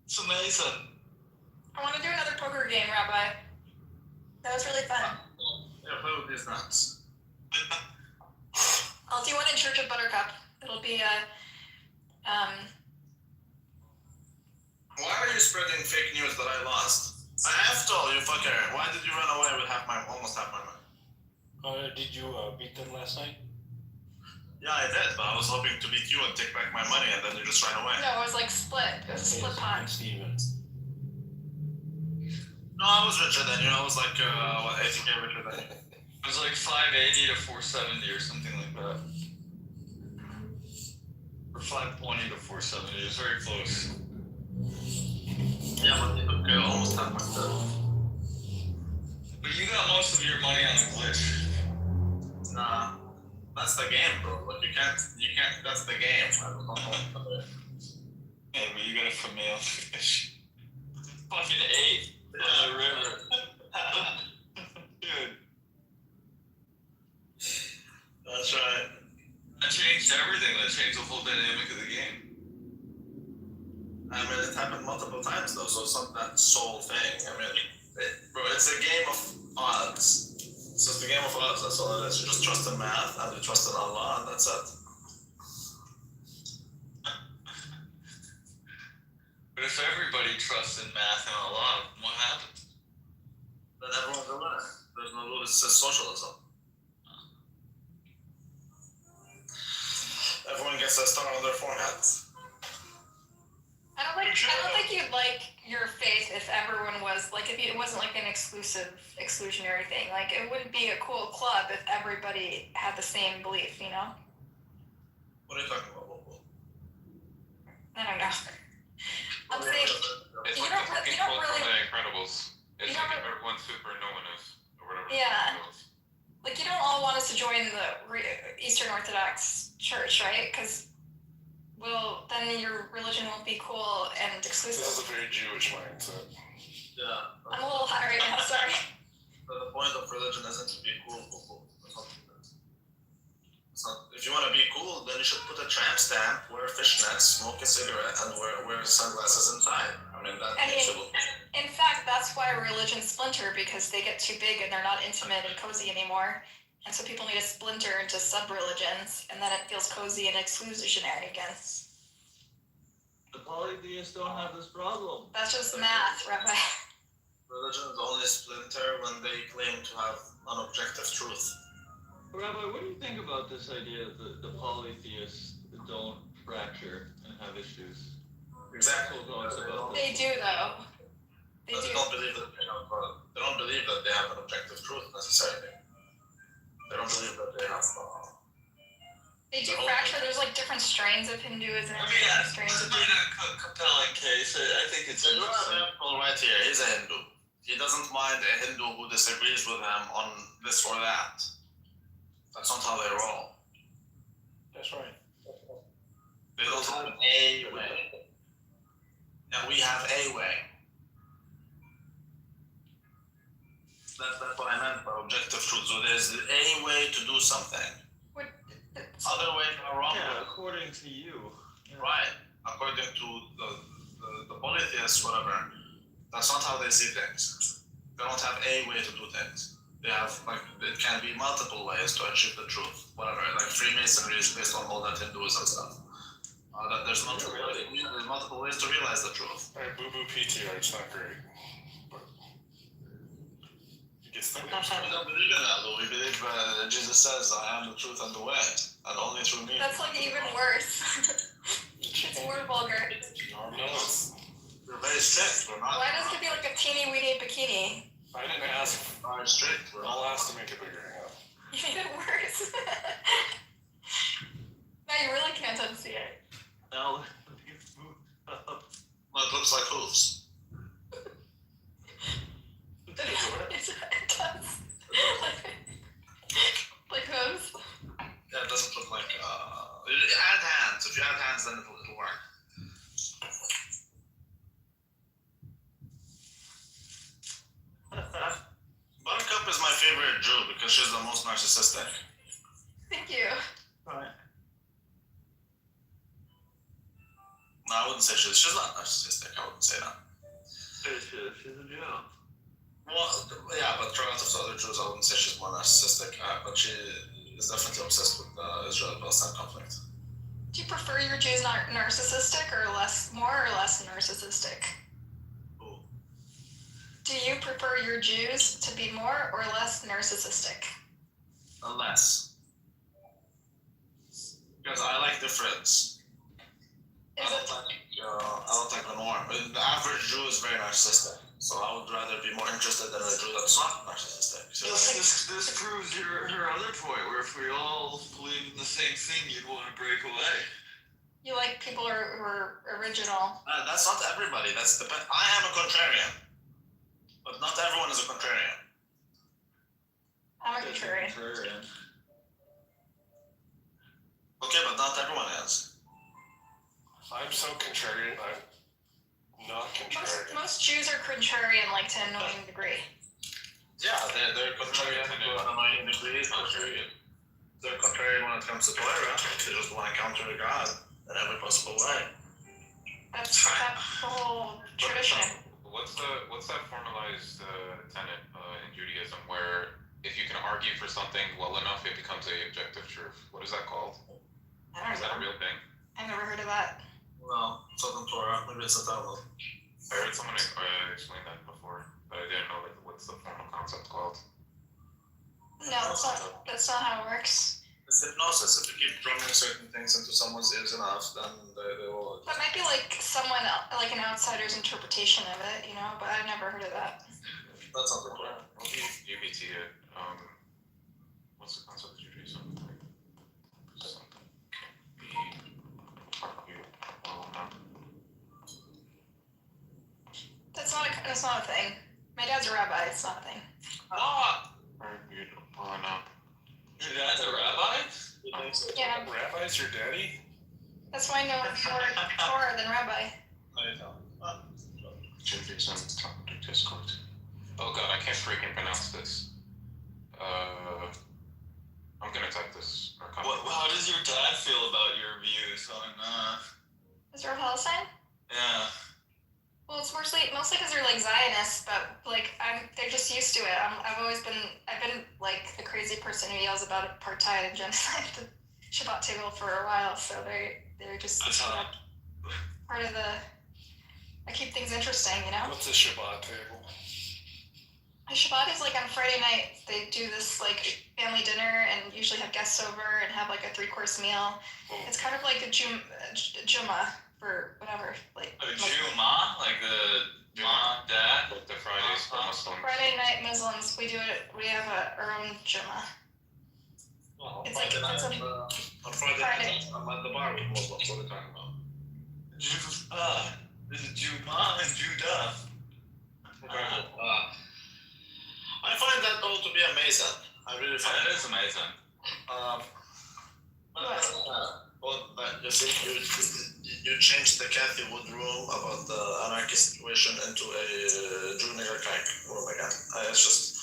It's amazing. I want to do another poker game, Rabbi. That was really fun. Yeah, play with these nuts. I'll do one in Church of Buttercup. It'll be Why are you spreading fake news that I lost? I have told you, fucker. Why did you run away with almost half my money? Did you beat them last night? Yeah, I did, but I was hoping to beat you and take back my money, and then you just ran away. no, it was like split. It was a split pot. Steven. No, I was richer than you. I was like, 80K richer than you. It was like 580 to 470 or something like that. Or 520 to 470. It was very close. Yeah, but you took almost half my stuff. But you got most of your money on the glitch. Nah, that's the game, bro. Like you can't. That's the game. I don't know. Yeah, but you got a familial fish. Fucking 8 on the river. Dude. That's right. That changed everything. That changed the whole dynamic of the game. I mean, it happened multiple times though, so it's not that sole thing. I mean, bro, it's a game of odds. It's just a game of odds. That's all it is. You just trust in math and you trust in Allah, and that's it. But if everybody trusts in math and Allah, what happens? Then everyone's a winner. There's no rule. It's just socialism. Everyone gets a star on their forehead. I don't think you'd like your faith if everyone was like if it wasn't like an exclusionary thing. Like it wouldn't be a cool club if everybody had the same belief, you know? What are you talking about? I don't know. I'm saying It's you like don't the fucking you don't quote from really The Incredibles. It's you like don't- if everyone's super, no one is. Or whatever. Yeah. Like you don't all want us to join the Eastern Orthodox Church, right? Because well, then your religion won't be cool and This is exclusive. a very Jewish mindset. Yeah. I'm a little high right now. Sorry. But the point of religion isn't to be cool. If you want to be cool, then you should put a tramp stamp, wear fishnets, smoke a cigarette, and wear sunglasses inside. I mean, that makes you look. In fact, that's why religions splinter because they get too big and they're not intimate and cozy anymore. And so people need to splinter into sub-religions, and then it feels cozy and exclusionary again. The polytheists don't have this problem. That's just math, Rabbi. Religions only splinter when they claim to have an objective truth. Rabbi, what do you think about this idea that the polytheists don't fracture and have issues? Exactly. They do, though. They don't believe that they don't believe that they have an objective truth necessarily. They don't believe that they have. They do fracture. There's like different strains of Hinduism. I mean, different strains of a compelling case. I think it's You have interesting. Apple right here. He's a Hindu. He doesn't mind a Hindu who disagrees with him on this or that. That's not how they roll. That's right. They don't have a way. And we have a way. That's what I meant by objective truth. So there's a way to do something. Other ways are wrong. Yeah, according to you. Yeah. Right. According to the polytheists, whatever. That's not how they see things. They don't have a way to do things. They have, like, it can be multiple ways to achieve the truth. Whatever. Like Freemasonry is based on all that Hinduism stuff. That there's multiple ways to realize the truth. Alright, boo boo PTR, it's not great. But you gets the We don't believe in that, though. We believe Jesus says, I am the truth and the way, and only through me. That's like even worse. It's more vulgar. No, it's, We're very strict. We're not. Why does it feel like a teeny weeny bikini? I didn't ask. We're strict. We're I'll not. ask to make it bigger. Yeah. You made it worse. Now you really can't unsee it. Now, Well, it looks like hooves. It does. Like hooves. yeah, it doesn't look like. Add hands. If you add hands, then it'll work. Buttercup is my favorite Jew because she's the most narcissistic. Thank you. Right. No, I wouldn't say she's not narcissistic. I wouldn't say that. She's a Jew. Well, yeah, but relative to other Jews, I wouldn't say she's more narcissistic. But she is definitely obsessed with the Israel-Palestine conflict. Do you prefer your Jews narcissistic or more or less narcissistic? Who? Do you prefer your Jews to be more or less narcissistic? Less. Because I like difference. I don't like the norm. The average Jew is very narcissistic, so I would rather be more interested in a Jew that's not narcissistic. So This proves her other point, where if we all believe in the same thing, you'd want to break away. You like people who are original. that's not everybody. I am a contrarian, but not everyone is a contrarian. I'm a contrarian. Okay, but not everyone is. I'm so contrarian. I'm not contrarian. Most Jews are contrarian, like to an annoying degree. Yeah, they're contrarian to an annoying degree. They're contrarian when it comes to Torah. They just want to counter God in every possible way. That's the whole tradition. What's that formalized tenet in Judaism where if you can argue for something well enough, it becomes a objective truth? What is that called? I don't Is that a know. real thing? I've never heard of that. Well, it's not in Torah. Maybe it's a Talmud. I heard someone explain that before, but I didn't know what's the formal concept called. No, that's not how it works. It's hypnosis. If you keep drumming certain things into someone's ears enough, then they will. That might be like like an outsider's interpretation of it, but I've never heard of that. That's not the Torah. What do you UBT it? What's the concept of Judaism? That's not a thing. My dad's a rabbi. It's not a thing. Your dad's a rabbi? Yeah. Rabbi's your daddy? That's why I know more Torah than rabbi. Judaism topic Discord. Oh god, I can't freaking pronounce this. I'm gonna type this. How does your dad feel about your views on Israel Palestine? Yeah. Well, it's mostly because they're like Zionists, but like they're just used to it. I've been like the crazy person who yells about apartheid and genocide at the Shabbat table for a while, so they're just part of the. I keep things interesting, What's a Shabbat table? A Shabbat is like on Friday night. They do this like family dinner and usually have guests over and have like a 3-course meal. It's kind of like a Jummah for whatever. Like a Juma? Like the mom, dad? Like the Fridays for Muslims. Friday night Muslims, we do it. We have our own Jummah. Well, It's like on Friday night, I'm at the bar with Muslims. What are we talking about? There's a Juma and Judah. I find that all to be amazing. I really find That is amazing. You see, you changed the Kathy Wood room about the anarchy situation into a Jew nigger kike room again. It's just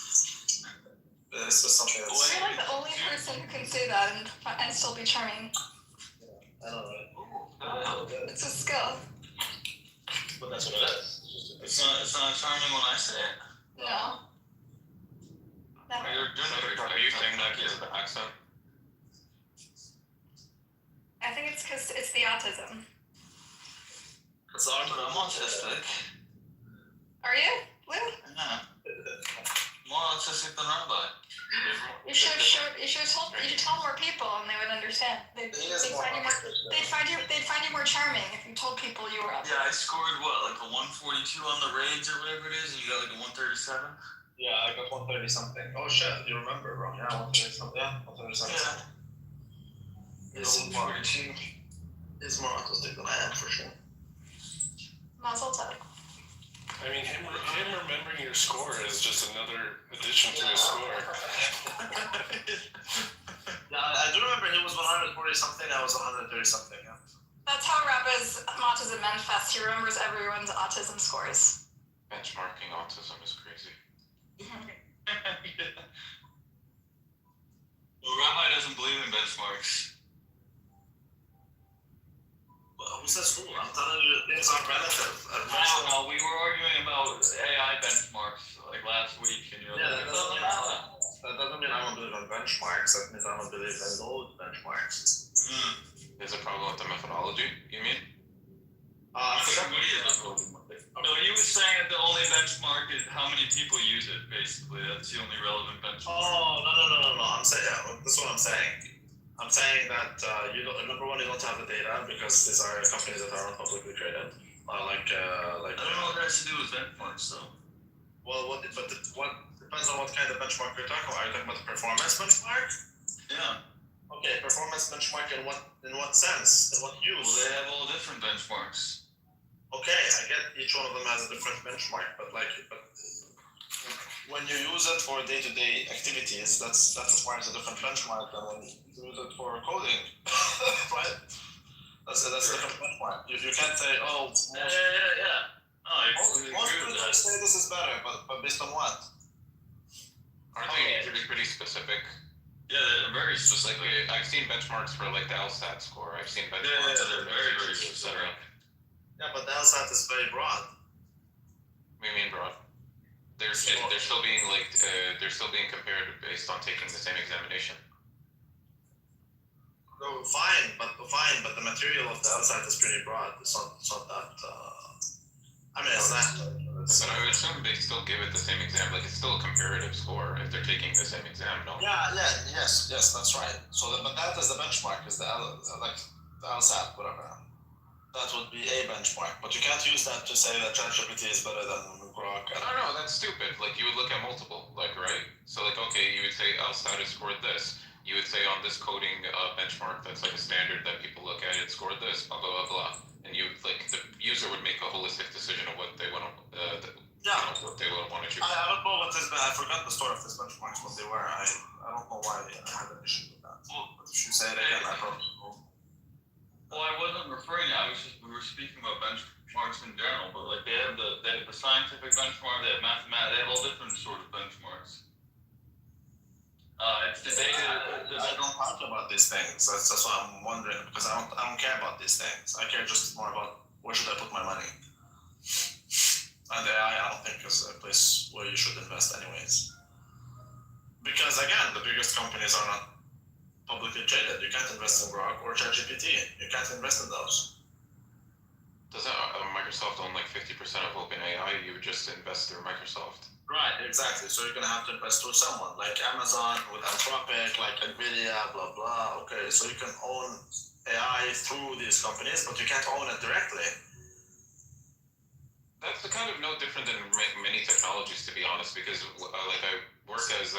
something that's. You're like the only person who can say that and still be charming. I know, right? It's a skill. But that's what it is. It's not charming when I say it. No. Never. Are you saying that because of the accent? I think it's because it's the autism. I'm autistic. Are you? Lou? Yeah. More autistic You should have showed. You should have told. You should tell more people, and they would understand. They'd find you more. They'd find you more charming if you told people you were up. Yeah, I scored what, like a 142 on the raids or whatever it is, and you got like a 137. Yeah, I got 130 something. Oh shit, you remember, bro? Yeah, 130 something. Yeah, 130 something. Yeah. It's 142. He's more autistic than I am for sure. Mazel tov. I mean, him remembering your score is just another addition to his score. Yeah, I do remember he was 140 something, I was 130 something, yeah. That's how Rappa's Autism Manifest. He remembers everyone's autism scores. Benchmarking autism is crazy. Well, Rabbi doesn't believe in benchmarks. Well, who says who? I'm telling you, things aren't relative. I don't know. We were arguing about AI benchmarks like last week, and you're yeah, like, that doesn't mean I don't believe in benchmarks. That means I don't believe in those benchmarks. There's a problem with the methodology, you mean? I forgot. No, he was saying that the only benchmark is how many people use it, basically. That's the only relevant benchmark. Oh, no. I'm saying, yeah, that's what I'm saying. I'm saying that number one, you don't have the data because these are companies that are not publicly traded. I don't know what that has to do with benchmarks, though. Well, what depends on what kind of benchmark you're talking about. Are you talking about the performance benchmark? Yeah. Okay, performance benchmark in what sense? In what use? Well, they have all different benchmarks. Okay, I get each one of them has a different benchmark, but when you use it for day-to-day activities, that's requires a different benchmark than when you use it for coding, right? That's a different benchmark. You can't say, oh, most people say this is better, but based on what? Aren't they usually pretty specific? Yeah, they're very specific. Like, I've seen benchmarks for like the LSAT score. I've seen benchmarks for they're very specific. Yeah, but the LSAT is very broad. What do you mean broad? They're still being compared based on taking the same examination. No, fine, but the material of the LSAT is pretty broad. It's not that. It's not. But I would assume they still give it the same exam. Like it's still a comparative score if they're taking the same exam. No. Yes, that's right. So, but that is the benchmark. Is the LSAT, whatever. That would be a benchmark, but you can't use that to say that ChatGPT is better than Grok. I don't know, that's stupid. Like, you would look at multiple, like, right? So, like, okay, you would say LSAT has scored this. You would say on this coding benchmark that's like a standard that people look at, it scored this, blah, blah, blah, blah. And you, like, the user would make a holistic decision of what they want to, what they would want to choose. I don't know what this, I forgot the story of this benchmarks, what they were. I don't know why I had an issue with that. But if you say it again, I probably know. Well, I wasn't referring to. We were speaking about benchmarks in general, but like they have the scientific benchmark, they have mathematics, they have all different sort of benchmarks. It's the data. I don't talk about these things. That's why I'm wondering because I don't care about these things. I care just more about where should I put my money. And AI, I don't think is a place where you should invest, anyways. Because again, the biggest companies are not publicly traded. You can't invest in Grok or ChatGPT. You can't invest in those. Doesn't Microsoft own like 50% of OpenAI? You would just invest through Microsoft. Right, exactly. So you're gonna have to invest through someone like Amazon with Anthropic, like Nvidia, blah blah. Okay, so you can own AI through these companies, but you can't own it directly. That's kind of no different than many technologies, to be honest, because like I work as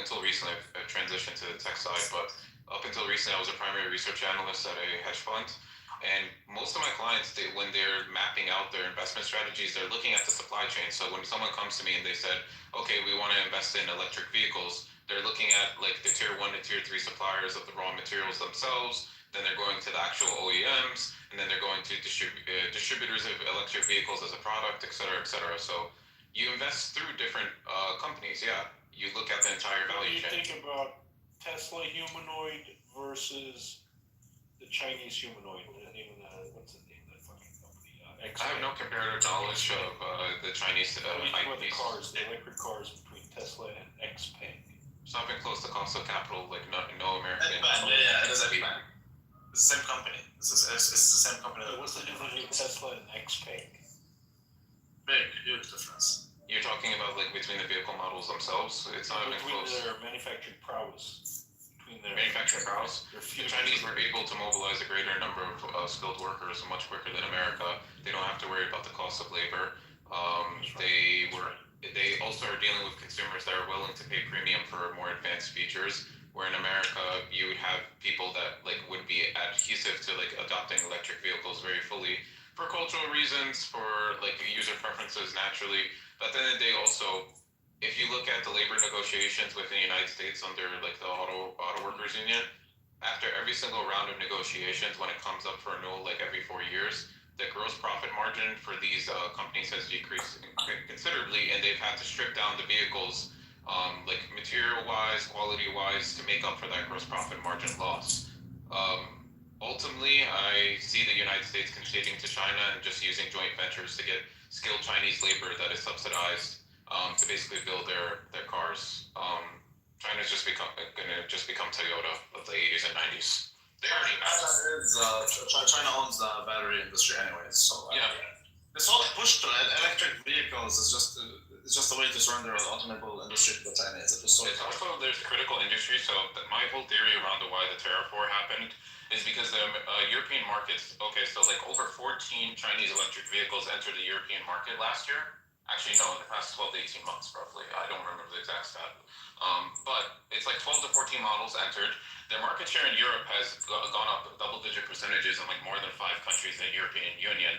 until recently I've transitioned to the tech side, but up until recently I was a primary research analyst at a hedge fund. And most of my clients, when they're mapping out their investment strategies, they're looking at the supply chain. So when someone comes to me and they said, okay, we want to invest in electric vehicles, they're looking at like the tier 1 to tier 3 suppliers of the raw materials themselves. Then they're going to the actual OEMs, and then they're going to distributors of electric vehicles as a product, et cetera, et cetera. So you invest through different companies, yeah. You look at the entire value chain. What do you think about Tesla humanoid versus the Chinese humanoid? What's the name of that fucking company? I have no comparative knowledge of the Chinese. What do you think about the cars, the electric cars between Tesla and XPeng? Something close to cost of capital, like no American. Yeah, it is XPeng. It's the same company. It's the same company. What's the difference between Tesla and XPeng? Big, huge difference. You're talking about like between the vehicle models themselves. It's not even Between close. their manufacturing prowess. Between their Manufacturing prowess. Their The Chinese were able to mobilize a greater number of skilled workers much quicker than America. They don't have to worry about the cost of labor. They also are dealing with consumers that are willing to pay premium for more advanced features. Where in America, you would have people that like would be adhesive to like adopting electric vehicles very fully for cultural reasons, for like user preferences naturally. But at the end of the day, also, if you look at the labor negotiations within the United States under like the auto workers union, after every single round of negotiations, when it comes up for renewal, like every 4 years, the gross profit margin for these companies has decreased considerably, and they've had to strip down the vehicles, like material-wise, quality-wise, to make up for that gross profit margin loss. Ultimately, I see the United States conceding to China and just using joint ventures to get skilled Chinese labor that is subsidized to basically build their cars. China's gonna just become Toyota of the 80s and 90s. They already have. China owns the battery industry anyways, so yeah. This whole push to electric vehicles is just a way to surrender the automobile industry to the Chinese. It's also there's critical industry. So my whole theory around why the tariff war happened is because the European markets. Okay, so like over 14 Chinese electric vehicles entered the European market last year. Actually, no, in the past 12 to 18 months, roughly. I don't remember the exact stat. But it's like 12 to 14 models entered. Their market share in Europe has gone up double-digit percentages in like more than 5 countries in the European Union.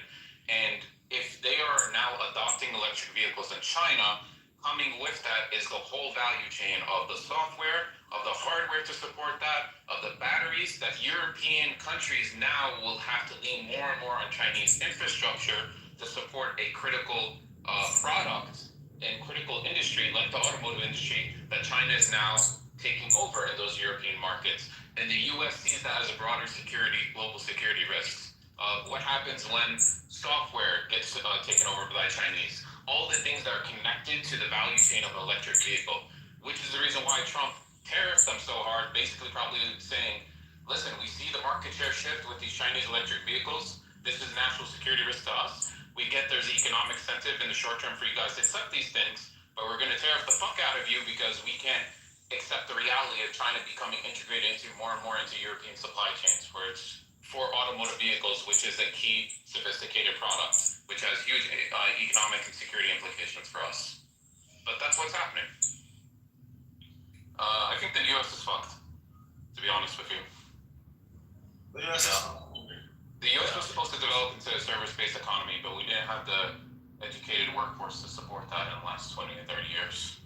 And if they are now adopting electric vehicles in China, coming with that is the whole value chain of the software, of the hardware to support that, of the batteries, that European countries now will have to lean more and more on Chinese infrastructure to support a critical product and critical industry like the automotive industry that China is now taking over in those European markets. And the US sees that as a broader global security risk. What happens when software gets taken over by Chinese? All the things that are connected to the value chain of an electric vehicle, which is the reason why Trump tariffed them so hard, basically probably saying, listen, we see the market share shift with these Chinese electric vehicles. This is a national security risk to us. We get there's economic incentive in the short term for you guys to accept these things, but we're going to tariff the fuck out of you because we can't accept the reality of China becoming integrated into more and more into European supply chains, where it's for automotive vehicles, which is a key sophisticated product, which has huge economic and security implications for us. But that's what's happening. I think the U.S. is fucked, to be honest with you. The U.S. The U.S. was supposed to develop into a service-based economy, but we didn't have the educated workforce to support that in the last 20 and 30 years.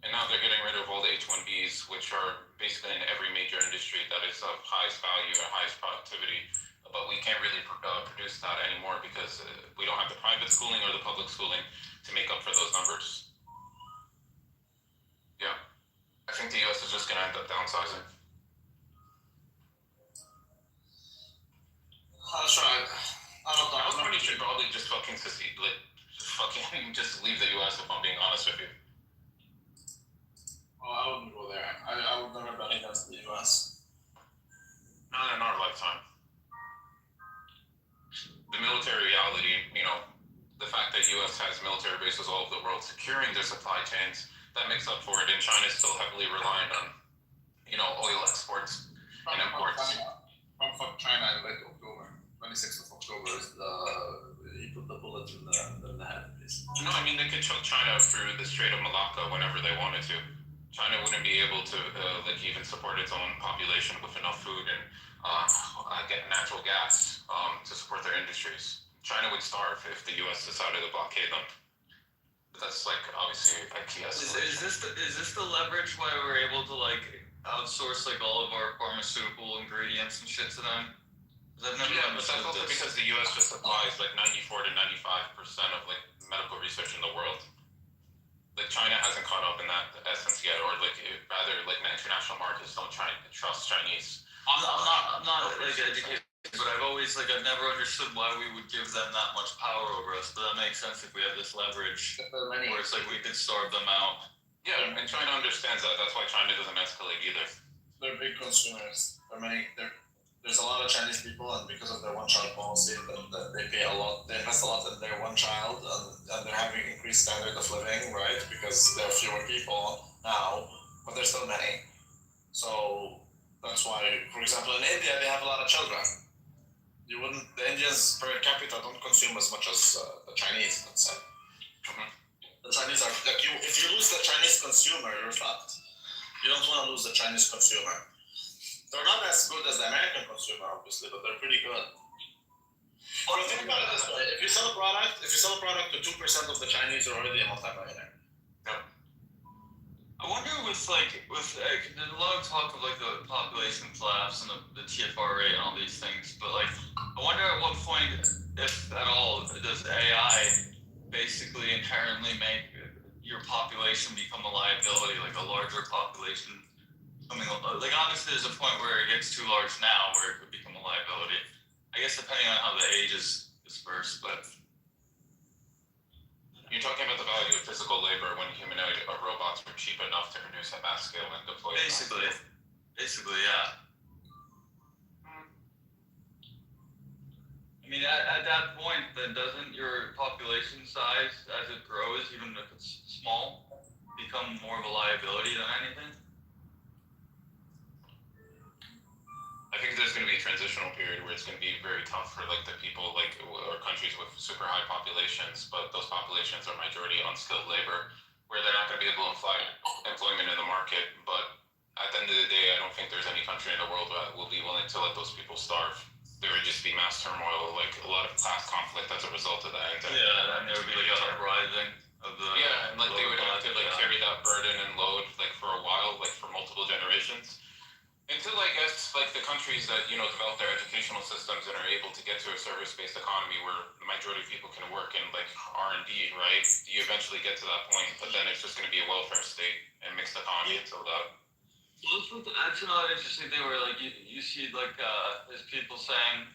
And now they're getting rid of all the H-1Bs, which are basically in every major industry that is of highest value and highest productivity. But we can't really produce that anymore because we don't have the private schooling or the public schooling to make up for those numbers. Yeah. I think the U.S. is just going to end up downsizing. I'll try. I don't know. California should probably just fucking secede, like, just leave the U.S. if I'm being honest with you. Well, I wouldn't go there. I would never bet against the U.S. Not in our lifetime. The military reality, the fact that U.S. has military bases all over the world securing their supply chains, that makes up for it. And China's still heavily reliant on, oil exports and imports. From China in late October. 26th of October is he put the bullet in the head, please. No, I mean, they could choke China through the Strait of Malacca whenever they wanted to. China wouldn't be able to even support its own population with enough food and get natural gas to support their industries. China would starve if the U.S. decided to blockade them. But that's obviously a key escalation. Is this the leverage why we're able to outsource all of our pharmaceutical ingredients and shit to them? Yeah, but that's also because the U.S. just supplies 94 to 95% of medical research in the world. China hasn't caught up in that essence yet, or rather international markets don't trust Chinese. I'm not educated, but I've never understood why we would give them that much power over us. But that makes sense if we have this leverage, where it's we could starve them out. Yeah, and China understands that. That's why China doesn't escalate either. They're big consumers. There's a lot of Chinese people, and because of their one-child policy, that they pay a lot, they invest a lot in their one child, and they're having increased standard of living, right? Because there are fewer people now, but there's still many. So that's why, for example, in India, they have a lot of children. The Indians per capita don't consume as much as the Chinese, let's say. The Chinese are, like, if you lose the Chinese consumer, you're fucked. You don't want to lose the Chinese consumer. They're not as good as the American consumer, obviously, but they're pretty good. Well, think about it this way: if you sell a product to 2% of the Chinese, you're already a multi-millionaire. I wonder there's a lot of talk of like the population collapse and the TFR rate and all these things, but like I wonder at what point, if at all, does AI basically inherently make your population become a liability, like a larger population? Like obviously there's a point where it gets too large now where it could become a liability. I guess depending on how the age is dispersed, but you're talking about the value of physical labor when humanoid robots are cheap enough to produce at mass scale and deploy. Basically, yeah. I mean, at that point, then doesn't your population size, as it grows, even if it's small, become more of a liability than anything? I think there's going to be a transitional period where it's going to be very tough for like the people like or countries with super high populations, but those populations are majority unskilled labor, where they're not going to be able to find employment in the market. But at the end of the day, I don't think there's any country in the world that will be willing to let those people starve. There would just be mass turmoil, like a lot of class conflict as a result of that. And there would be like a uprising of the and like they would have to like carry that burden and load like for a while, like for multiple generations. Until I guess like the countries that develop their educational systems and are able to get to a service-based economy where the majority of people can work in like R&D, right? You eventually get to that point, but then it's just going to be a welfare state and mixed economy until that. Well, that's another interesting thing where like you see like there's people saying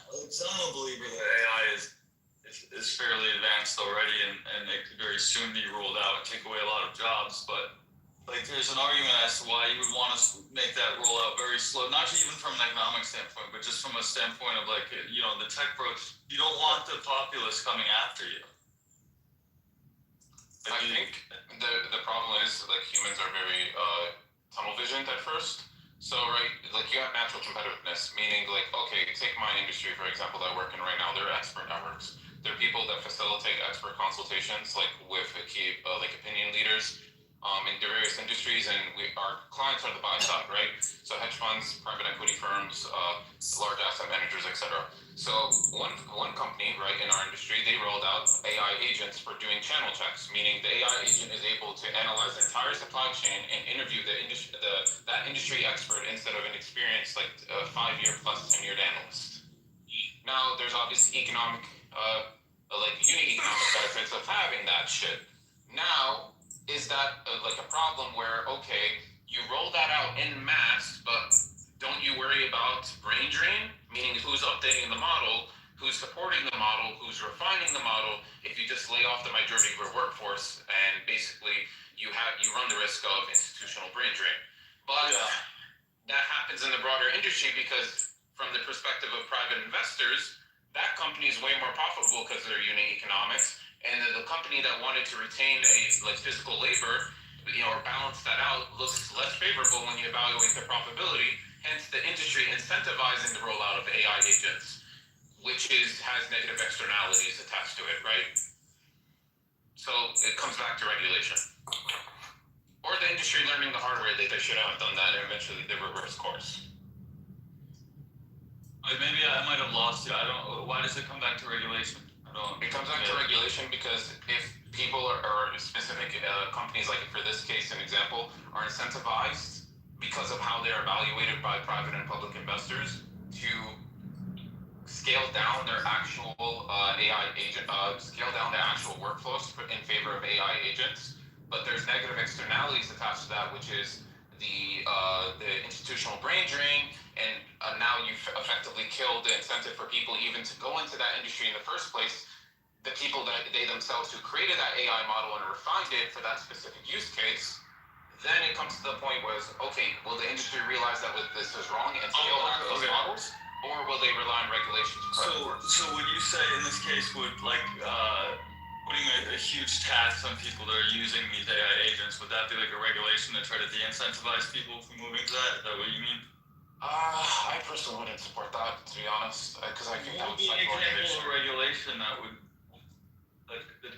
like some will believe that AI is fairly advanced already and it could very soon be rolled out and take away a lot of jobs, but like there's an argument as to why you would want to make that rollout very slow, not even from an economic standpoint, but just from a standpoint of like, the tech approach. You don't want the populace coming after you. I think the problem is like humans are very tunnel visioned at first. So right, like you have natural competitiveness, meaning like, okay, take my industry for example that I work in right now. They're expert networks. They're people that facilitate expert consultations, like with key like opinion leaders. In various industries, and our clients are the buy side, right? So hedge funds, private equity firms, large asset managers, etc. So one company, right, in our industry, they rolled out AI agents for doing channel checks, meaning the AI agent is able to analyze the entire supply chain and interview that industry expert instead of an experienced like 5-year plus tenured analyst. Now there's obviously economic, like unit economic benefits of having that shit. Now. Is that like a problem where, okay, you roll that out en masse, but don't you worry about brain drain? Meaning who's updating the model, who's supporting the model, who's refining the model, if you just lay off the majority of your workforce and basically you run the risk of institutional brain drain. But that happens in the broader industry because from the perspective of private investors, that company is way more profitable because of their unit economics. And the company that wanted to retain like physical labor, or balance that out, looks less favorable when you evaluate the profitability. Hence, the industry incentivizing the rollout of AI agents, which has negative externalities attached to it, right? So it comes back to regulation, or the industry learning the hard way that they should have done that, and eventually they reverse course. Maybe I might have lost you. I don't. Why does it come back to regulation? It comes back to regulation because if people or specific companies, like for this case, an example, are incentivized because of how they're evaluated by private and public investors to scale down their actual AI agent, scale down their actual workflows in favor of AI agents, but there's negative externalities attached to that, which is the institutional brain drain, and now you've effectively killed the incentive for people even to go into that industry in the first place. The people that they themselves who created that AI model and refined it for that specific use case, then it comes to the point where, okay, will the industry realize that this is wrong and scale back those models? or will they rely on regulations to correct the work? So would you say in this case would putting a huge tax on people that are using these AI agents, would that be like a regulation to try to de-incentivize people from moving to that? Is that what you mean? I personally wouldn't support that, to be honest, because I think that would be an stifle example innovation. of regulation that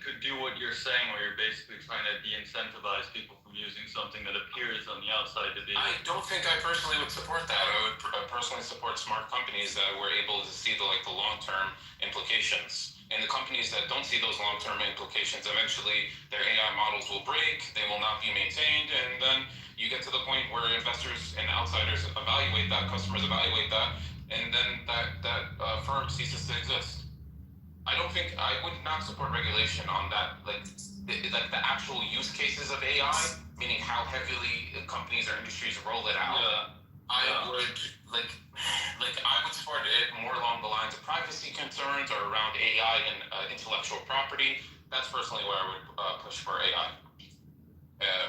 could do what you're saying, where you're basically trying to de-incentivize people from using something that appears on the outside to be. I don't think I personally would support that. I would personally support smart companies that were able to see the long-term implications. And the companies that don't see those long-term implications, eventually their AI models will break, they will not be maintained, and then you get to the point where investors and outsiders evaluate that, customers evaluate that, and then that firm ceases to exist. I would not support regulation on that, like the actual use cases of AI, meaning how heavily companies or industries roll it out. Yeah. I would I would support it more along the lines of privacy concerns or around AI and intellectual property. That's personally where I would push for AI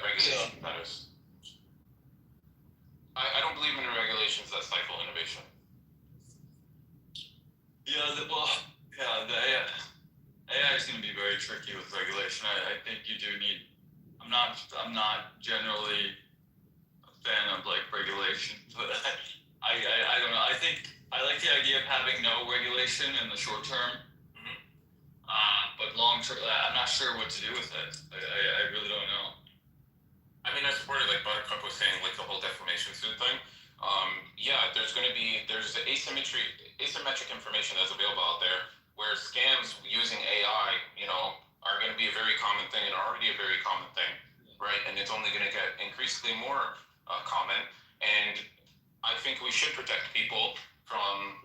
regulation. Yeah. That is. I don't believe in regulations that stifle innovation. Yeah, the AI is going to be very tricky with regulation. I think you do need. I'm not generally a fan of regulation, but I don't know. I think I like the idea of having no regulation in the short term, but long term, I'm not sure what to do with it. I really don't know. I mean, I supported Buttercup was saying the whole defamation suit thing. There's asymmetric information that's available out there where scams using AI, are going to be a very common thing and already a very common thing, right? And it's only going to get increasingly more common. And I think we should protect people from,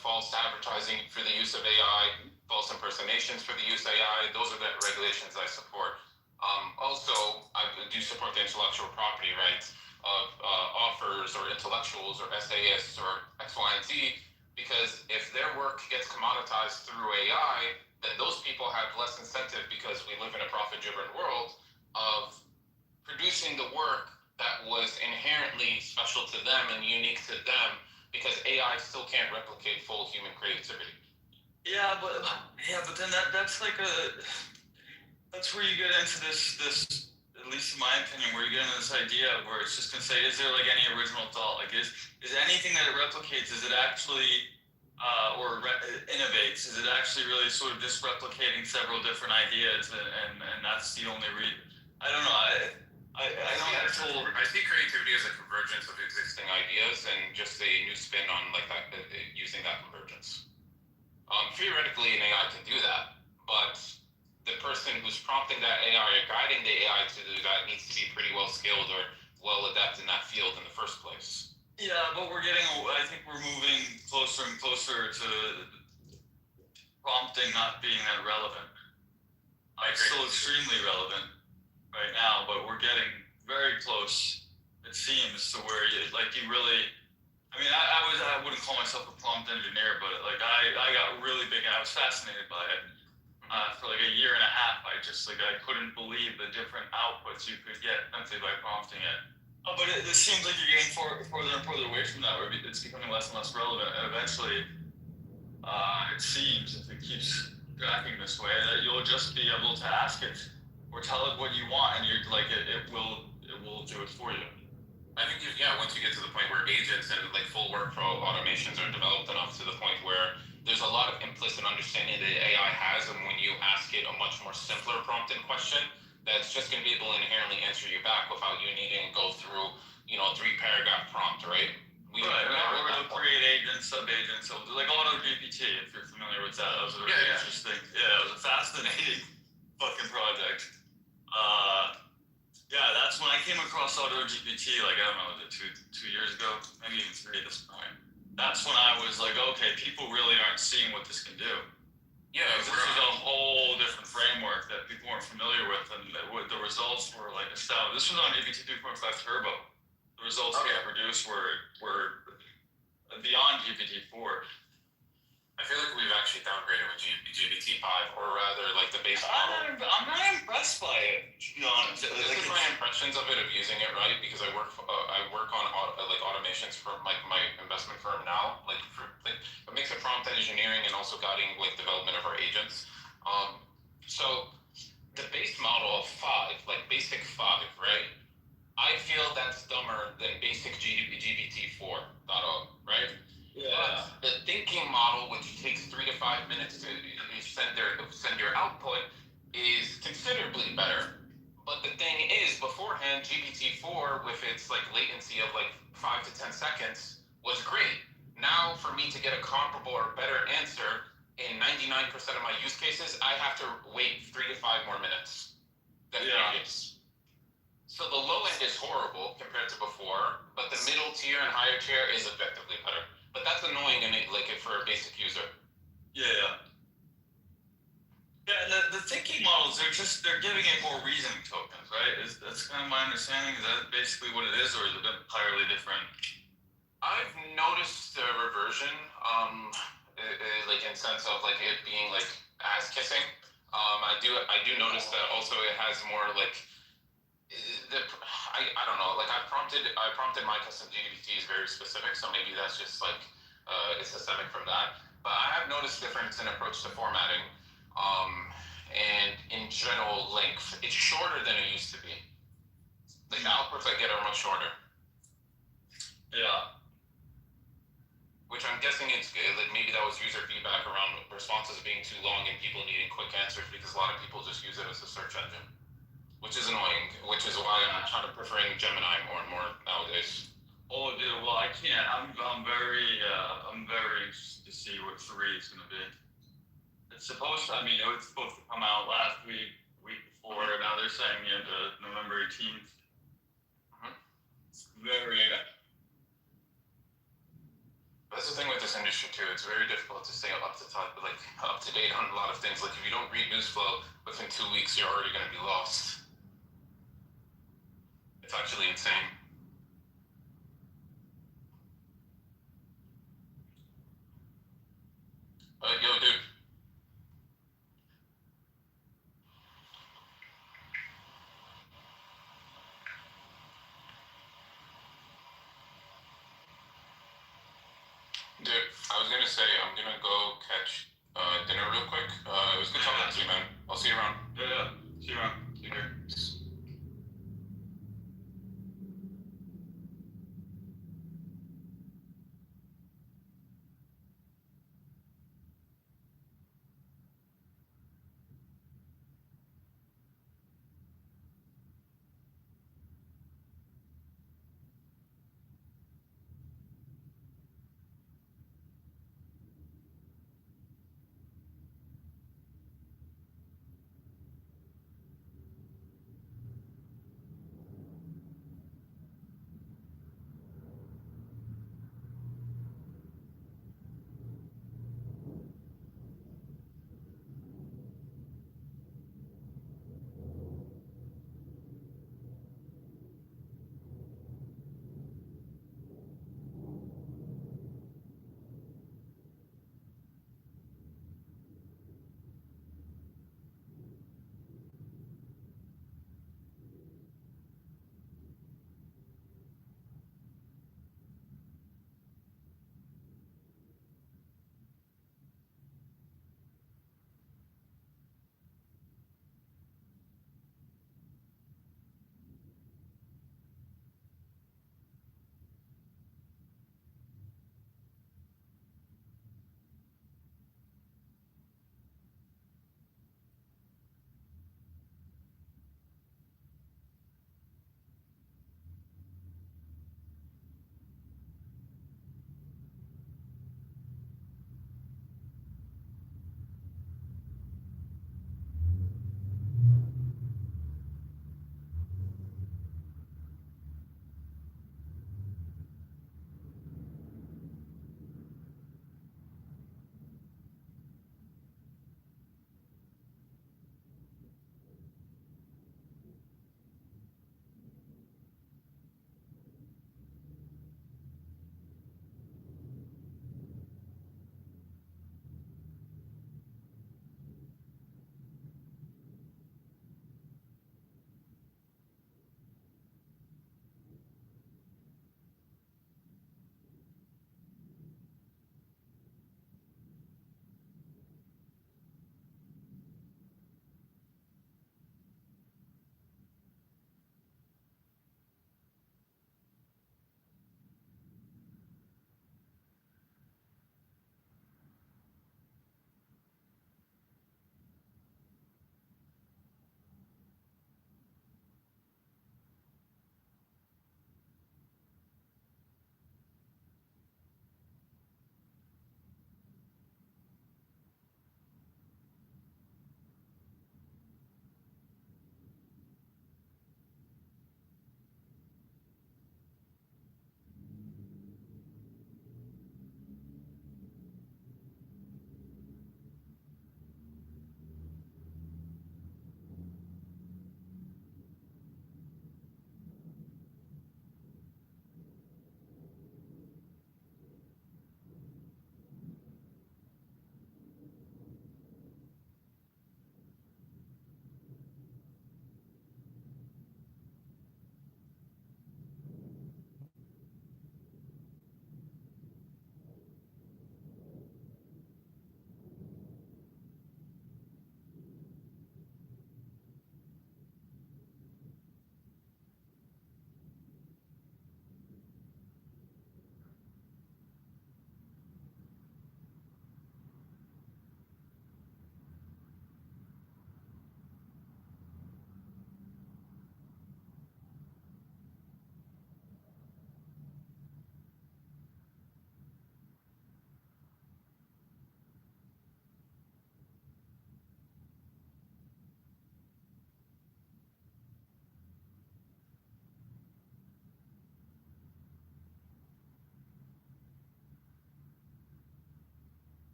false advertising for the use of AI, false impersonations for the use of AI. Those are the regulations I support. Also, I do support the intellectual property rights of authors or intellectuals or essayists or X, Y, and Z, because if their work gets commoditized through AI, then those people have less incentive, because we live in a profit-driven world, of producing the work that was inherently special to them and unique to them, because AI still can't replicate full human creativity. Yeah, but then that's where you get into this, at least in my opinion, where you get into this idea where it's just gonna say, is there any original thought? Is anything that it replicates, is it actually innovates? Is it actually really sort of just replicating several different ideas, and that's the only reason? I don't know. I see creativity as a convergence of existing ideas and just a new spin on that, using that convergence. Theoretically, an AI can do that, but the person who's prompting that AI or guiding the AI to do that needs to be pretty well skilled or well adept in that field in the first place. Yeah, but I think we're moving closer and closer to prompting not being that relevant. It's still extremely relevant right now, but we're getting very close, it seems, to where you really. I mean, I wouldn't call myself a prompt engineer, but I got really big. I was fascinated by it for a year and a half. I couldn't believe the different outputs you could get simply by prompting it. But it seems like you're getting further and further away from that, where it's becoming less and less relevant. And eventually, it seems, if it keeps tracking this way, that you'll just be able to ask it or tell it what you want, and you're it will do it for you. I think once you get to the point where agents and full workflow automations are developed enough to the point where there's a lot of implicit understanding that AI has, and when you ask it a much more simpler prompted question, that's just going to be able to inherently answer you back without you needing to go through, a 3-paragraph prompt, right? Or they'll create agents, sub-agents, so AutoGPT, if you're familiar with that. That was a really interesting. Yeah, it was a fascinating fucking project. That's when I came across AutoGPT, I don't know, was it two years ago? Maybe even 3 at this point. That's when I was okay, people really aren't seeing what this can do. Yeah, this is a whole different framework that people weren't familiar with, and the results were astounding. This was on GPT 3.5 Turbo. The results they produced were beyond GPT 4. I feel like we've actually downgraded with GPT-5, or rather, the base model. I'm not impressed by it, to be honest. This is my impressions of it, of using it, right? Because I work on automation explanations from like my investment firm now, like for like a mix of prompt engineering and also guiding like development of our agents. So the base model of 5, like basic 5, right? I feel that's dumber than basic GPT 4.0, right? Yeah. But the thinking model, which takes 3 to 5 minutes to send your output, is considerably better. But the thing is, beforehand, GPT-4 with its like latency of like 5 to 10 seconds was great. Now, for me to get a comparable or better answer in 99% of my use cases, I have to wait 3 to 5 more minutes than previous. So the low end is horrible compared to before, but the middle tier and higher tier is effectively better. But that's annoying in it, like for a basic user. Yeah. Yeah, and the thinking models, they're giving it more reasoning tokens, right? That's kind of my understanding. Is that basically what it is, or is it entirely different? I've noticed a reversion, like in sense of like it being like ass kissing. I do notice that also it has more like I don't know, like I prompted my custom GPTs very specific, so maybe that's just like it's systemic from that. But I have noticed difference in approach to formatting. And in general length, it's shorter than it used to be. Like the outputs I get are much shorter. Yeah. Which I'm guessing it's good. Like maybe that was user feedback around responses being too long and people needing quick answers because a lot of people just use it as a search engine, which is annoying. Which is why I'm kind of preferring Gemini more and more nowadays. Oh, dude. Well, I can't. I'm very interested to see what 3 is going to be. It's supposed to. I mean, it was supposed to come out last week before. Now they're saying November 18th. It's very. That's the thing with this industry too. It's very difficult to stay up to date on a lot of things. Like if you don't read news flow within 2 weeks, you're already going to be lost. It's actually insane. Yo, dude. Dude, I was gonna say I'm gonna go catch dinner real quick. It was good talking to you, man. I'll see you around. Yeah. See you around. Take care.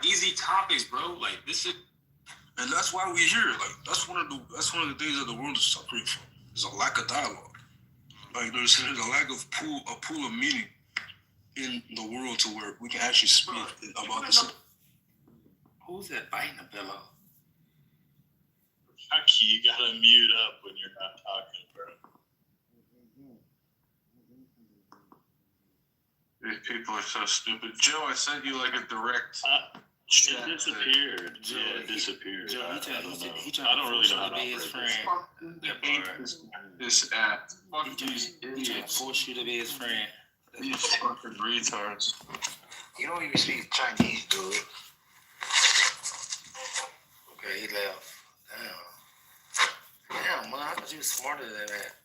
easy topics, bro. Like this is, and that's why we're here. Like that's one of the things that the world is suffering from. There's a lack of dialogue. Like there's a lack of pool of meaning in the world to where we can actually speak about this. Who's that biting a pillow? Chucky, you gotta mute up when you're not talking, bro. These people are so stupid. Joe, I sent you like a direct. It disappeared. Yeah, it disappeared. Joe, I don't he know. I don't really know how to be his operate friend. This app. He trying to force you to be his friend. These fucking retards. You don't even speak Chinese, dude. Okay, he left. Damn, man, I thought you was smarter than that.